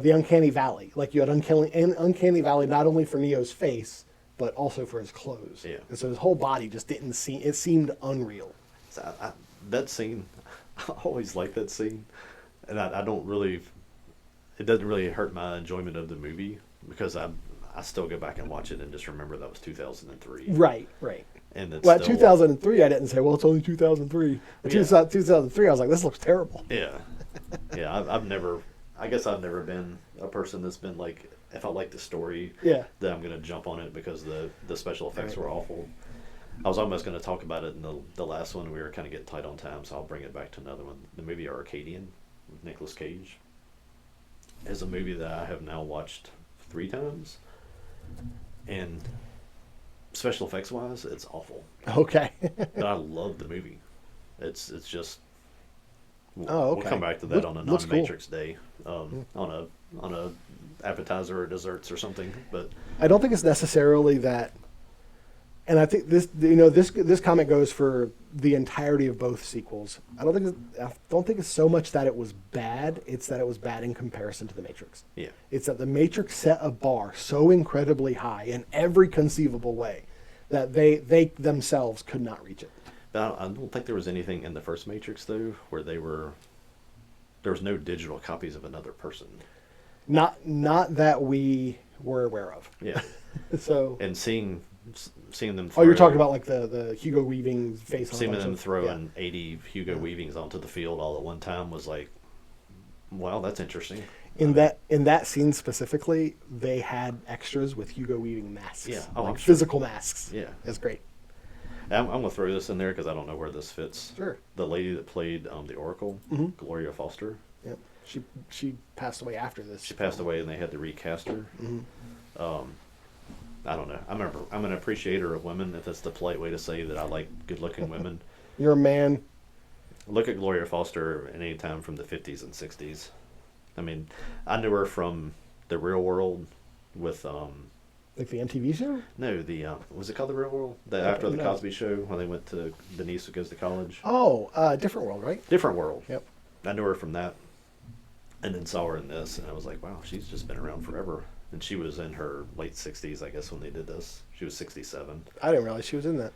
the Uncanny Valley. Like you had Uncanny Valley not only for Neo's face, but also for his clothes. Yeah. And so his whole body just didn't seem, it seemed unreal. So that scene, I always like that scene. And I don't really, it doesn't really hurt my enjoyment of the movie because I still go back and watch it and just remember that was 2003. Right. And it's Well, at still, 2003, I didn't say, well, it's only 2003. At 2003, I was like, this looks terrible. Yeah. Yeah, I've never, I guess I've never been a person that's been like, if I like the story, Yeah. then I'm going to jump on it because the special effects were awful. I was almost going to talk about it in the last one. We were kind of getting tight on time, so I'll bring it back to another one. The movie Arcadian with Nicolas Cage is a movie that I have now watched 3 times. And special effects wise, it's awful. Okay. But I love the movie. It's just. Oh, okay. We'll come back to that on a looks non-Matrix day, on a appetizer or desserts or something. But I don't think it's necessarily that, and I think this comment goes for the entirety of both sequels. I don't think it's so much that it was bad; it's that it was bad in comparison to the Matrix. yeah, It's that the Matrix set a bar so incredibly high in every conceivable way that they themselves could not reach it. but I don't think there was anything in the first Matrix though where there was no digital copies of another person. Not that we were aware of. Yeah. So. And seeing them. Oh, you're talking about like the Hugo Weaving face. Seeing them throwing 80 Hugo Weavings onto the field all at one time was like, wow, that's interesting. In that scene specifically, they had extras with Hugo Weaving masks. Yeah, like physical masks. Yeah, it's great. I'm gonna throw this in there because I don't know where this fits. Sure. The lady that played the Oracle, Gloria Foster. Yep. She passed away after this. She passed away, and they had to recast her. I don't know. I'm an appreciator of women. If that's the polite way to say that, I like good-looking women. You're a man. Look at Gloria Foster at any time from the 50s and 60s. I mean, I knew her from The Real World with like the MTV show. No, was it called The Real World? After the Cosby Show when they went to Denise Who Goes to College. Oh, Different World, right? Different World. Yep. I knew her from that, and then saw her in this, and I was like, wow, she's just been around forever. And she was in her late 60s, I guess, when they did this. She was 67. I didn't realize she was in that.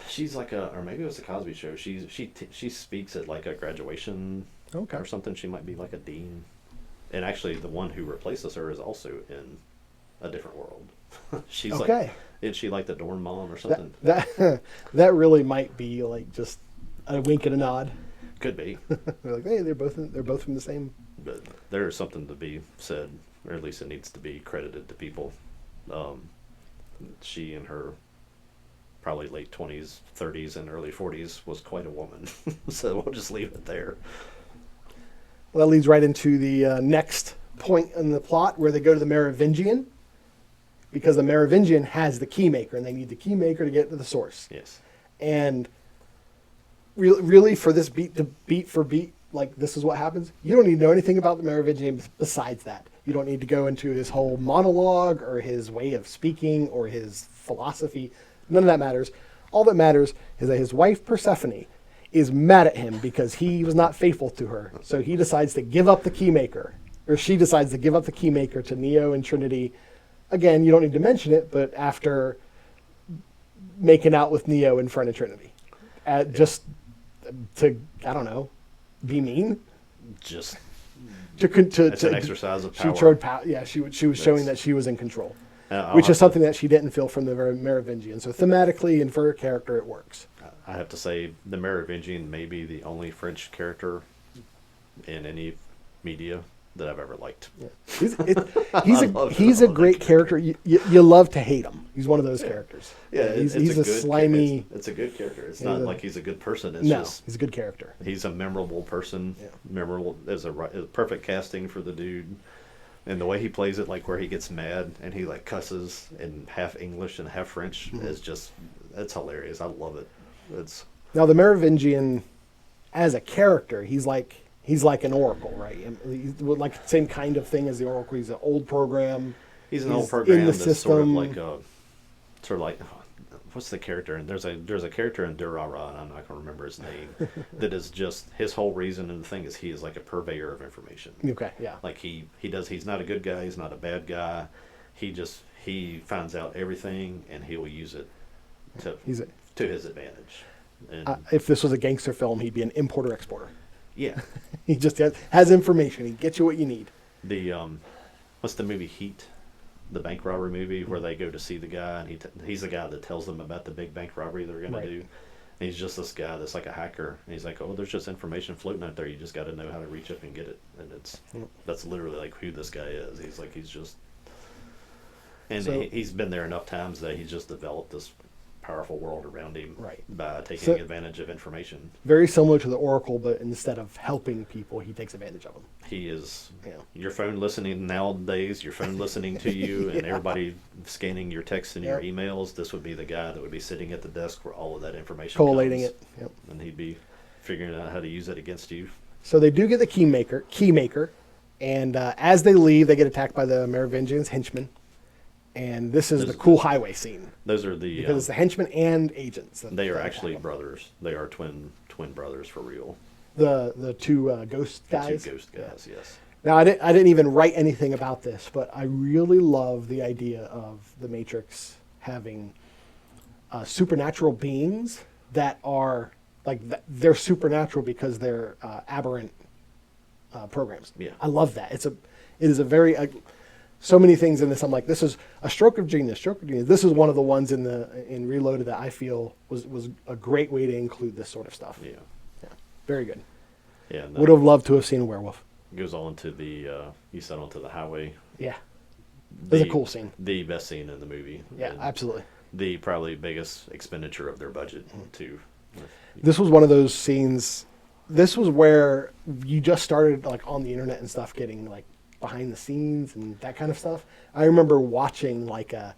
She's like or maybe it was the Cosby Show. She speaks at like a graduation or something. She might be like a dean. And actually, the one who replaces her is also in A Different World. She's like, isn't she like the dorm mom or something? That really might be like just a wink and a nod. Could be. They're like, hey, they're both from the same. But there is something to be said, or at least it needs to be credited to people. She in her probably late 20s, 30s, and early 40s was quite a woman. So we'll just leave it there. Well, that leads right into the next point in the plot where they go to the Merovingian, because the Merovingian has the keymaker, and they need the keymaker to get to the source. Yes. And really, for this beat for beat, like this is what happens. You don't need to know anything about the Merovingian besides that. You don't need to go into his whole monologue or his way of speaking or his philosophy. None of that matters. All that matters is that his wife Persephone is mad at him because he was not faithful to her. So he decides to give up the keymaker, or she decides to give up the keymaker to Neo and Trinity. Again, you don't need to mention it, but after making out with Neo in front of Trinity, just to, I don't know, be mean. Just It's an exercise of power. She showed power. Yeah, she was showing that she was in control, which is something that she didn't feel from the Merovingian. So thematically and for her character, it works. I have to say, the Merovingian may be the only French character in any media that I've ever liked. He's a great character. You love to hate him. He's one of those characters. Yeah, he's a a good, slimy. It's a good character. It's not like he's a good person. It's No, just he's a good character. he's a memorable person. Yeah. Memorable. There's a perfect casting for the dude, and the way he plays it, like where he gets mad and he like cusses in half English and half French, is just it's hilarious. I love it. It's Now the Merovingian, as a character, he's like an oracle, right? He's like same kind of thing as the oracle. He's an old program. He's an old program in the that's system. sort of like what's the character? And there's a character in Durara, and I'm not going to remember his name. That is just his whole reason and the thing is he is like a purveyor of information. Okay, yeah. Like he's not a good guy. He's not a bad guy. He finds out everything and he will use it to his advantage. And If this was a gangster film, he'd be an importer exporter. yeah, He just has information. He gets you what you need. the what's the movie Heat? The bank robbery movie where they go to see the guy and he's the guy that tells them about the big bank robbery they're going Right. to do. And he's just this guy that's like a hacker. And he's like, oh, there's just information floating out there. You just got to know how to reach up and get it. And that's literally like who this guy is. He's just, and So- he's been there enough times that he's just developed this powerful world around him Right. by taking So- advantage of information. Very similar to the oracle, but instead of helping people, he takes advantage of them. He is Yeah. your phone listening nowadays, your phone listening to you, and everybody scanning your texts and your Yep. emails. This would be the guy that would be sitting at the desk where all of that information Collating comes, it. Yep. and he'd be figuring out how to use it against you. So they do get the keymaker, and as they leave, they get attacked by the Merovingians' henchmen. And this is the cool highway scene Those are the because it's the henchmen and agents. they are that actually attack them. brothers. They are twin brothers for real. The two ghost The guys. two ghost guys, yes. Now I didn't even write anything about this, but I really love the idea of the Matrix having supernatural beings that are like they're supernatural because they're aberrant programs. Yeah. I love that. It is a very so many things in this. I'm like, this is a stroke of genius. Stroke of genius. This is one of the ones in Reloaded that I feel was a great way to include this sort of stuff. Yeah. Very good. Yeah. And Would have loved to have seen a werewolf. goes on to the you said onto the highway. Yeah. It was a cool scene. The best scene in the movie. Yeah, and absolutely. the probably biggest expenditure of their budget too. This was one of those scenes. This was where you just started like on the internet and stuff, getting like behind the scenes and that kind of stuff. I remember watching like a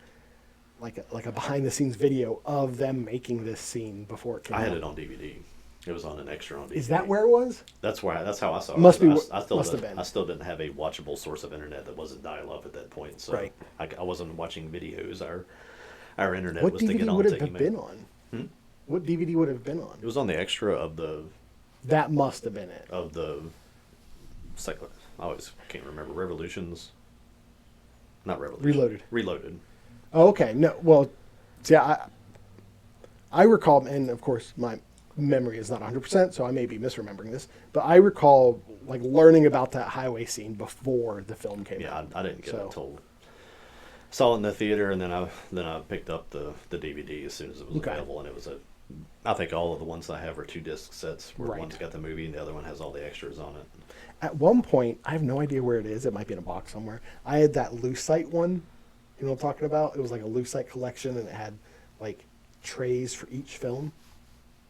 behind the scenes video of them making this scene before it came I out. had it on DVD. It was on an extra on DVD. Is that where it was? That's how I saw it. Must be. I still Must have been. I still didn't have a watchable source of internet that wasn't dial-up at that point. So Right. I wasn't watching videos. Our internet What was to DVD get on would to it have email. been on? What DVD would it have been on? It was on the extra of the That must have been it. I always can't remember Revolutions. Not Revolution. Reloaded. Reloaded. Oh, okay. No, well, see, I recall, and of course my memory is not 100%, so I may be misremembering this, but I recall like learning about that highway scene before the film came Yeah, out. I didn't get So- it until saw it in the theater, and then I picked up the DVD as soon as it was Okay. available, and it was I think all of the ones I have are 2-disc sets, where Right. one's got the movie and the other one has all the extras on it. At one point, I have no idea where it is. It might be in a box somewhere. I had that Lucite one. You know what I'm talking about? It was like a Lucite collection, and it had like trays for each film.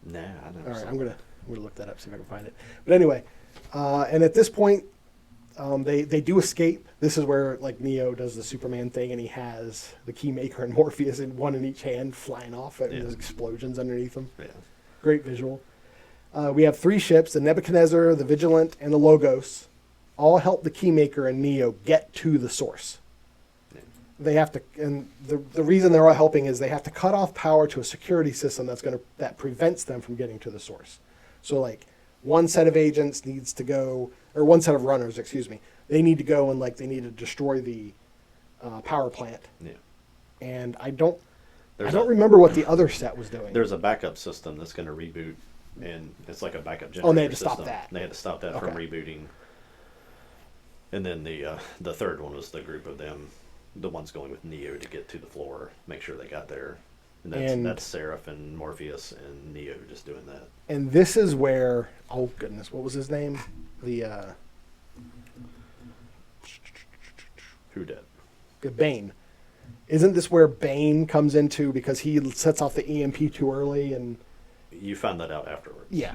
Nah, I never All right, saw I'm it. gonna look that up, see if I can find it. But anyway, and at this point, they do escape. This is where like Neo does the Superman thing, and he has the Keymaker and Morpheus in one in each hand, flying off, and Yeah. there's explosions underneath them. Yeah. Great visual. We have 3 ships: the Nebuchadnezzar, the Vigilant, and the Logos. All help the Keymaker and Neo get to the source. They have to, and the reason they're all helping is they have to cut off power to a security system that prevents them from getting to the source. So like one set of agents needs to go, or one set of runners, excuse me, they need to go and like they need to destroy the power plant. Yeah. And I don't There's remember what the other set was doing. There's a backup system that's going to reboot, and it's like a backup generator. Oh, and they had to system. stop that. They had to stop that from Okay. rebooting. And then the third one was the group of them, the ones going with Neo to get to the floor, make sure they got there. And that's Seraph and Morpheus and Neo just doing that. And this is where, oh goodness, what was his name? The Who did? Bane. Isn't this where Bane comes into because he sets off the EMP too early and You found that out afterwards. yeah,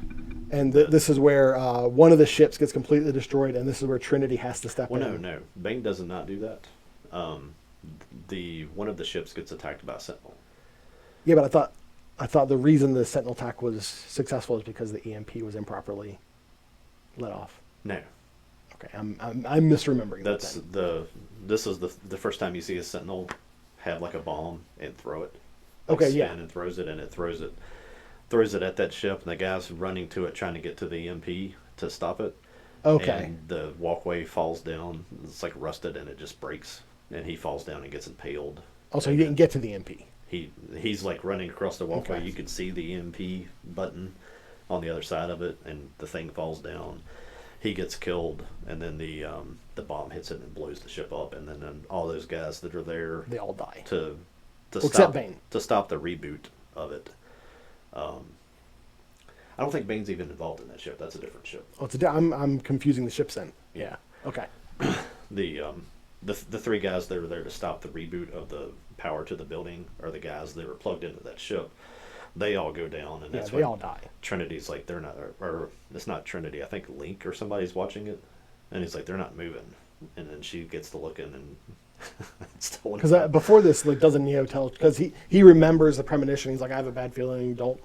and this is where one of the ships gets completely destroyed, and this is where Trinity has to step Well, in. no. Bane does not do that. One of the ships gets attacked by a Sentinel. Yeah, but I thought the reason the Sentinel attack was successful is because the EMP was improperly let off. No. Okay, I'm misremembering That's that. This is the first time you see a Sentinel have like a bomb and throw it. Okay, yeah. And throws it, and it throws it at that ship, and the guy's running to it trying to get to the EMP to stop it. Okay. And the walkway falls down. It's like rusted, and it just breaks, and he falls down and gets impaled. Also, he didn't get to the EMP. He's like running across the walkway. Okay. You can see the EMP button on the other side of it, and the thing falls down. He gets killed, and then the bomb hits it and blows the ship up, and then all those guys that are there They all die. to Except stop Bane. to stop the reboot of it. I don't think Bane's even involved in that ship. That's a different ship. Oh, I'm confusing the ships then. Yeah. Okay. The three guys that were there to stop the reboot of the power to the building are the guys that were plugged into that ship. They all go down, and Yeah, that's they when all die. Trinity's like, they're not, or it's not Trinity. I think Link or somebody's watching it, and he's like, they're not moving. And then she gets to looking, and still Because before this, like, doesn't Neo tell? Because he remembers the premonition. He's like, I have a bad feeling. Don't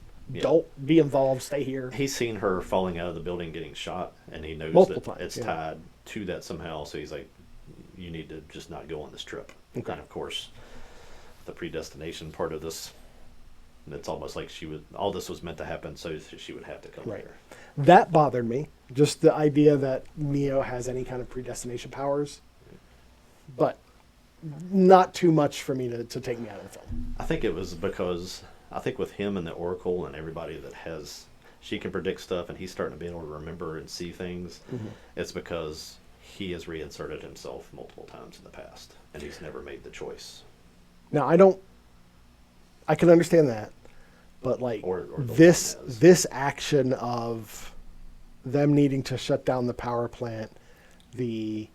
be involved. Stay here. he's seen her falling out of the building getting shot, and he knows Multiple that times, it's yeah. tied to that somehow. So he's like, you need to just not go on this trip. Okay. And of course, the predestination part of this, it's almost like all this was meant to happen, so she would have to come Right. there. That bothered me. Just the idea that Neo has any kind of predestination powers, but not too much for me to take me out of the film. I think it was because I think with him and the Oracle and everybody that she can predict stuff, and he's starting to be able to remember and see things. Mm-hmm. It's because he has reinserted himself multiple times in the past, and he's never made the choice. Now I can understand that, but like Or the this one has. this action of them needing to shut down the power plant, the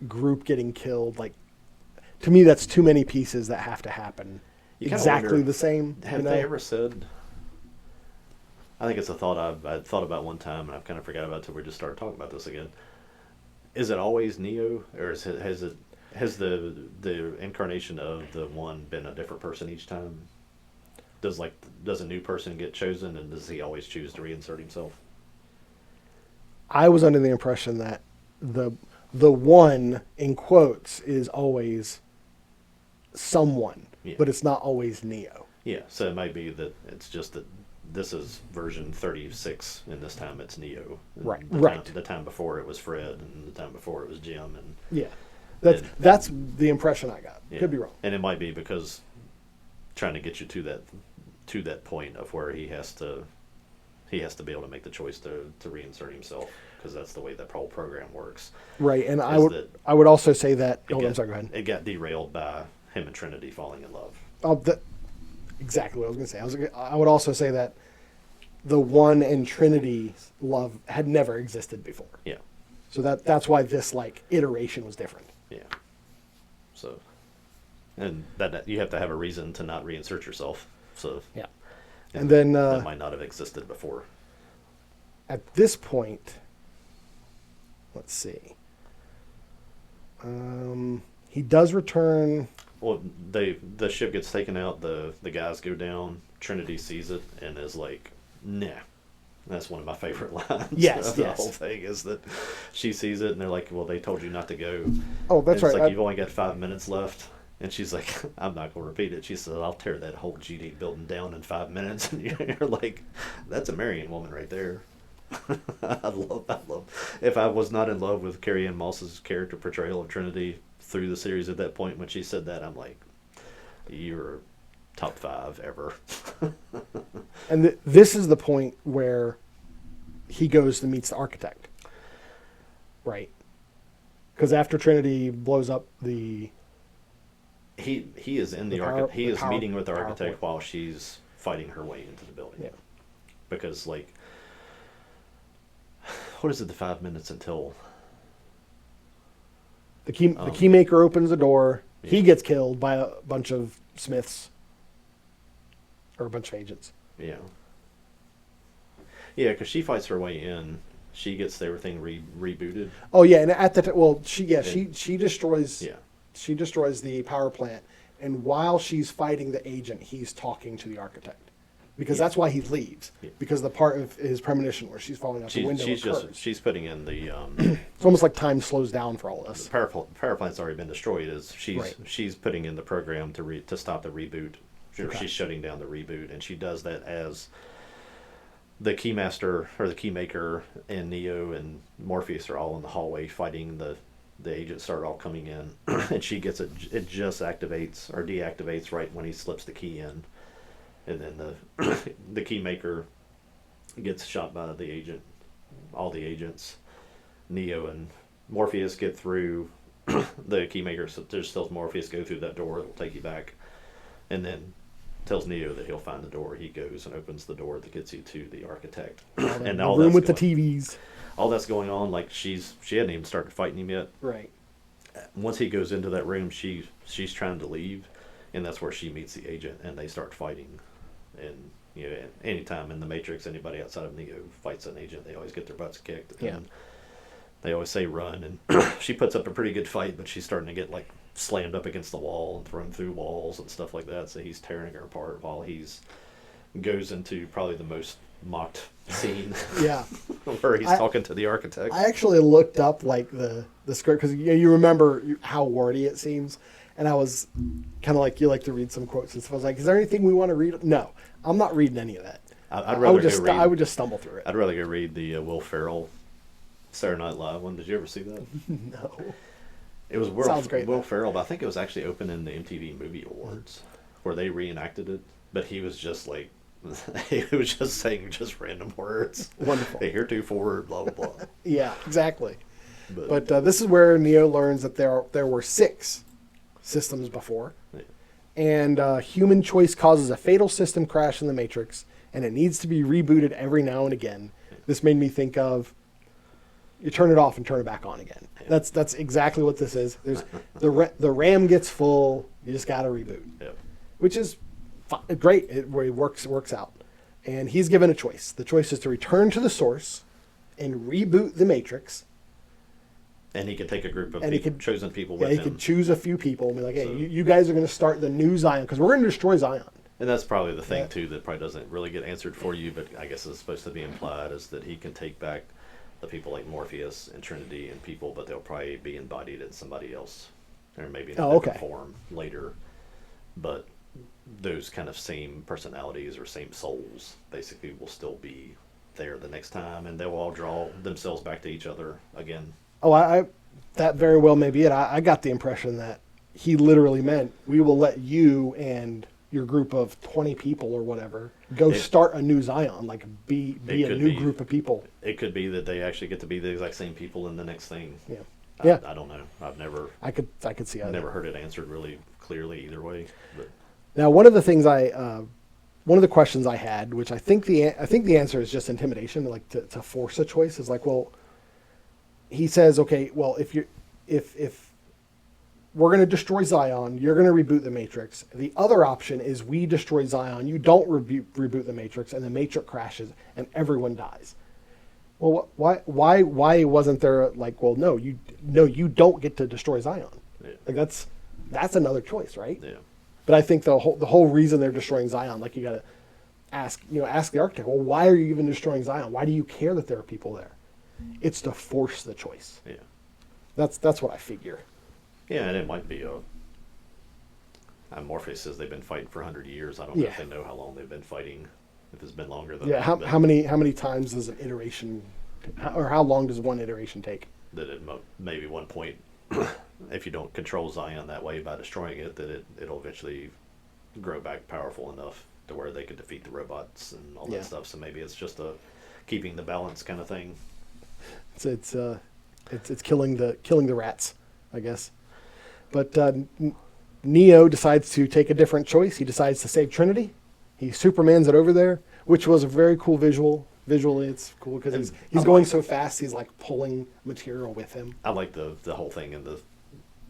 group getting killed, like to me that's too many pieces that have to happen You kinda exactly wonder, the same. Have they ever said? I think it's a thought I've thought about one time, and I've kind of forgot about it until we just started talking about this again. Is it always Neo, or has the incarnation of the one been a different person each time? Does a new person get chosen, and does he always choose to reinsert himself? I was under the impression that the one in quotes is always someone, Yeah. but it's not always Neo. Yeah, so it might be that it's just that this is version 36, and this time it's Neo. And Right, the right. Time, the time before it was Fred, and the time before it was Jim, and Yeah, And- that's the impression I got. yeah. Could be wrong. And it might be because trying to get you to that point of where he has to be able to make the choice to reinsert himself, because that's the way that whole program works. Right, and Is I would also say that. It Oh, got, I'm sorry. Go ahead. It got derailed by him and Trinity falling in love. Oh, exactly what I was going to say. I would also say that the one and Trinity love had never existed before. Yeah, So that's why this like iteration was different. yeah. So, and that you have to have a reason to not reinsert yourself. So Yeah. And then that might not have existed before. at this point, let's see. He does return. Well, the ship gets taken out. The guys go down. Trinity sees it and is like, "Nah." That's one of my favorite lines. Yes, of the yes. whole thing is that she sees it and they're like, "Well, they told you not to go." Oh, that's And it's right. like, you've only got 5 minutes left. And she's like, "I'm not going to repeat it." She said, "I'll tear that whole GD building down in 5 minutes." And you're like, that's a Marion woman right there. I love. If I was not in love with Carrie Ann Moss's character portrayal of Trinity through the series at that point, when she said that, I'm like, you're top 5 ever. And this is the point where he goes to meets the architect, right? Because after Trinity blows up the He is in the The architect. power- He the is power- meeting with the power architect point. while she's fighting her way into the building. Yeah. Because what is it? The 5 minutes until The key maker opens the door. Yeah. He gets killed by a bunch of Smiths or a bunch of agents. Yeah. Yeah, because she fights her way in. She gets everything rebooted. Oh yeah, and at the she destroys Yeah. she destroys the power plant, and while she's fighting the agent, he's talking to the architect, because that's why he leaves. Yeah. Because the part of his premonition where she's falling out the window occurs. She's putting in the It's almost like time slows down for all of us. power plant's already been destroyed. Right. She's putting in the program to stop the reboot. Okay. She's shutting down the reboot, and she does that as the keymaster or the keymaker and Neo and Morpheus are all in the hallway fighting. The agents start all coming in, and she gets it. It just activates or deactivates right when he slips the key in, and then the keymaker gets shot by the agent. All the agents, Neo and Morpheus get through. The keymaker just tells Morpheus, go through that door, it'll take you back, and then tells Neo that he'll find the door. He goes and opens the door that gets you to the architect. And all the room that's with the TVs. all that's going on, like she hadn't even started fighting him yet. Right. Once he goes into that room, she's trying to leave, and that's where she meets the agent, and they start fighting. And you know, anytime in the Matrix, anybody outside of Neo fights an agent, they always get their butts kicked. Yeah. And they always say run, and she puts up a pretty good fight, but she's starting to get like slammed up against the wall and thrown through walls and stuff like that. So he's tearing her apart while he's goes into probably the most mocked scene. Yeah. Where he's talking to the architect. I actually looked up like the script, because you remember how wordy it seems, and I was kind of like, you like to read some quotes and stuff. I was like, is there anything we want to read? No, I'm not reading any of that. I would just stumble through it. I'd rather go read the Will Ferrell Saturday Night Live one. Did you ever see that? No. It was Sounds great, Will Ferrell, but I think it was actually open in the MTV Movie Awards where they reenacted it. But he was just like, he was just saying just random words. Wonderful. Hey, heretofore, blah blah blah. Yeah, exactly. But this is where Neo learns that there were 6 systems before, and human choice causes a fatal system crash in the Matrix, and it needs to be rebooted every now and again. This made me think of, you turn it off and turn it back on again. That's exactly what this is. There's the RAM gets full. You just got to reboot, which is great. It works out. And he's given a choice. The choice is to return to the source and reboot the Matrix. And he could take a group of chosen people with him. Yeah, he could choose a few people and be like, hey, you guys are going to start the new Zion, because we're going to destroy Zion. And that's probably the thing, too, that probably doesn't really get answered for you, but I guess it's supposed to be implied, is that he can take back the people like Morpheus and Trinity and people, but they'll probably be embodied in somebody else, or maybe in a different form later. But those kind of same personalities or same souls basically will still be there the next time, and they'll all draw themselves back to each other again. Oh, that very well may be it. I got the impression that he literally meant, we will let you and your group of 20 people or whatever go start a new Zion, like be a new group of people. It could be that they actually get to be the exact same people in the next thing. Yeah. I don't know. I've never. I could see. Never heard it answered really clearly either way. But. Now, one of the questions I had, which I think the answer is just intimidation, like to force a choice, is like, well, he says, okay, well, if we're going to destroy Zion, you're going to reboot the Matrix. The other option is we destroy Zion, you don't reboot the Matrix, and the Matrix crashes and everyone dies. Well, why wasn't there like, well, no, you don't get to destroy Zion. Yeah. Like that's another choice, right? Yeah. But I think the whole reason they're destroying Zion, like, you got to ask the architect, well, why are you even destroying Zion? Why do you care that there are people there? It's to force the choice. Yeah. That's what I figure. Yeah, and it might be Morpheus says they've been fighting for 100 years. I don't know if they know how long they've been fighting. If it's been longer than that. How many times does an iteration, or how long does one iteration take? That at maybe one point, if you don't control Zion that way by destroying it, that it'll eventually grow back powerful enough to where they could defeat the robots and all that stuff. So maybe it's just a keeping the balance kind of thing. It's killing the rats, I guess. But Neo decides to take a different choice. He decides to save Trinity. He Supermans it over there, which was a very cool visual. Visually, it's cool because he's going so fast. He's like pulling material with him. I like the whole thing in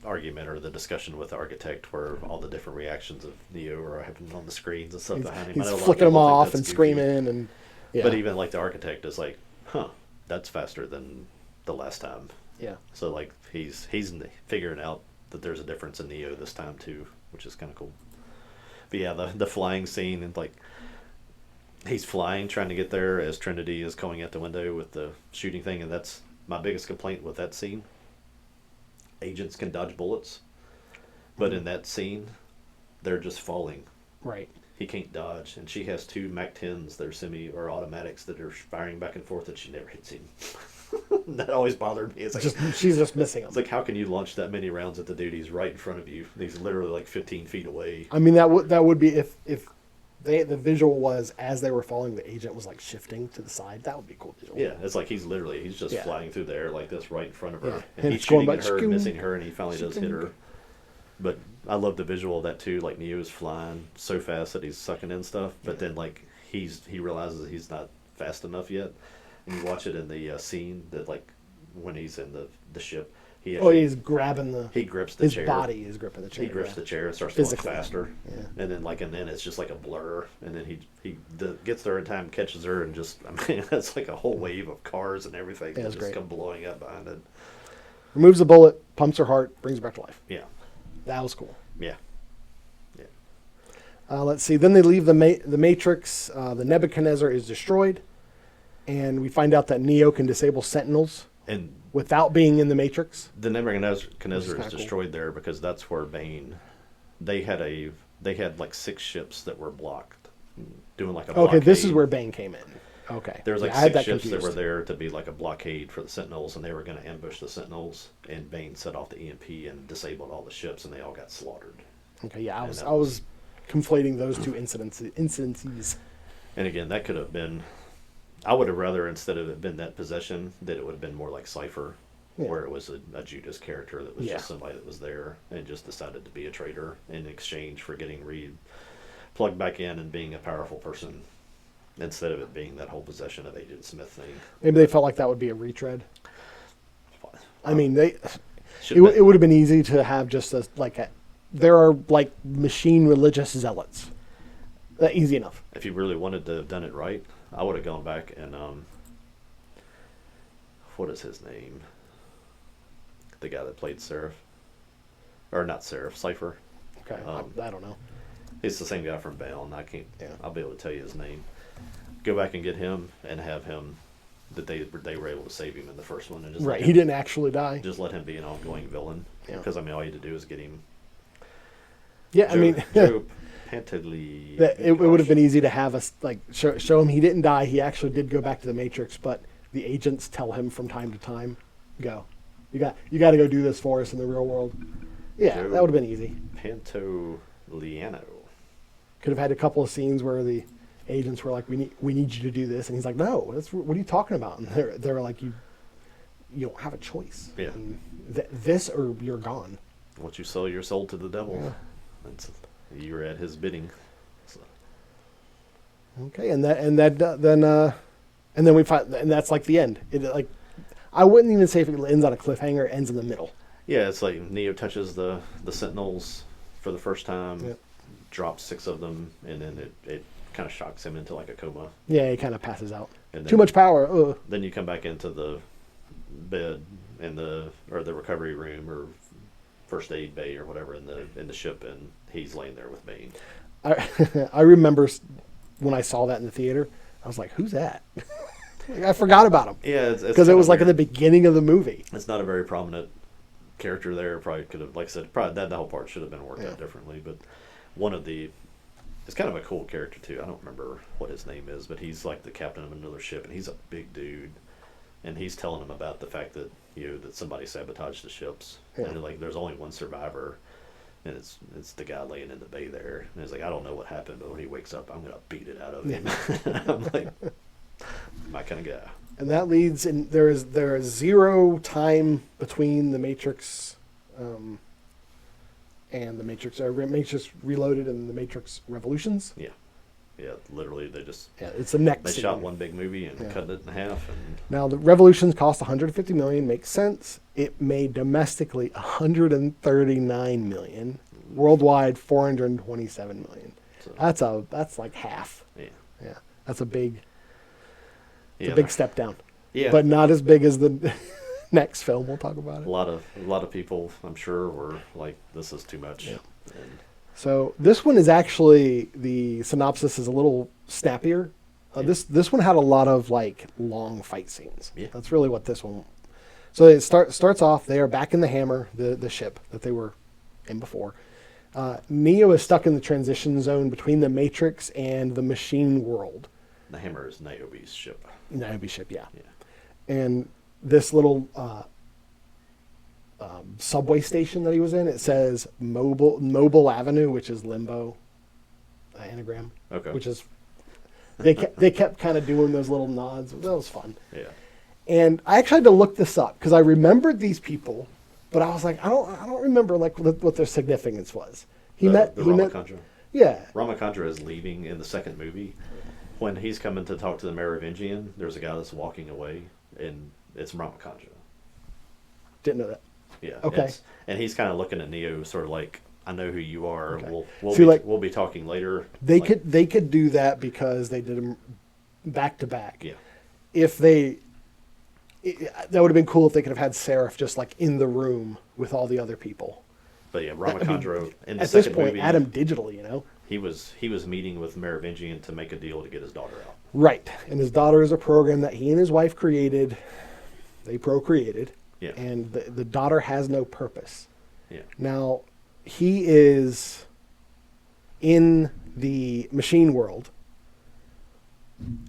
argument or the discussion with the architect where all the different reactions of Neo are happening on the screens and stuff behind him. I He's know a lot of flicking them people think off that's and goofy. screaming, and yeah. But even like the architect is like, huh, that's faster than the last time. Yeah. So like he's figuring out that there's a difference in Neo this time too, which is kind of cool. But yeah, the flying scene, and like he's flying trying to get there as Trinity is going out the window with the shooting thing, and that's my biggest complaint with that scene. Agents can dodge bullets, but in that scene, they're just falling. Right. He can't dodge, and she has two MAC-10s, they're semi or automatics that are firing back and forth, and she never hits him. That always bothered me. It's like She's just missing him. it's like, how can you launch that many rounds at the dude? He's right in front of you. He's literally like 15 feet away. I mean, that would be if the visual was as they were falling, the agent was like shifting to the side. That would be a cool visual. Yeah, it's like he's just Yeah. flying through the air like this right in front of her. Yeah. And And he's it's going shooting by at her and scoom, missing her, and he finally does hit scoom. her. But I love the visual of that too. Like Neo's flying so fast that he's sucking in stuff, but then like he realizes that he's not fast enough yet. And you watch it in the scene that like when he's in the ship, He's grabbing he grips the his chair. body is gripping the chair. He grips yeah. the chair and starts Physically. going faster. Yeah. And then it's just like a blur. And then he gets there in time, catches her, and just, I mean, it's like a whole wave of cars and everything Yeah, that it's just great. come blowing up behind it. Removes the bullet, pumps her heart, brings her back to life. Yeah. That was cool. Yeah. Let's see. Then they leave the Matrix. The Nebuchadnezzar is destroyed, and we find out that Neo can disable Sentinels And without being in the Matrix. the Nebuchadnezzar kinda is cool. destroyed there because that's where Bane, they had like 6 ships that were blocked, doing like a Okay, this is blockade. where Bane came in. Okay. There was like Yeah, I had 6 that ships that were confused. there to be like a blockade for the Sentinels, and they were going to ambush the Sentinels. And Bane set off the EMP and disabled all the ships, and they all got slaughtered. Okay, yeah, and that I was conflating those two incidences. And again, that could have been. I would have rather, instead of it been that possession, that it would have been more like Cypher, Yeah. where it was a Judas character that was Yeah. just somebody that was there and just decided to be a traitor in exchange for getting plugged back in and being a powerful person, instead of it being that whole possession of Agent Smith thing. Maybe they felt like that would be a retread. I mean, it Should've been- would have been easy to have just there are like machine religious zealots. Easy enough. if you really wanted to have done it right, I would have gone back and what is his name? The guy that played Seraph, or not Seraph, Cypher. Okay, I don't know. He's the same guy from Bale, and I can't. Yeah. I'll be able to tell you his name. Go back and get him, and have him that they were able to save him in the first one, and just Right, he didn't actually die. just let him be an ongoing villain. Yeah. Because I mean, all you had to do is get him. Yeah, I mean, Joe Pantoli. it would have been easy to have us like show him he didn't die. He actually did go back to the Matrix, but the agents tell him from time to time, "Go, you got to go do this for us in the real world." Yeah, Joe that would have been easy. Pantoliano. Could have had a couple of scenes where the agents were like, "We need you to do this," and he's like, "No, what are you talking about?" And they're like, "You don't have a choice. Yeah. I mean, this or you're gone." Once you sell your soul to the devil, Yeah. you're at his bidding. So, Okay, and then we find, and that's like the end. It like, I wouldn't even say if it ends on a cliffhanger. It ends in the middle. yeah, it's like Neo touches the Sentinels for the first time, Yep. drops 6 of them, and then it kind of shocks him into like a coma. Yeah, he kind of passes out. And then, Too much power. Ugh. Then you come back into the bed in the recovery room or first aid bay or whatever in the ship, and he's laying there with Bane. I remember when I saw that in the theater, I was like, "Who's that?" Like, I forgot about him Yeah, it's because it was like in the beginning of the movie. It's not a very prominent character there. Probably could have, like I said, probably that whole part should have been worked Yeah. out differently. But it's kind of a cool character too. I don't remember what his name is, but he's like the captain of another ship, and he's a big dude, and he's telling him about the fact that that somebody sabotaged the ships, Yeah. and like there's only one survivor, and it's the guy laying in the bay there, and he's like, I don't know what happened, but when he wakes up, I'm gonna beat it out of him. I'm like, my kind of guy. And that leads in there is 0 time between the Matrix and the Matrix Matrix Reloaded and the Matrix Revolutions. Yeah. Yeah, literally, Yeah, it's the next. they scene. shot one big movie and cut it in half. And Now the Revolutions cost 150 million. Makes sense. It made domestically 139 million. Worldwide 427 million. so, That's like half. yeah, Yeah, that's a big yeah, step down. yeah. But not as big as the next film. We'll talk about it. a lot of people, I'm sure, were like, "This is too much." Yeah. And, So this one is actually, the synopsis is a little snappier. This one had a lot of like long fight scenes. Yeah. That's really what this one. So it starts off. They are back in the Hammer, the ship that they were in before. Neo is stuck in the transition zone between the Matrix and the machine world. the Hammer is Niobe's ship. Niobe ship, yeah. Yeah. And this little subway station that he was in, it says Mobile Avenue, which is Limbo anagram, Okay. which is they kept kind of doing those little nods. That was fun. Yeah. And I actually had to look this up because I remembered these people, but I was like, I don't remember like what their significance was. He met Ramachandra. yeah. Ramachandra is leaving in the second movie. When he's coming to talk to the Merovingian, there's a guy that's walking away, and it's Ramachandra. Didn't know that. Yeah. Okay. And he's kind of looking at Neo, sort of like, "I know who you are. Okay. We'll be talking later." They Like, could do that because they did them back to back. Yeah. If that would have been cool if they could have had Seraph just like in the room with all the other people. But yeah, Ramachandra in the At this second point, movie, Adam digitally, he was meeting with Merovingian to make a deal to get his daughter out. Right. And his daughter is a program that he and his wife created. They procreated. Yeah. And the daughter has no purpose. Yeah. Now, he is in the machine world,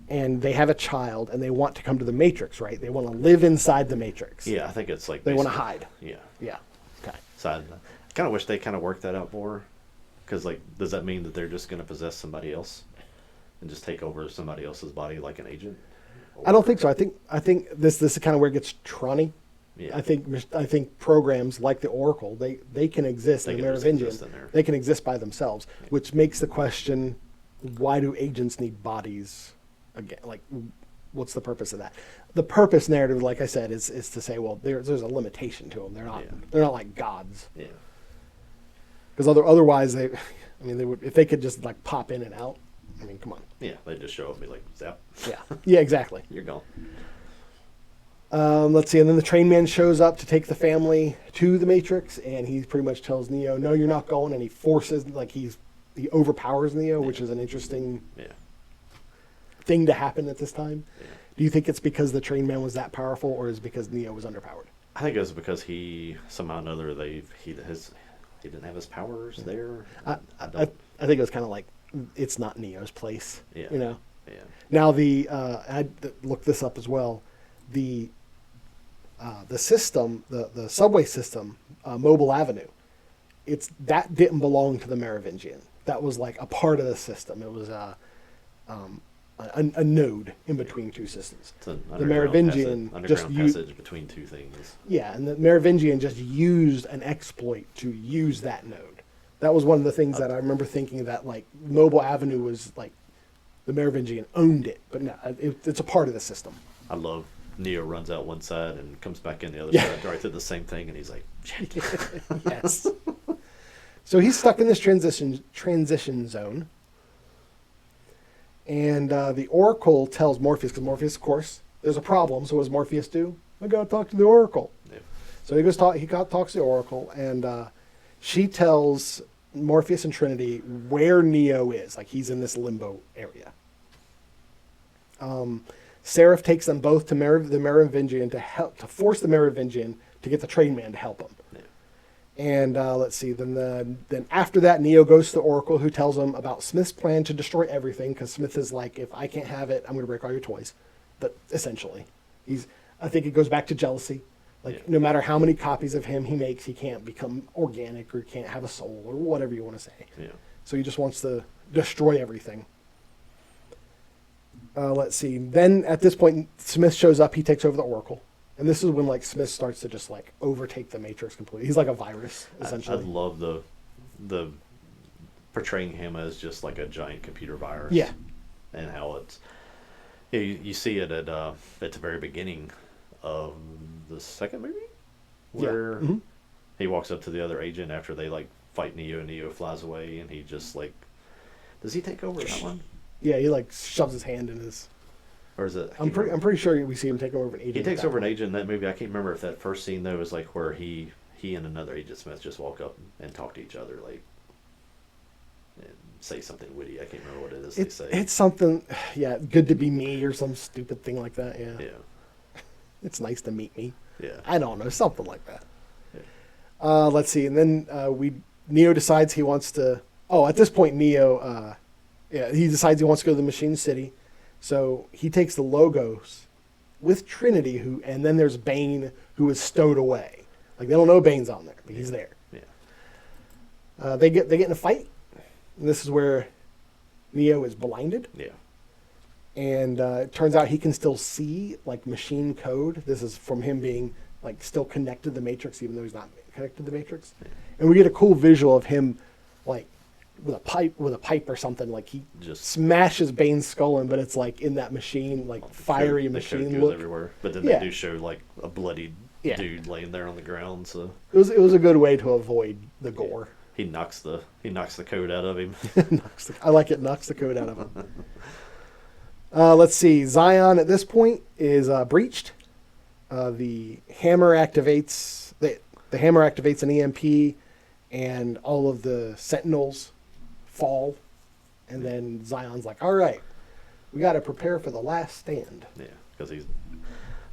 and they have a child, and they want to come to the Matrix, right? They want to live inside the Matrix. Yeah, I think it's like They want to basically- hide. Yeah. Yeah. Okay. So I kind of wish they kind of worked that out more, because like, does that mean that they're just going to possess somebody else and just take over somebody else's body like an agent? I don't think so. I think this is kind of where it gets Tronny. Yeah. I think programs like the Oracle, they can exist They in can the just Merovingian. exist in there. They can exist by themselves, which makes the question: why do agents need bodies? Again, like, what's the purpose of that? The purpose narrative, like I said, is to say, well, there's a limitation to them. They're not like gods. Yeah. Because otherwise they would, if they could just like pop in and out. I mean, come on. Yeah, they just show up and be like, "Zap, Yeah, exactly. you're gone." Let's see, and then the train man shows up to take the family to the Matrix, and he pretty much tells Neo, "No, you're not going," and he forces, like he overpowers Neo, which is an interesting Yeah. thing to happen at this time. Yeah. Do you think it's because the train man was that powerful, or is it because Neo was underpowered? I think it was because he somehow or another he didn't have his powers there. I don't. I think it was kind of like, it's not Neo's place. Yeah. You know. Yeah. Now I looked this up as well. The system, the subway system, Mobile Avenue, that didn't belong to the Merovingian. That was like a part of the system. It was a node in between two systems. It's an The Merovingian underground passage between two things. Yeah, and the Merovingian just used an exploit to use that node. That was one of the things that I remember thinking, that like Mobile Avenue was like the Merovingian owned it, but no, it's a part of the system. I love Neo runs out one side and comes back in the other Yeah. side, right through the same thing, and he's like, "Shit." Yes. So he's stuck in this transition zone. And the Oracle tells Morpheus, because Morpheus, of course, there's a problem. So what does Morpheus do? I got to talk to the Oracle. Yeah. So he talks to the Oracle, and she tells Morpheus and Trinity where Neo is. Like, he's in this limbo area. Seraph takes them both to the Merovingian to force the Merovingian to get the train man to help him. Yeah. And let's see. Then after that, Neo goes to the Oracle, who tells him about Smith's plan to destroy everything. Because Smith is like, if I can't have it, I'm going to break all your toys. But essentially, I think it goes back to jealousy. Like, Yeah. no matter how many copies of him he makes, he can't become organic or can't have a soul or whatever you want to say. Yeah. So he just wants to destroy everything. Let's see. Then at this point, Smith shows up. He takes over the Oracle. And this is when like Smith starts to just like overtake the Matrix completely. He's like a virus, essentially. I love the portraying him as just like a giant computer virus. Yeah. And how it's you see it at the very beginning of the second movie, where he walks up to the other agent after they like fight Neo, and Neo flies away, and he just like, does he take over that one? Yeah, he like shoves his hand in his. Or is it? I'm pretty sure we see him take over an agent. He takes over an agent in that movie. I can't remember if that first scene though was like where he and another Agent Smith just walk up and talk to each other, like, and say something witty. I can't remember what it is they say. It's something, yeah, good to be me or some stupid thing like that. Yeah. Yeah. It's nice to meet me. Yeah. I don't know, something like that. Yeah. Let's see, and then Neo decides he wants to. Oh, at this point, Neo, he decides he wants to go to the Machine City, so he takes the Logos with Trinity, and then there's Bane, who is stowed away. Like, they don't know Bane's on there, but he's there. Yeah. They get in a fight, and this is where Neo is blinded. Yeah. And it turns out he can still see, like, machine code. This is from him being, like, still connected to the Matrix, even though he's not connected to the Matrix. Yeah. And we get a cool visual of him, like, with a pipe or something. Like, he just smashes Bane's skull in, but it's, like, in that machine, like, fiery machine the code look. goes everywhere. But then they do show, like, a bloodied dude laying there on the ground. So it was a good way to avoid the gore. He knocks the code out of him. I like it. Knocks the code out of him. Let's see. Zion at this point is breached. The hammer activates. The hammer activates an EMP, and all of the Sentinels fall. And then Zion's like, "All right, we got to prepare for the last stand." Yeah, because he's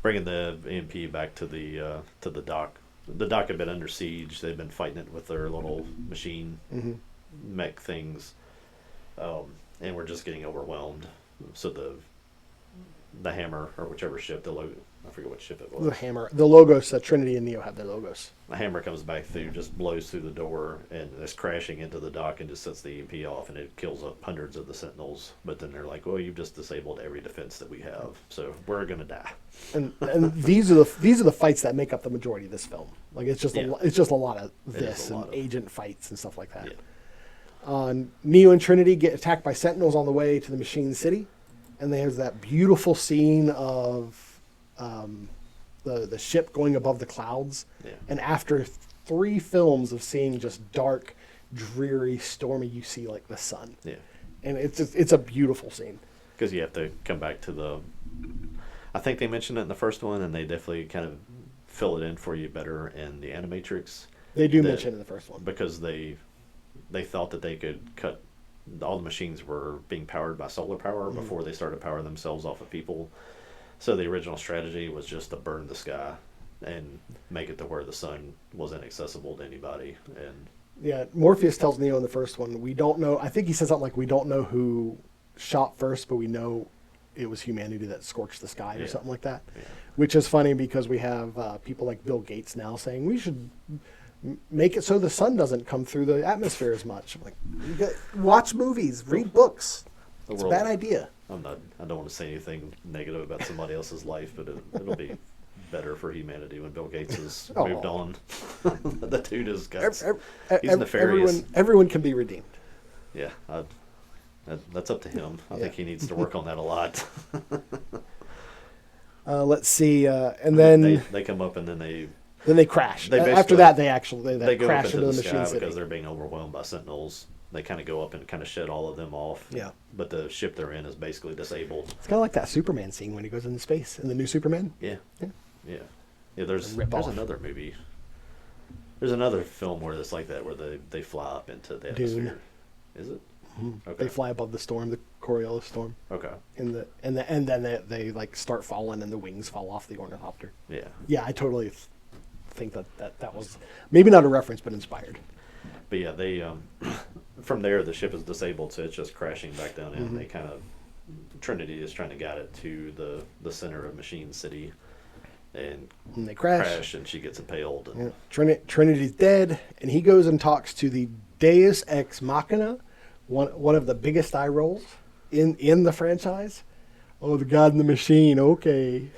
bringing the EMP back to the dock. The dock had been under siege. They've been fighting it with their little machine mech things, and we're just getting overwhelmed. So the hammer, or whichever ship, I forget what ship it was. The hammer, the Logos. Trinity and Neo have their Logos. The hammer comes back through, just blows through the door, and it's crashing into the dock and just sets the EMP off, and it kills up hundreds of the Sentinels. But then they're like, "Well, you've just disabled every defense that we have, so we're gonna die." And these are the fights that make up the majority of this film. Like, it's just a lot of this and agent fights and stuff like that. Yeah. Neo and Trinity get attacked by Sentinels on the way to the Machine City, and there's that beautiful scene of the ship going above the clouds. Yeah. And after 3 films of seeing just dark, dreary, stormy, you see like the sun. Yeah. And it's a beautiful scene. Because you have to come back to I think they mentioned it in the first one, and they definitely kind of fill it in for you better in the Animatrix. They do mention it in the first one. Because they thought that they could cut, all the machines were being powered by solar power before they started powering themselves off of people. So the original strategy was just to burn the sky and make it to where the sun was inaccessible to anybody. And yeah, Morpheus tells Neo in the first one, we don't know, I think he says something like, we don't know who shot first, but we know it was humanity that scorched the sky or something like that. Yeah. Which is funny because we have people like Bill Gates now saying we should make it so the sun doesn't come through the atmosphere as much. I'm like, watch movies, read books. It's a bad idea. I don't want to say anything negative about somebody else's life, but it'll be better for humanity when Bill Gates has moved on. The dude has got he's nefarious. Everyone can be redeemed. Yeah, that's up to him. I think he needs to work on that a lot. Let's see, and then they come up and then they crash. After that, they go crash into the Machine City because they're being overwhelmed by Sentinels. They kind of go up and kind of shed all of them off. Yeah. But the ship they're in is basically disabled. It's kind of like that Superman scene when he goes into space in the new Superman. Yeah. There's another movie. There's another film where it's like that, where they fly up into the atmosphere. Dune. Is it? Mm-hmm. Okay. They fly above the storm, the Coriolis storm. Okay. And then they like start falling, and the wings fall off the ornithopter. Yeah. Yeah, I totally think that was maybe not a reference, but inspired. But yeah, they from there the ship is disabled, so it's just crashing back down, and they kind of Trinity is trying to guide it to the center of Machine City, and they crash, and she gets impaled. And Trinity's dead, and he goes and talks to the Deus Ex Machina, one of the biggest eye rolls in the franchise. Oh, the God in the Machine. Okay,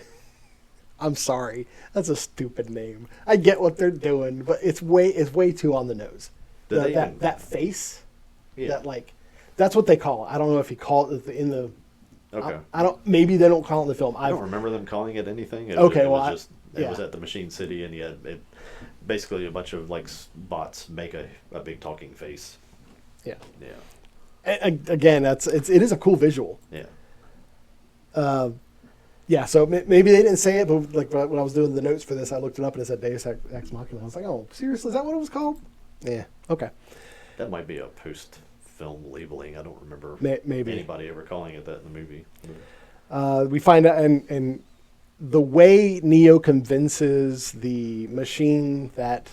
I'm sorry, that's a stupid name. I get what they're doing, but it's way too on the nose. That face, Yeah. That like, that's what they call it. I don't know if he called it in the. Okay. I don't. Maybe they don't call it in the film. I don't remember them calling it anything. Okay, it well, was just it yeah. was at the Machine City, and basically a bunch of like bots make a big talking face. Yeah. Yeah. Again, it is a cool visual. Yeah. Yeah, so maybe they didn't say it, but like when I was doing the notes for this, I looked it up and it said Deus Ex Machina. I was like, oh, seriously, is that what it was called? Yeah. Okay. That might be a post-film labeling. I don't remember Maybe anybody ever calling it that in the movie. we find out, and the way Neo convinces the machine that,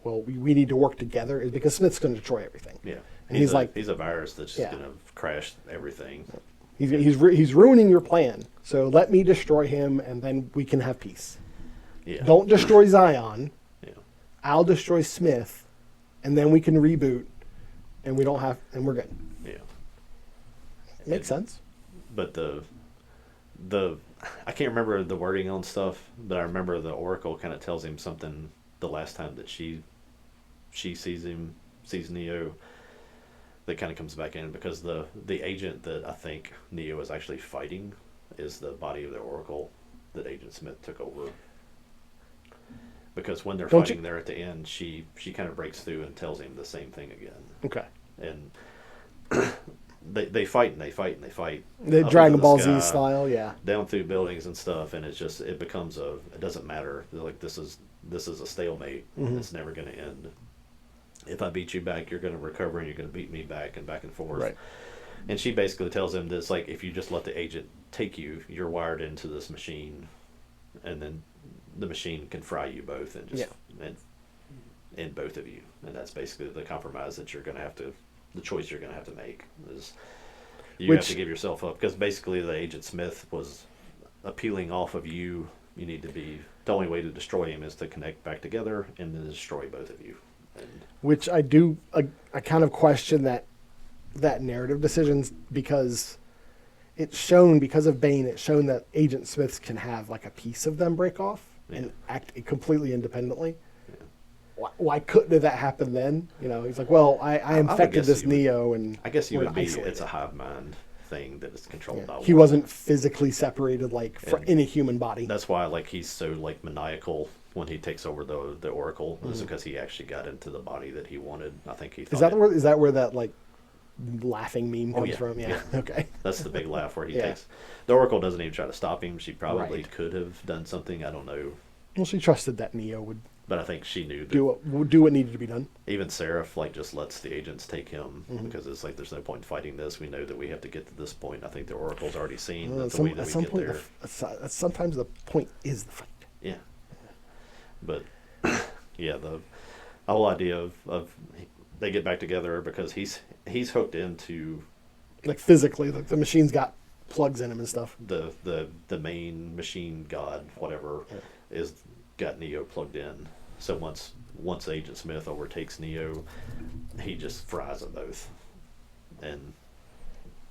well, we need to work together is because Smith's going to destroy everything. Yeah. And he's like, he's a virus that's Yeah. going to crash everything. He's ruining your plan. So let me destroy him, and then we can have peace. Yeah. Don't destroy Zion. Yeah. I'll destroy Smith, and then we can reboot, and we're good. Yeah. Makes sense. But I can't remember the wording on stuff, but I remember the Oracle kind of tells him something the last time that she sees Neo. That kind of comes back in because the agent that I think Neo is actually fighting is the body of the Oracle that Agent Smith took over. Because when they're fighting there at the end, she kind of breaks through and tells him the same thing again. Okay. And they fight and they fight and they fight. The up Dragon into Ball sky, Z style, yeah. Down through buildings and stuff, and it becomes it doesn't matter. Like this is a stalemate. Mm-hmm. It's never going to end. If I beat you back, you're going to recover, and you're going to beat me back and forth. Right. And she basically tells him that it's like if you just let the agent take you, you're wired into this machine, and then the machine can fry you both and just and end both of you. And that's basically the compromise that you're going to have to, the choice you're going to have to make is you have to give yourself up because basically the Agent Smith was appealing off of you. You need to be the only way to destroy him is to connect back together and then destroy both of you. And Which I kind of question that narrative decisions because it's shown, because of Bane, it's shown that Agent Smiths can have like a piece of them break off and act completely independently. Yeah. Why couldn't that happen then? You know, he's like, well, I infected this Neo, and I guess you would be. isolated. It's a hive mind thing that is controlled by. He wasn't physically separated like in a human body. That's why like he's so like maniacal when he takes over the Oracle is because he actually got into the body that he wanted. I think he thought Is that where that like laughing meme comes from? Yeah. Okay. That's the big laugh where he takes the Oracle doesn't even try to stop him. She probably could have done something. I don't know. Well, she trusted that Neo would But I think she knew that do what needed to be done. even Seraph like just lets the agents take him because it's like there's no point in fighting this. We know that we have to get to this point. I think the Oracle's already seen that the way that we get there. Sometimes the point is the fight. Yeah. But yeah, the whole idea of they get back together because he's hooked into Like physically, like the machine's got plugs in him and stuff. the main machine god, whatever, is got Neo plugged in. So once Agent Smith overtakes Neo, he just fries them both. And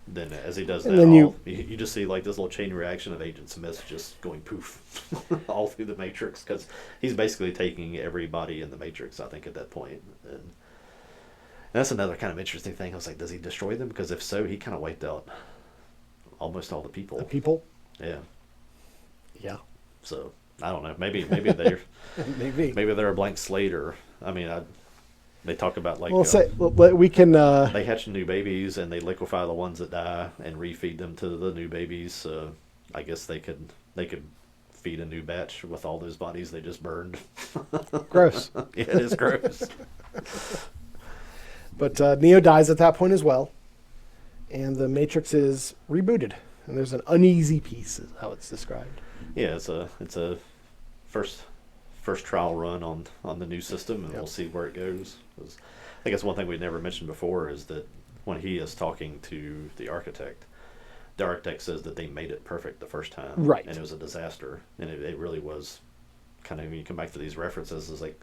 then as he does that, you just see like this little chain reaction of Agent Smith just going poof all through the Matrix because he's basically taking everybody in the Matrix, I think, at that point. And that's another kind of interesting thing. I was like, does he destroy them? Because if so, he kind of wiped out almost all the people. The people? Yeah. Yeah. So I don't know. Maybe they're maybe they're a blank slate, or I mean, they talk about like we can. They hatch new babies and they liquefy the ones that die and refeed them to the new babies. So I guess they could feed a new batch with all those bodies they just burned. Gross. Yeah, it is gross. But Neo dies at that point as well, and the Matrix is rebooted, and there's an uneasy peace, is how it's described. Yeah, it's a first trial run on the new system, and we'll see where it goes. I think that's one thing we never mentioned before is that when he is talking to the architect says that they made it perfect the first time, right? And it was a disaster, and it really was. Kind of when you come back to these references, it's like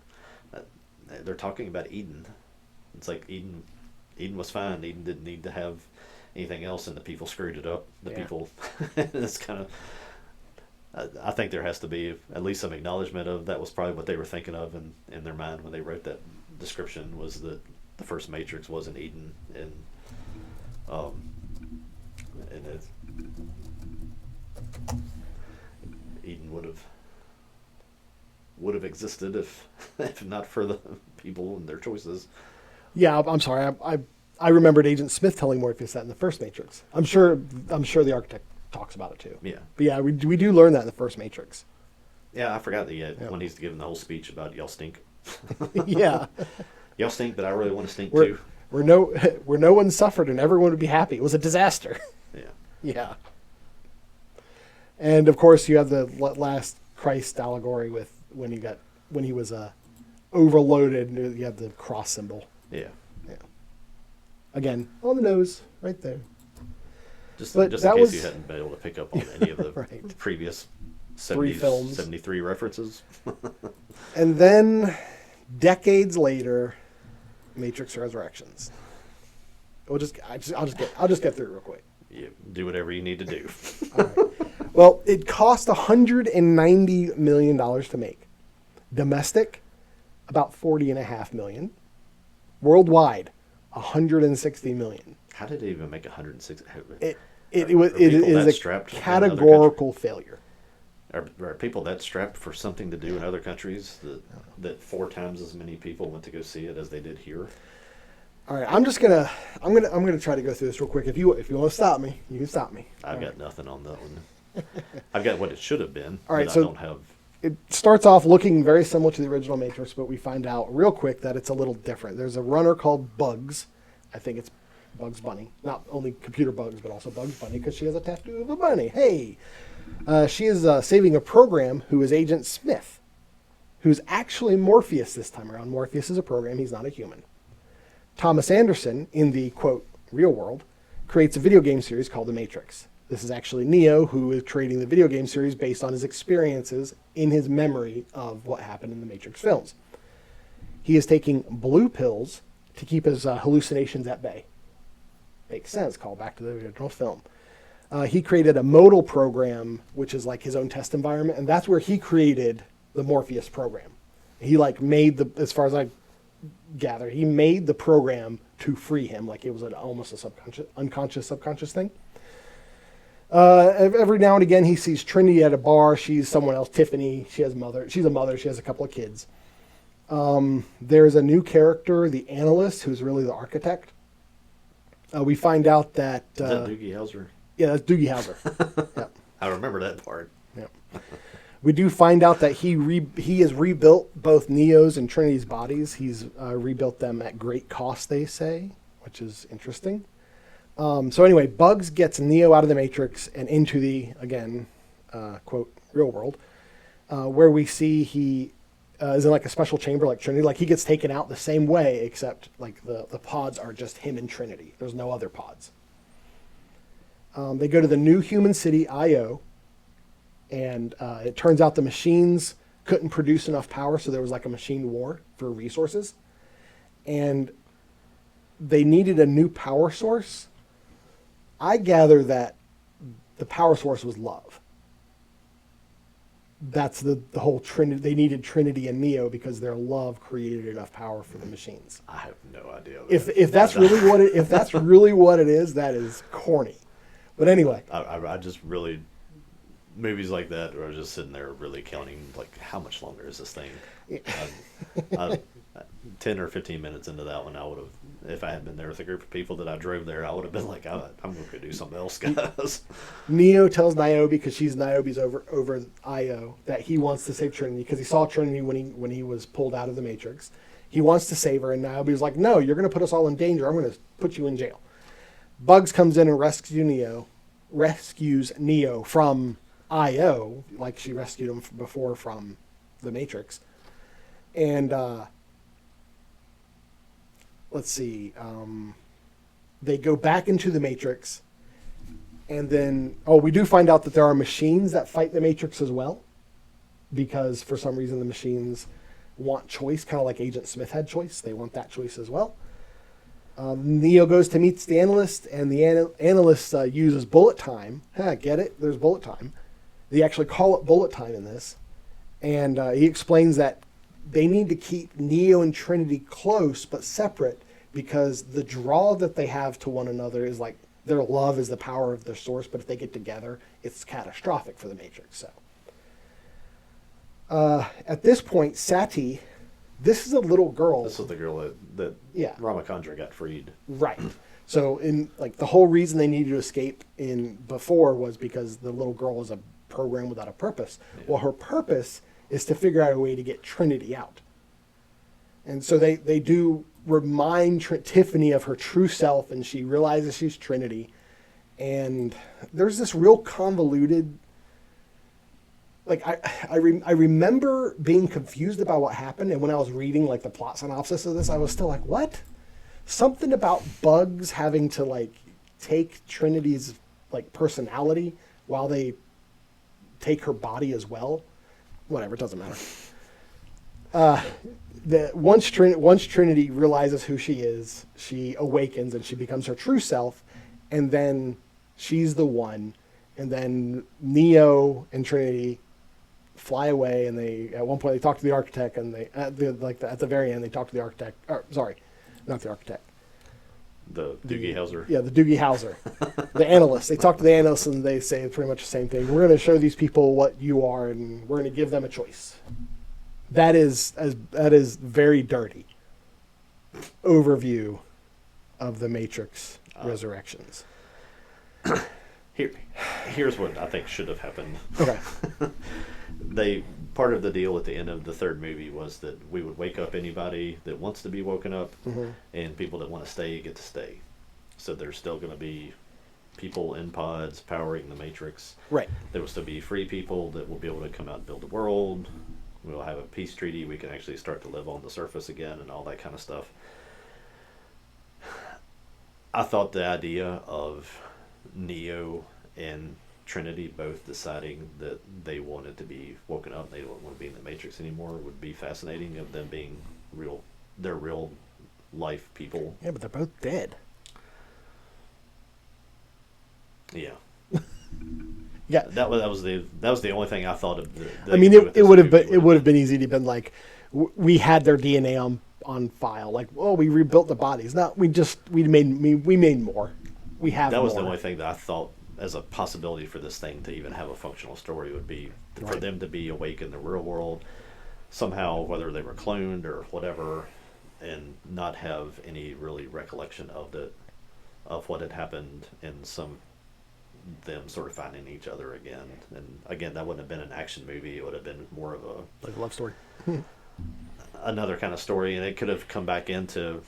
they're talking about Eden. It's like Eden was fine. Eden didn't need to have anything else, and the people screwed it up. The people, it's kind of. I think there has to be at least some acknowledgement of that was probably what they were thinking of in their mind when they wrote that description was that the first Matrix was in Eden, and it, Eden would have existed if not for the people and their choices. Yeah, I'm sorry. I remembered Agent Smith telling Morpheus that in the first Matrix. I'm sure the architect talks about it too. Yeah. But yeah, we do learn that in the first Matrix. Yeah, I forgot that when he's giving the whole speech about y'all stink. Yeah. Y'all stink, but I really want to stink too. Where no one suffered and everyone would be happy. It was a disaster. Yeah. Yeah. And of course, you have the last Christ allegory with when he was overloaded. You have the cross symbol. Yeah. Yeah. Again, on the nose, right there. Just But in that case was- you hadn't been able to pick up on any of the Right. previous 3 films. 73 references. And then, decades later, Matrix Resurrections. I'll just get through it real quick. You do whatever you need to do. All right. Well, it cost $190 million to make. Domestic, about $40.5 million. Worldwide, $160 million. How did it even make 160? It Are is people that a strapped in another categorical failure. Are people that strapped for something to do in other countries that 4 times as many people went to go see it as they did here? All right, I'm gonna try to go through this real quick. If you want to stop me, you can stop me. I've got nothing on that one. I've got what it should have been. All right, but so I don't have. It starts off looking very similar to the original Matrix, but we find out real quick that it's a little different. There's a runner called Bugs. I think it's Bugs Bunny. Not only computer bugs, but also Bugs Bunny because she has a tattoo of a bunny. Hey! She is saving a program who is Agent Smith, who's actually Morpheus this time around. Morpheus is a program. He's not a human. Thomas Anderson, in the, quote, real world, creates a video game series called The Matrix. This is actually Neo, who is creating the video game series based on his experiences in his memory of what happened in the Matrix films. He is taking blue pills to keep his hallucinations at bay. Makes sense. Call back to the original film. He created a modal program, which is like his own test environment, and that's where he created the Morpheus program. He made as far as I gather, he made the program to free him, like it was almost a unconscious subconscious thing. Every now and again, he sees Trinity at a bar. She's someone else, Tiffany. She's a mother. She has a couple of kids. There's a new character, the analyst, who's really the architect. We find out that... Is that Doogie Howser? Yeah, that's Doogie Howser. Yeah. I remember that part. Yeah. We do find out that he has rebuilt both Neo's and Trinity's bodies. He's rebuilt them at great cost, they say, which is interesting. So anyway, Bugs gets Neo out of the Matrix and into the, again, quote, real world, where we see he is in like a special chamber like Trinity. Like he gets taken out the same way, except like the pods are just him and Trinity. There's no other pods. They go to the new human city, Io, and it turns out the machines couldn't produce enough power, so there was like a machine war for resources. And they needed a new power source. I gather that the power source was love. That's the whole Trinity. They needed Trinity and Neo because their love created enough power for the machines. I have no idea. If that's really what it is, that is corny. But anyway, I just really, movies like that where I was just sitting there really counting, like, how much longer is this thing? 10 or 15 minutes into that one, I would have, if I had been there with a group of people that I drove there, I would have been like, I'm going to go do something else, guys. Neo tells Niobe, because she's Niobe's over Io, that he wants to save Trinity because he saw Trinity when he was pulled out of the Matrix. He wants to save her, and Niobe was like, no, you're going to put us all in danger. I'm going to put you in jail. Bugs comes in and rescues Neo from Io, like she rescued him before from the Matrix. And let's see, they go back into the Matrix, and then we do find out that there are machines that fight the Matrix as well, because for some reason the machines want choice, kind of like Agent Smith had choice. They want that choice as well. Neo goes to meet the analyst, and the analyst uses bullet time. Get it? There's bullet time. They actually call it bullet time in this. And he explains that they need to keep Neo and Trinity close but separate because the draw that they have to one another is like their love is the power of their source, but if they get together, it's catastrophic for the Matrix. So at this point, Sati, this is a little girl. This was the girl that Yeah. Ramachandra got freed. Right. So in like the whole reason they needed to escape in before was because the little girl was a program without a purpose. Yeah. Well, her purpose is to figure out a way to get Trinity out. And so they do remind Tiffany of her true self, and she realizes she's Trinity. And there's this real convoluted, like I remember being confused about what happened, and when I was reading like the plot synopsis of this, I was still like, what? Something about bugs having to like take Trinity's like personality while they take her body as well. Whatever, it doesn't matter. Once Trinity realizes who she is, she awakens and she becomes her true self, and then she's the one. And then Neo and Trinity fly away, and they at one point they talk to the architect, and they at the very end they talk to the architect. Or, sorry, not the architect. The Doogie Howser. Yeah, the Doogie Howser, the analyst. They talk to the analyst, and they say pretty much the same thing. We're going to show these people what you are, and we're going to give them a choice. That is very dirty overview of the Matrix Resurrections. Here's what I think should have happened. Okay. Part of the deal at the end of the third movie was that we would wake up anybody that wants to be woken up, and people that want to stay get to stay. So there's still going to be people in pods powering the Matrix. Right. There will still be free people that will be able to come out and build a world. We'll have a peace treaty. We can actually start to live on the surface again and all that kind of stuff. I thought the idea of Neo and Trinity both deciding that they wanted to be woken up, they don't want to be in the Matrix anymore, would be fascinating, of them being they're real life people. Yeah, but they're both dead. Yeah. Yeah. That was the only thing I thought of. I mean, it would have been easy to have been like, we had their DNA on file. Like, well, we rebuilt the bodies. Not we made more. We have. That was more. the only thing that I thought as a possibility for this thing to even have a functional story would be for them to be awake in the real world somehow, whether they were cloned or whatever, and not have any really recollection of what had happened, and them sort of finding each other again. And again, that wouldn't have been an action movie. It would have been more of like a love story. another kind of story, and it could have come back into,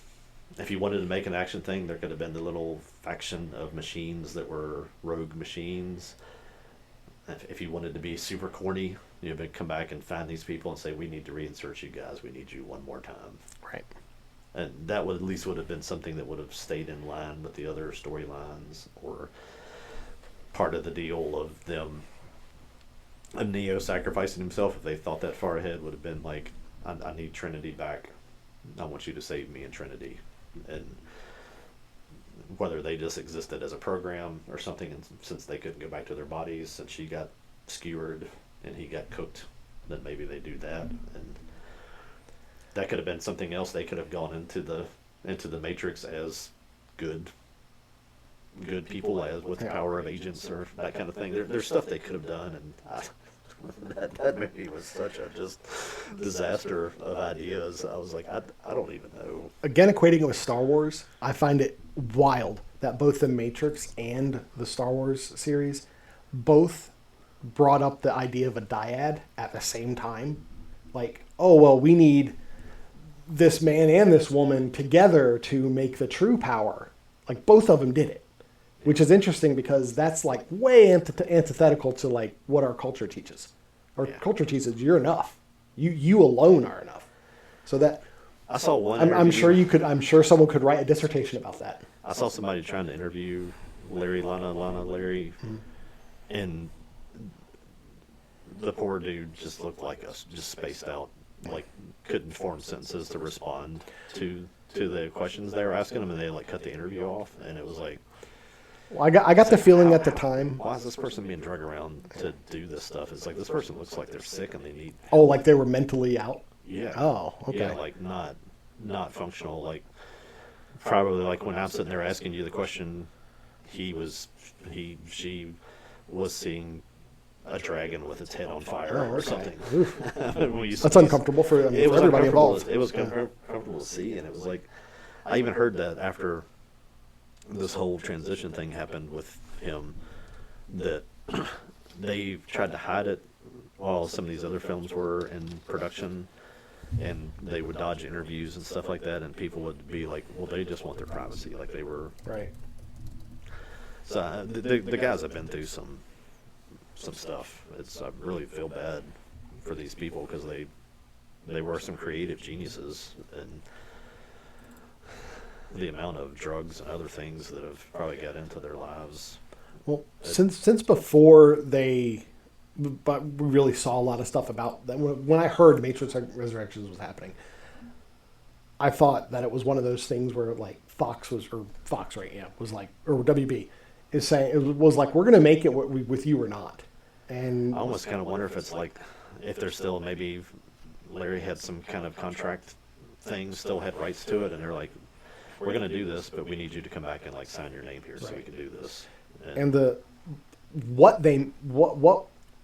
if you wanted to make an action thing, there could have been the little faction of machines that were rogue machines. If you wanted to be super corny, you would come back and find these people and say, we need to reinsert you guys, we need you one more time. Right. And that would at least would have been something that would have stayed in line with the other storylines, or part of the deal of them, of Neo sacrificing himself. If they thought that far ahead, would have been like, I need Trinity back. I want you to save me and Trinity. And whether they just existed as a program or something, and since they couldn't go back to their bodies, since she got skewered and he got cooked, then maybe they do that. And that could have been something else. They could have gone into the Matrix as good people, as with the power of agents or that kind of thing. There's stuff they could have done, and that movie was such a just disaster of ideas. I was like, I don't even know. Again, equating it with Star Wars, I find it wild that both the Matrix and the Star Wars series both brought up the idea of a dyad at the same time. Like, oh, well, we need this man and this woman together to make the true power. Like, both of them did it, which is interesting because that's like way antithetical to like what our culture teaches. Our culture teaches you're enough. You alone are enough. So that I saw one. I'm sure someone could write a dissertation about that. I saw somebody trying to interview Larry, and the poor dude just looked like just spaced out, like couldn't form sentences to respond to the questions they were asking him, and they like cut the interview off, and it was like, well, I got the feeling at the time. Why is this person being drugged around to do this stuff? It's like, this person looks like they're sick and they need help. Oh, like they were mentally out? Yeah. Oh, okay. Yeah, like not functional. Like probably like when I'm sitting there asking you the question, she was seeing a dragon with its head on fire or something. That's uncomfortable for everybody involved. It was comfortable to see, and it was like, I even heard that after this whole transition thing happened with him, that they tried to hide it while some of these other films were in production, and they would dodge interviews and stuff like that, and people would be like, well, they just want their privacy, like they were. Right. So the guys have been through some stuff. I really feel bad for these people because they were some creative geniuses, and the amount of drugs and other things that have probably got into their lives. Well, since before but we really saw a lot of stuff about that. When I heard Matrix Resurrections was happening, I thought that it was one of those things where like Fox, right? Yeah, was like, or WB is saying, it was like, we're going to make it with you or not. And I almost kind of wonder if it's like, if there's still, maybe Larry had some kind of contract thing, still had rights to it, and they're like, we're going to do this, but we need you to come back and like sign your name here so we can do this. And what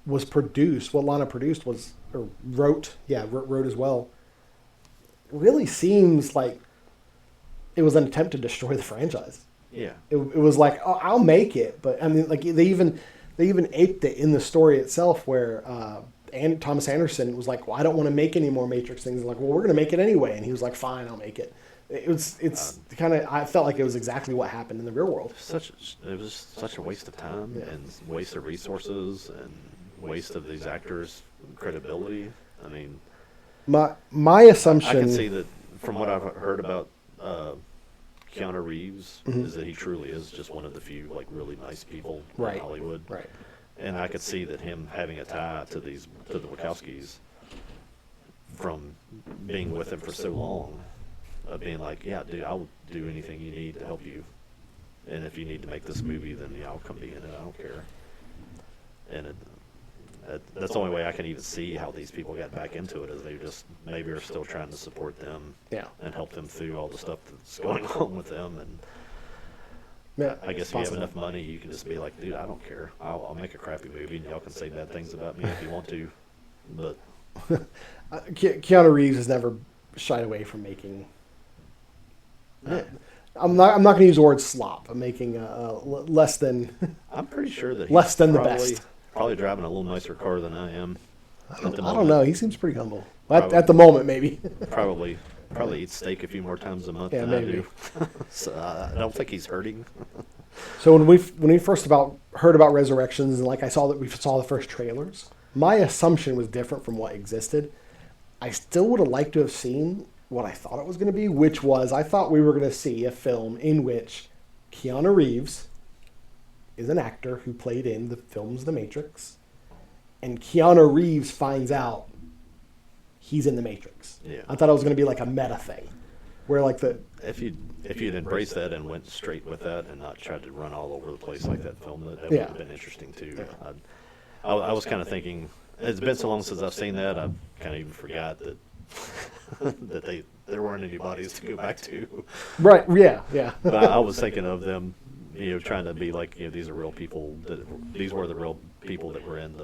was produced, what Lana produced wrote as well, really seems like it was an attempt to destroy the franchise. Yeah. It was like, oh, I'll make it, but I mean, like they even aped it in the story itself, where Thomas Anderson was like, well, I don't want to make any more Matrix things. Like, well, we're going to make it anyway, and he was like, fine, I'll make it. It's kind of, I felt like it was exactly what happened in the real world. It was such a waste of time and waste of resources and waste of these actors' credibility. I mean, my assumption, I can see that from what I've heard about Keanu Reeves is that he truly is just one of the few like really nice people in Hollywood. Right. And I could see that him having a tie to the Wachowskis from being with them for so long, of being like, yeah, dude, I'll do anything you need to help you, and if you need to make this movie, then yeah, I'll come be in it. I don't care. And that's the only way I can even see how these people got back into it, is they just maybe are still trying to support them and help them through all the stuff that's going on with them. And I guess if you have enough money, you can just be like, dude, I don't care. I'll make a crappy movie, and y'all can say bad things about me if you want to. But Keanu Reeves has never shied away from making. I'm not going to use the word slop. I'm making less than. I'm pretty sure that less than the best. Probably driving a little nicer car than I am. I don't know. He seems pretty humble at the moment, maybe. Probably eats steak a few more times a month than maybe. I do. So I don't think he's hurting. So when we first heard about Resurrections, and like we saw the first trailers, my assumption was different from what existed. I still would have liked to have seen what I thought it was going to be, which was, I thought we were going to see a film in which Keanu Reeves is an actor who played in the films The Matrix, and Keanu Reeves finds out he's in The Matrix. Yeah. I thought it was going to be like a meta thing, where like if you'd embraced that and went straight with that and not tried to run all over the place like that film, that would have been interesting too. Yeah. I was kind of thinking, it's been so long since I've seen that, I kind of even forgot that that there weren't any bodies to go back to. Right. Yeah. But I was thinking of them, trying to be like, these are real people. These were the real people that were in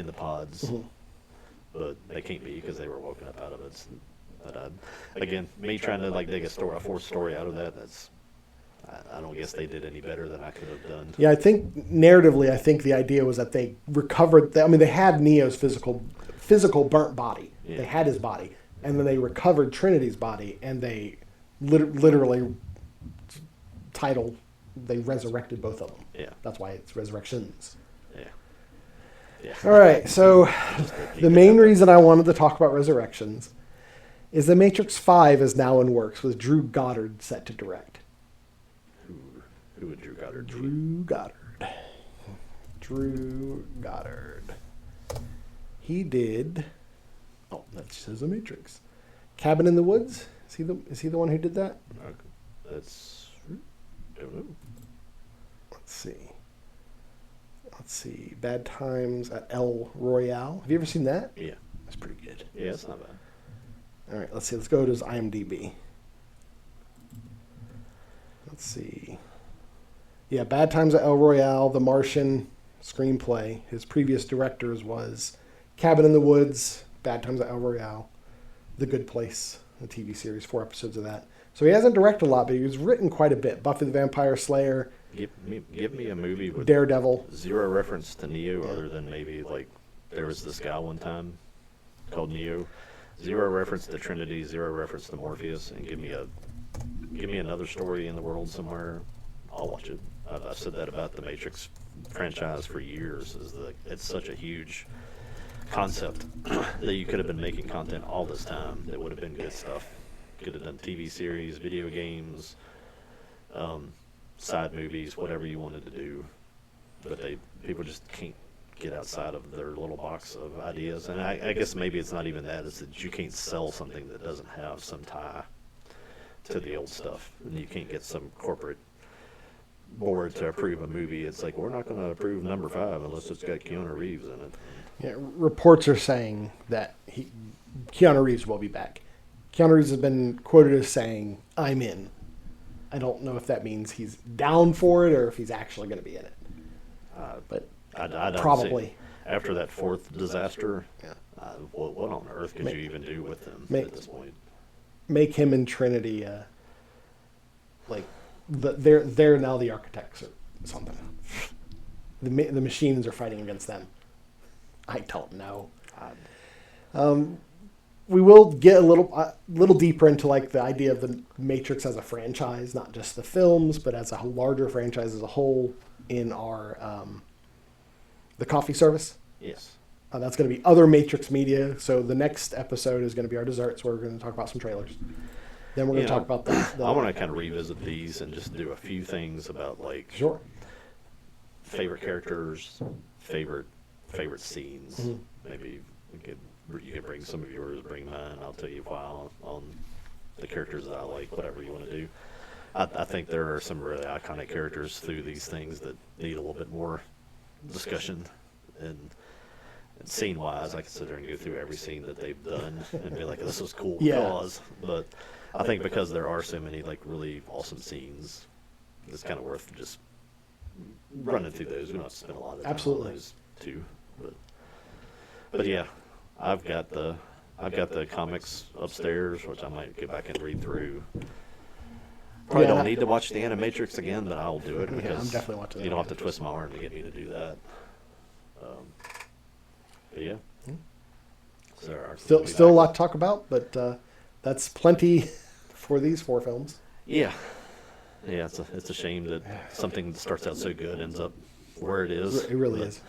the pods, but they can't be because they were woken up out of it. But again, me trying to like dig a fourth story out of that, I don't guess they did any better than I could have done. Yeah, I think narratively, the idea was that they recovered. They had Neo's physical burnt body. Yeah. They had his body, and then they recovered Trinity's body, and they literally they resurrected both of them. Yeah, that's why it's Resurrections. Yeah. All right, so the main reason I wanted to talk about Resurrections is The Matrix 5 is now in works, with Drew Goddard set to direct. Who would Drew Goddard be? Drew Goddard. He did. Oh, that says The Matrix. Cabin in the Woods. Is he the one who did that? That's. I don't know. Let's see. Bad Times at El Royale. Have you ever seen that? Yeah. That's pretty good. Yeah, it's not bad. All right, let's see. Let's go to his IMDb. let's see. Yeah, Bad Times at El Royale, The Martian screenplay. His previous directors was Cabin in the Woods, Bad Times at El Royale, The Good Place, the TV series, 4 episodes of that. So he hasn't directed a lot, but he's written quite a bit. Buffy the Vampire Slayer, Give me a movie with Daredevil. zero reference to Neo, other than maybe like there was this guy one time called Neo. Zero reference to Trinity, zero reference to Morpheus, and give me another story in the world somewhere. I'll watch it. I've said that about the Matrix franchise for years. It's such a huge concept that you could have been making content all this time that would have been good stuff. Could have done TV series, video games, side movies, whatever you wanted to do. But people just can't get outside of their little box of ideas. And I guess maybe it's not even that. It's that you can't sell something that doesn't have some tie to the old stuff. And you can't get some corporate board to approve a movie. It's like, we're not going to approve number 5 unless it's got Keanu Reeves in it. Yeah, reports are saying that Keanu Reeves will be back. Keanu Reeves has been quoted as saying, "I'm in." I don't know if that means he's down for it or if he's actually going to be in it. But I don't probably. see, after that 4th disaster, Yeah. what on earth could you even do with them Make- at this point? Make him and Trinity they're now the architects or something. The machines are fighting against them. I don't know. We will get a little deeper into like the idea of the Matrix as a franchise, not just the films, but as a larger franchise as a whole in our the coffee service. Yes. That's going to be other Matrix media. So the next episode is going to be our desserts, where we're going to talk about some trailers. Then we're going to talk about the I want to kind of revisit these and just do a few things about like sure. favorite characters, favorite scenes. Mm-hmm. Maybe you could bring some of yours, bring mine. I'll tell you why on the characters that I like, whatever you want to do. I think there are some really iconic characters through these things that need a little bit more discussion. And scene-wise, I could sit there and go through every scene that they've done and be like, this was cool because. But I think because there are so many like really awesome scenes, it's kind of worth just running through those. We don't have to spend a lot of time on those too. But yeah, I've got the comics upstairs, which I might get back and read through. Probably don't need to watch the Animatrix again, but I'll do it because I'm definitely watching that. You don't have to twist my arm to get me to do that. But yeah, Still a lot to talk about, but that's plenty for these 4 films. Yeah, it's a shame that something that starts out so good ends up where it is. It really is.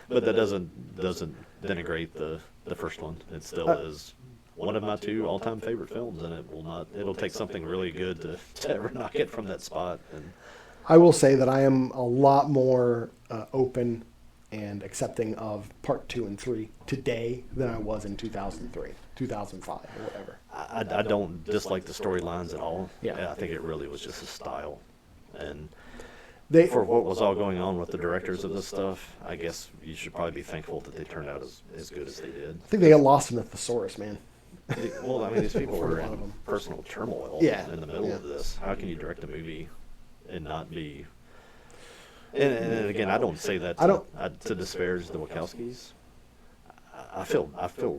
But that doesn't denigrate the first one. It still is one of my 2 all-time favorite films, and it'll take something really good to ever knock it from that spot. And I will say that I am a lot more open and accepting of part 2 and 3 today than I was in 2003, 2005, or whatever. I don't dislike the storylines at all. Yeah. I think it really was just a style. And For what was all going on with the directors of this stuff, I guess you should probably be thankful that they turned out as good as they did. I think they got lost in the thesaurus, man. Well, I mean, these people were A lot of in them. personal turmoil in the middle of this. How can you direct a movie and not be... And again, I don't say that to disparage the Wachowskis. I feel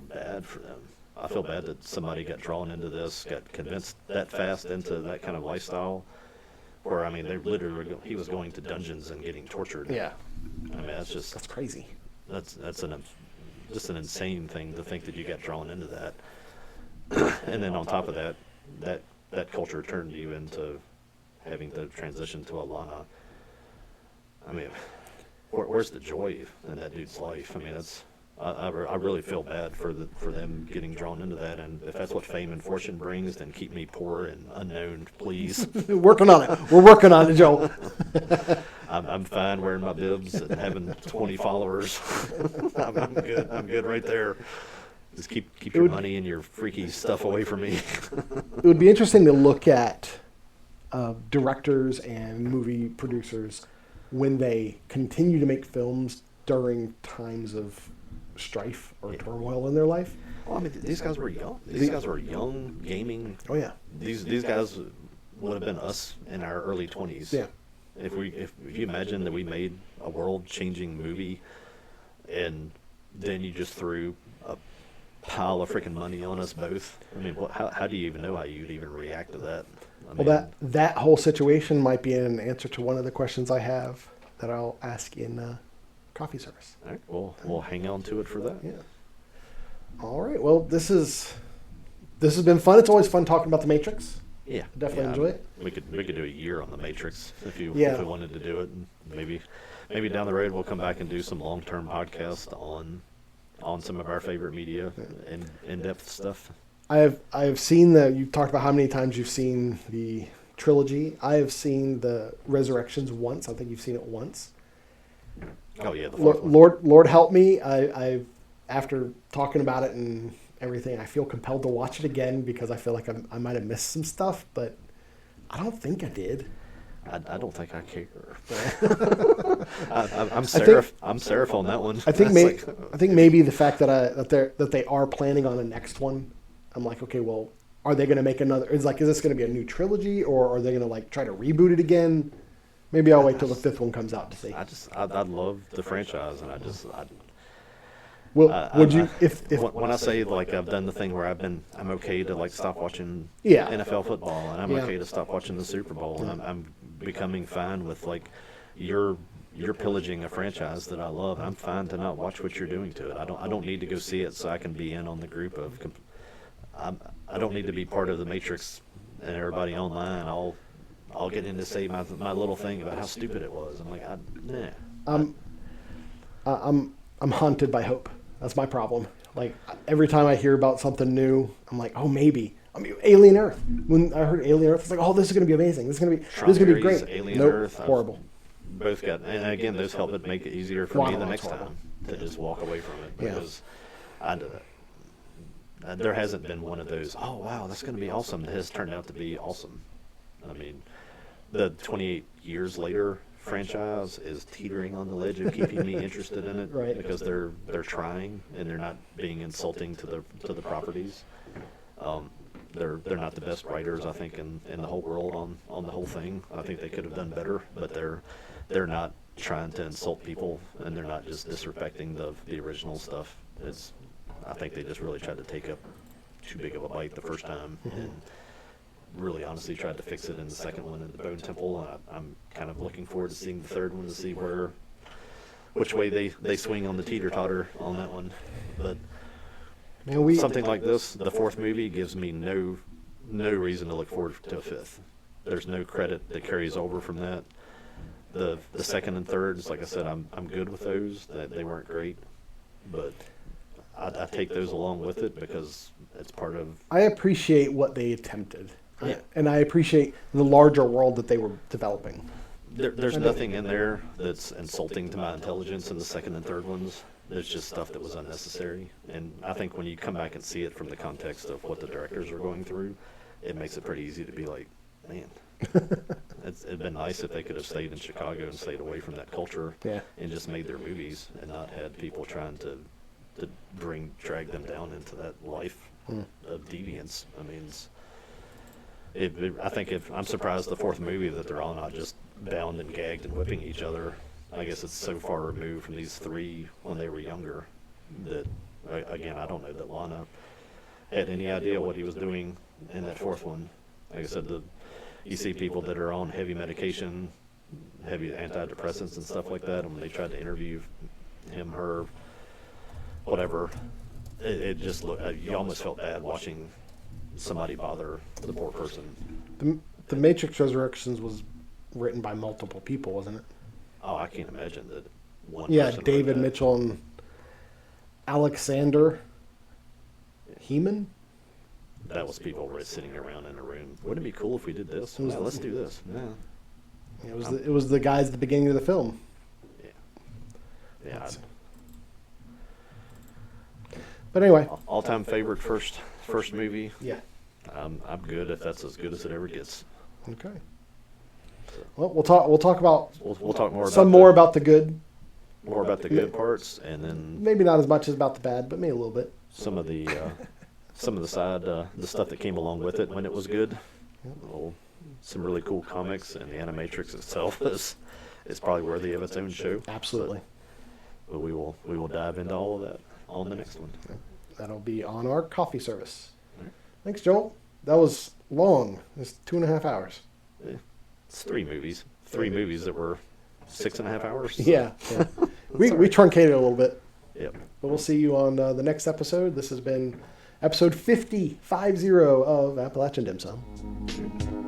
bad for them. I feel bad that somebody got drawn into this, got convinced that fast into that kind of lifestyle. Where, I mean, he was going to dungeons and getting tortured. Yeah. I mean, That's crazy. That's just an insane thing to think that you got drawn into that. And then on top of that culture turned you into having to transition to Alana. I mean, where's the joy in that dude's life? I mean, I really feel bad for them getting drawn into that, and if that's what fame and fortune brings, then keep me poor and unknown, please. Working on it. We're working on it, Joel. I'm fine wearing my bibs and having 20 followers. I'm good. I'm good right there. Just keep your money and your freaky stuff away from me. It would be interesting to look at directors and movie producers when they continue to make films during times of strife or turmoil in their life. Well, I mean, these guys were young. These guys were young, gaming. Oh yeah. These guys, would have been us in our early 20s. Yeah. If you imagine that we made a world-changing movie, and then you just threw a pile of freaking money on us both. I mean, how do you even know how you'd even react to that? I mean, Well, that whole situation might be an answer to one of the questions I have that I'll ask in coffee service. all right, we'll hang on to it for that. Yeah. All right. Well, this has been fun. It's always fun talking about the Matrix. Yeah, Definitely enjoy it. We could do a year on the Matrix if we Yeah. wanted to do it. And maybe down the road we'll come back and do some long-term podcast on some of our favorite media and in-depth stuff. I have seen you've talked about how many times you've seen the trilogy. I have seen the Resurrections once. I think you've seen it once. Oh yeah, the fourth one. Lord help me. I after talking about it and everything, I feel compelled to watch it again because I feel like I might have missed some stuff, but I don't think I did. I don't think I care. I'm think- Seraph on that one. I think That's I think maybe the fact that they are planning on a next one, I'm like, okay, well, are they going to make another? Is this going to be a new trilogy, or are they going to like try to reboot it again? Maybe I'll wait till the fifth one comes out to see. I love the franchise, and Well, would you if when I say like I've done the thing where I'm okay to like stop watching Yeah. NFL football, and I'm Yeah. okay to stop watching the Super Bowl, and I'm becoming fine with like you're pillaging a franchise that I love. I'm fine to not watch what you're doing to it. I don't need to go see it so I can be in on the group of. I don't need to be part of the Matrix and everybody online. I'll get in to say my little thing about how stupid it was. I'm like, nah. I'm haunted by hope. That's my problem. Like every time I hear about something new, I'm like, oh, maybe. I mean, Alien Earth. When I heard Alien Earth, it's like, oh, this is going to be amazing. This is going to be great. Alien Nope, Earth, horrible. Both got, and again, those help it make it easier for me the next time to just walk away from it Yeah. because there hasn't been one of those. Oh wow, that's going to be awesome. That has turned out to be awesome. I mean, the 28 years later franchise is teetering on the ledge of keeping me interested in it, Right. Because they're trying and they're not being insulting to the properties. They're not the best writers, I think, in the whole world on the whole thing. I think they could have done better, but they're not trying to insult people, and they're not just disrespecting the original stuff. I think they just really tried to take up too big of a bite the first time, and really honestly tried to fix it in the second one in the Bone Temple. I'm kind of looking forward to seeing the third one to see which way they swing on the teeter-totter on that one. But Man, something like this, the fourth movie, gives me no reason to look forward to a fifth. There's no credit that carries over from that. The second and thirds, like I said, I'm good with those. That they weren't great, but I take those along with it because it's part of. I appreciate what they attempted, Yeah. and I appreciate the larger world that they were developing. There's nothing in there that's insulting to my intelligence in the second and third ones. There's just stuff that was unnecessary. And I think when you come back and see it from the context of what the directors are going through, it makes it pretty easy to be like, man, it'd been nice if they could have stayed in Chicago and stayed away from that culture Yeah. and just made their movies and not had people trying to drag them down into that life of deviance. I mean, I think I'm surprised the fourth movie that they're all not just bound and gagged and whipping each other. I guess it's so far removed from these three when they were younger that, again, I don't know that Lana had any idea what he was doing in that fourth one. Like I said, you see people that are on heavy medication, heavy antidepressants and stuff like that, and when they tried to interview him, her, whatever, it just looked, you almost felt bad watching somebody bother the poor person. The Matrix Resurrections was written by multiple people, wasn't it? Oh, I can't imagine that one Yeah, person wrote David that. Mitchell and Alexander Heeman. That was people sitting around in a room. Wouldn't it be cool if we did this? Who's Yeah, let's do this. Yeah. It was the guys at the beginning of the film. Yeah. But anyway, All-time favorite first movie. yeah. I'm good if that's as good as it ever gets. Okay. Well, we'll talk about We'll talk more some about more about the good. more about the good parts, and then Maybe not as much as about the bad, but maybe a little bit. some of the side the stuff that came along with it when it was good. some really cool comics, and the Animatrix itself is probably worthy of its own show. Absolutely. But we will dive into all of that on the next one. That'll be on our coffee service. Thanks, Joel. That was long. It's 2.5 hours. It's 3 movies. 3 movies that were 6.5 hours. So. Yeah. We truncated a little bit. Yep. But we'll see you on the next episode. This has been episode 50 of Appalachian Dim Sum.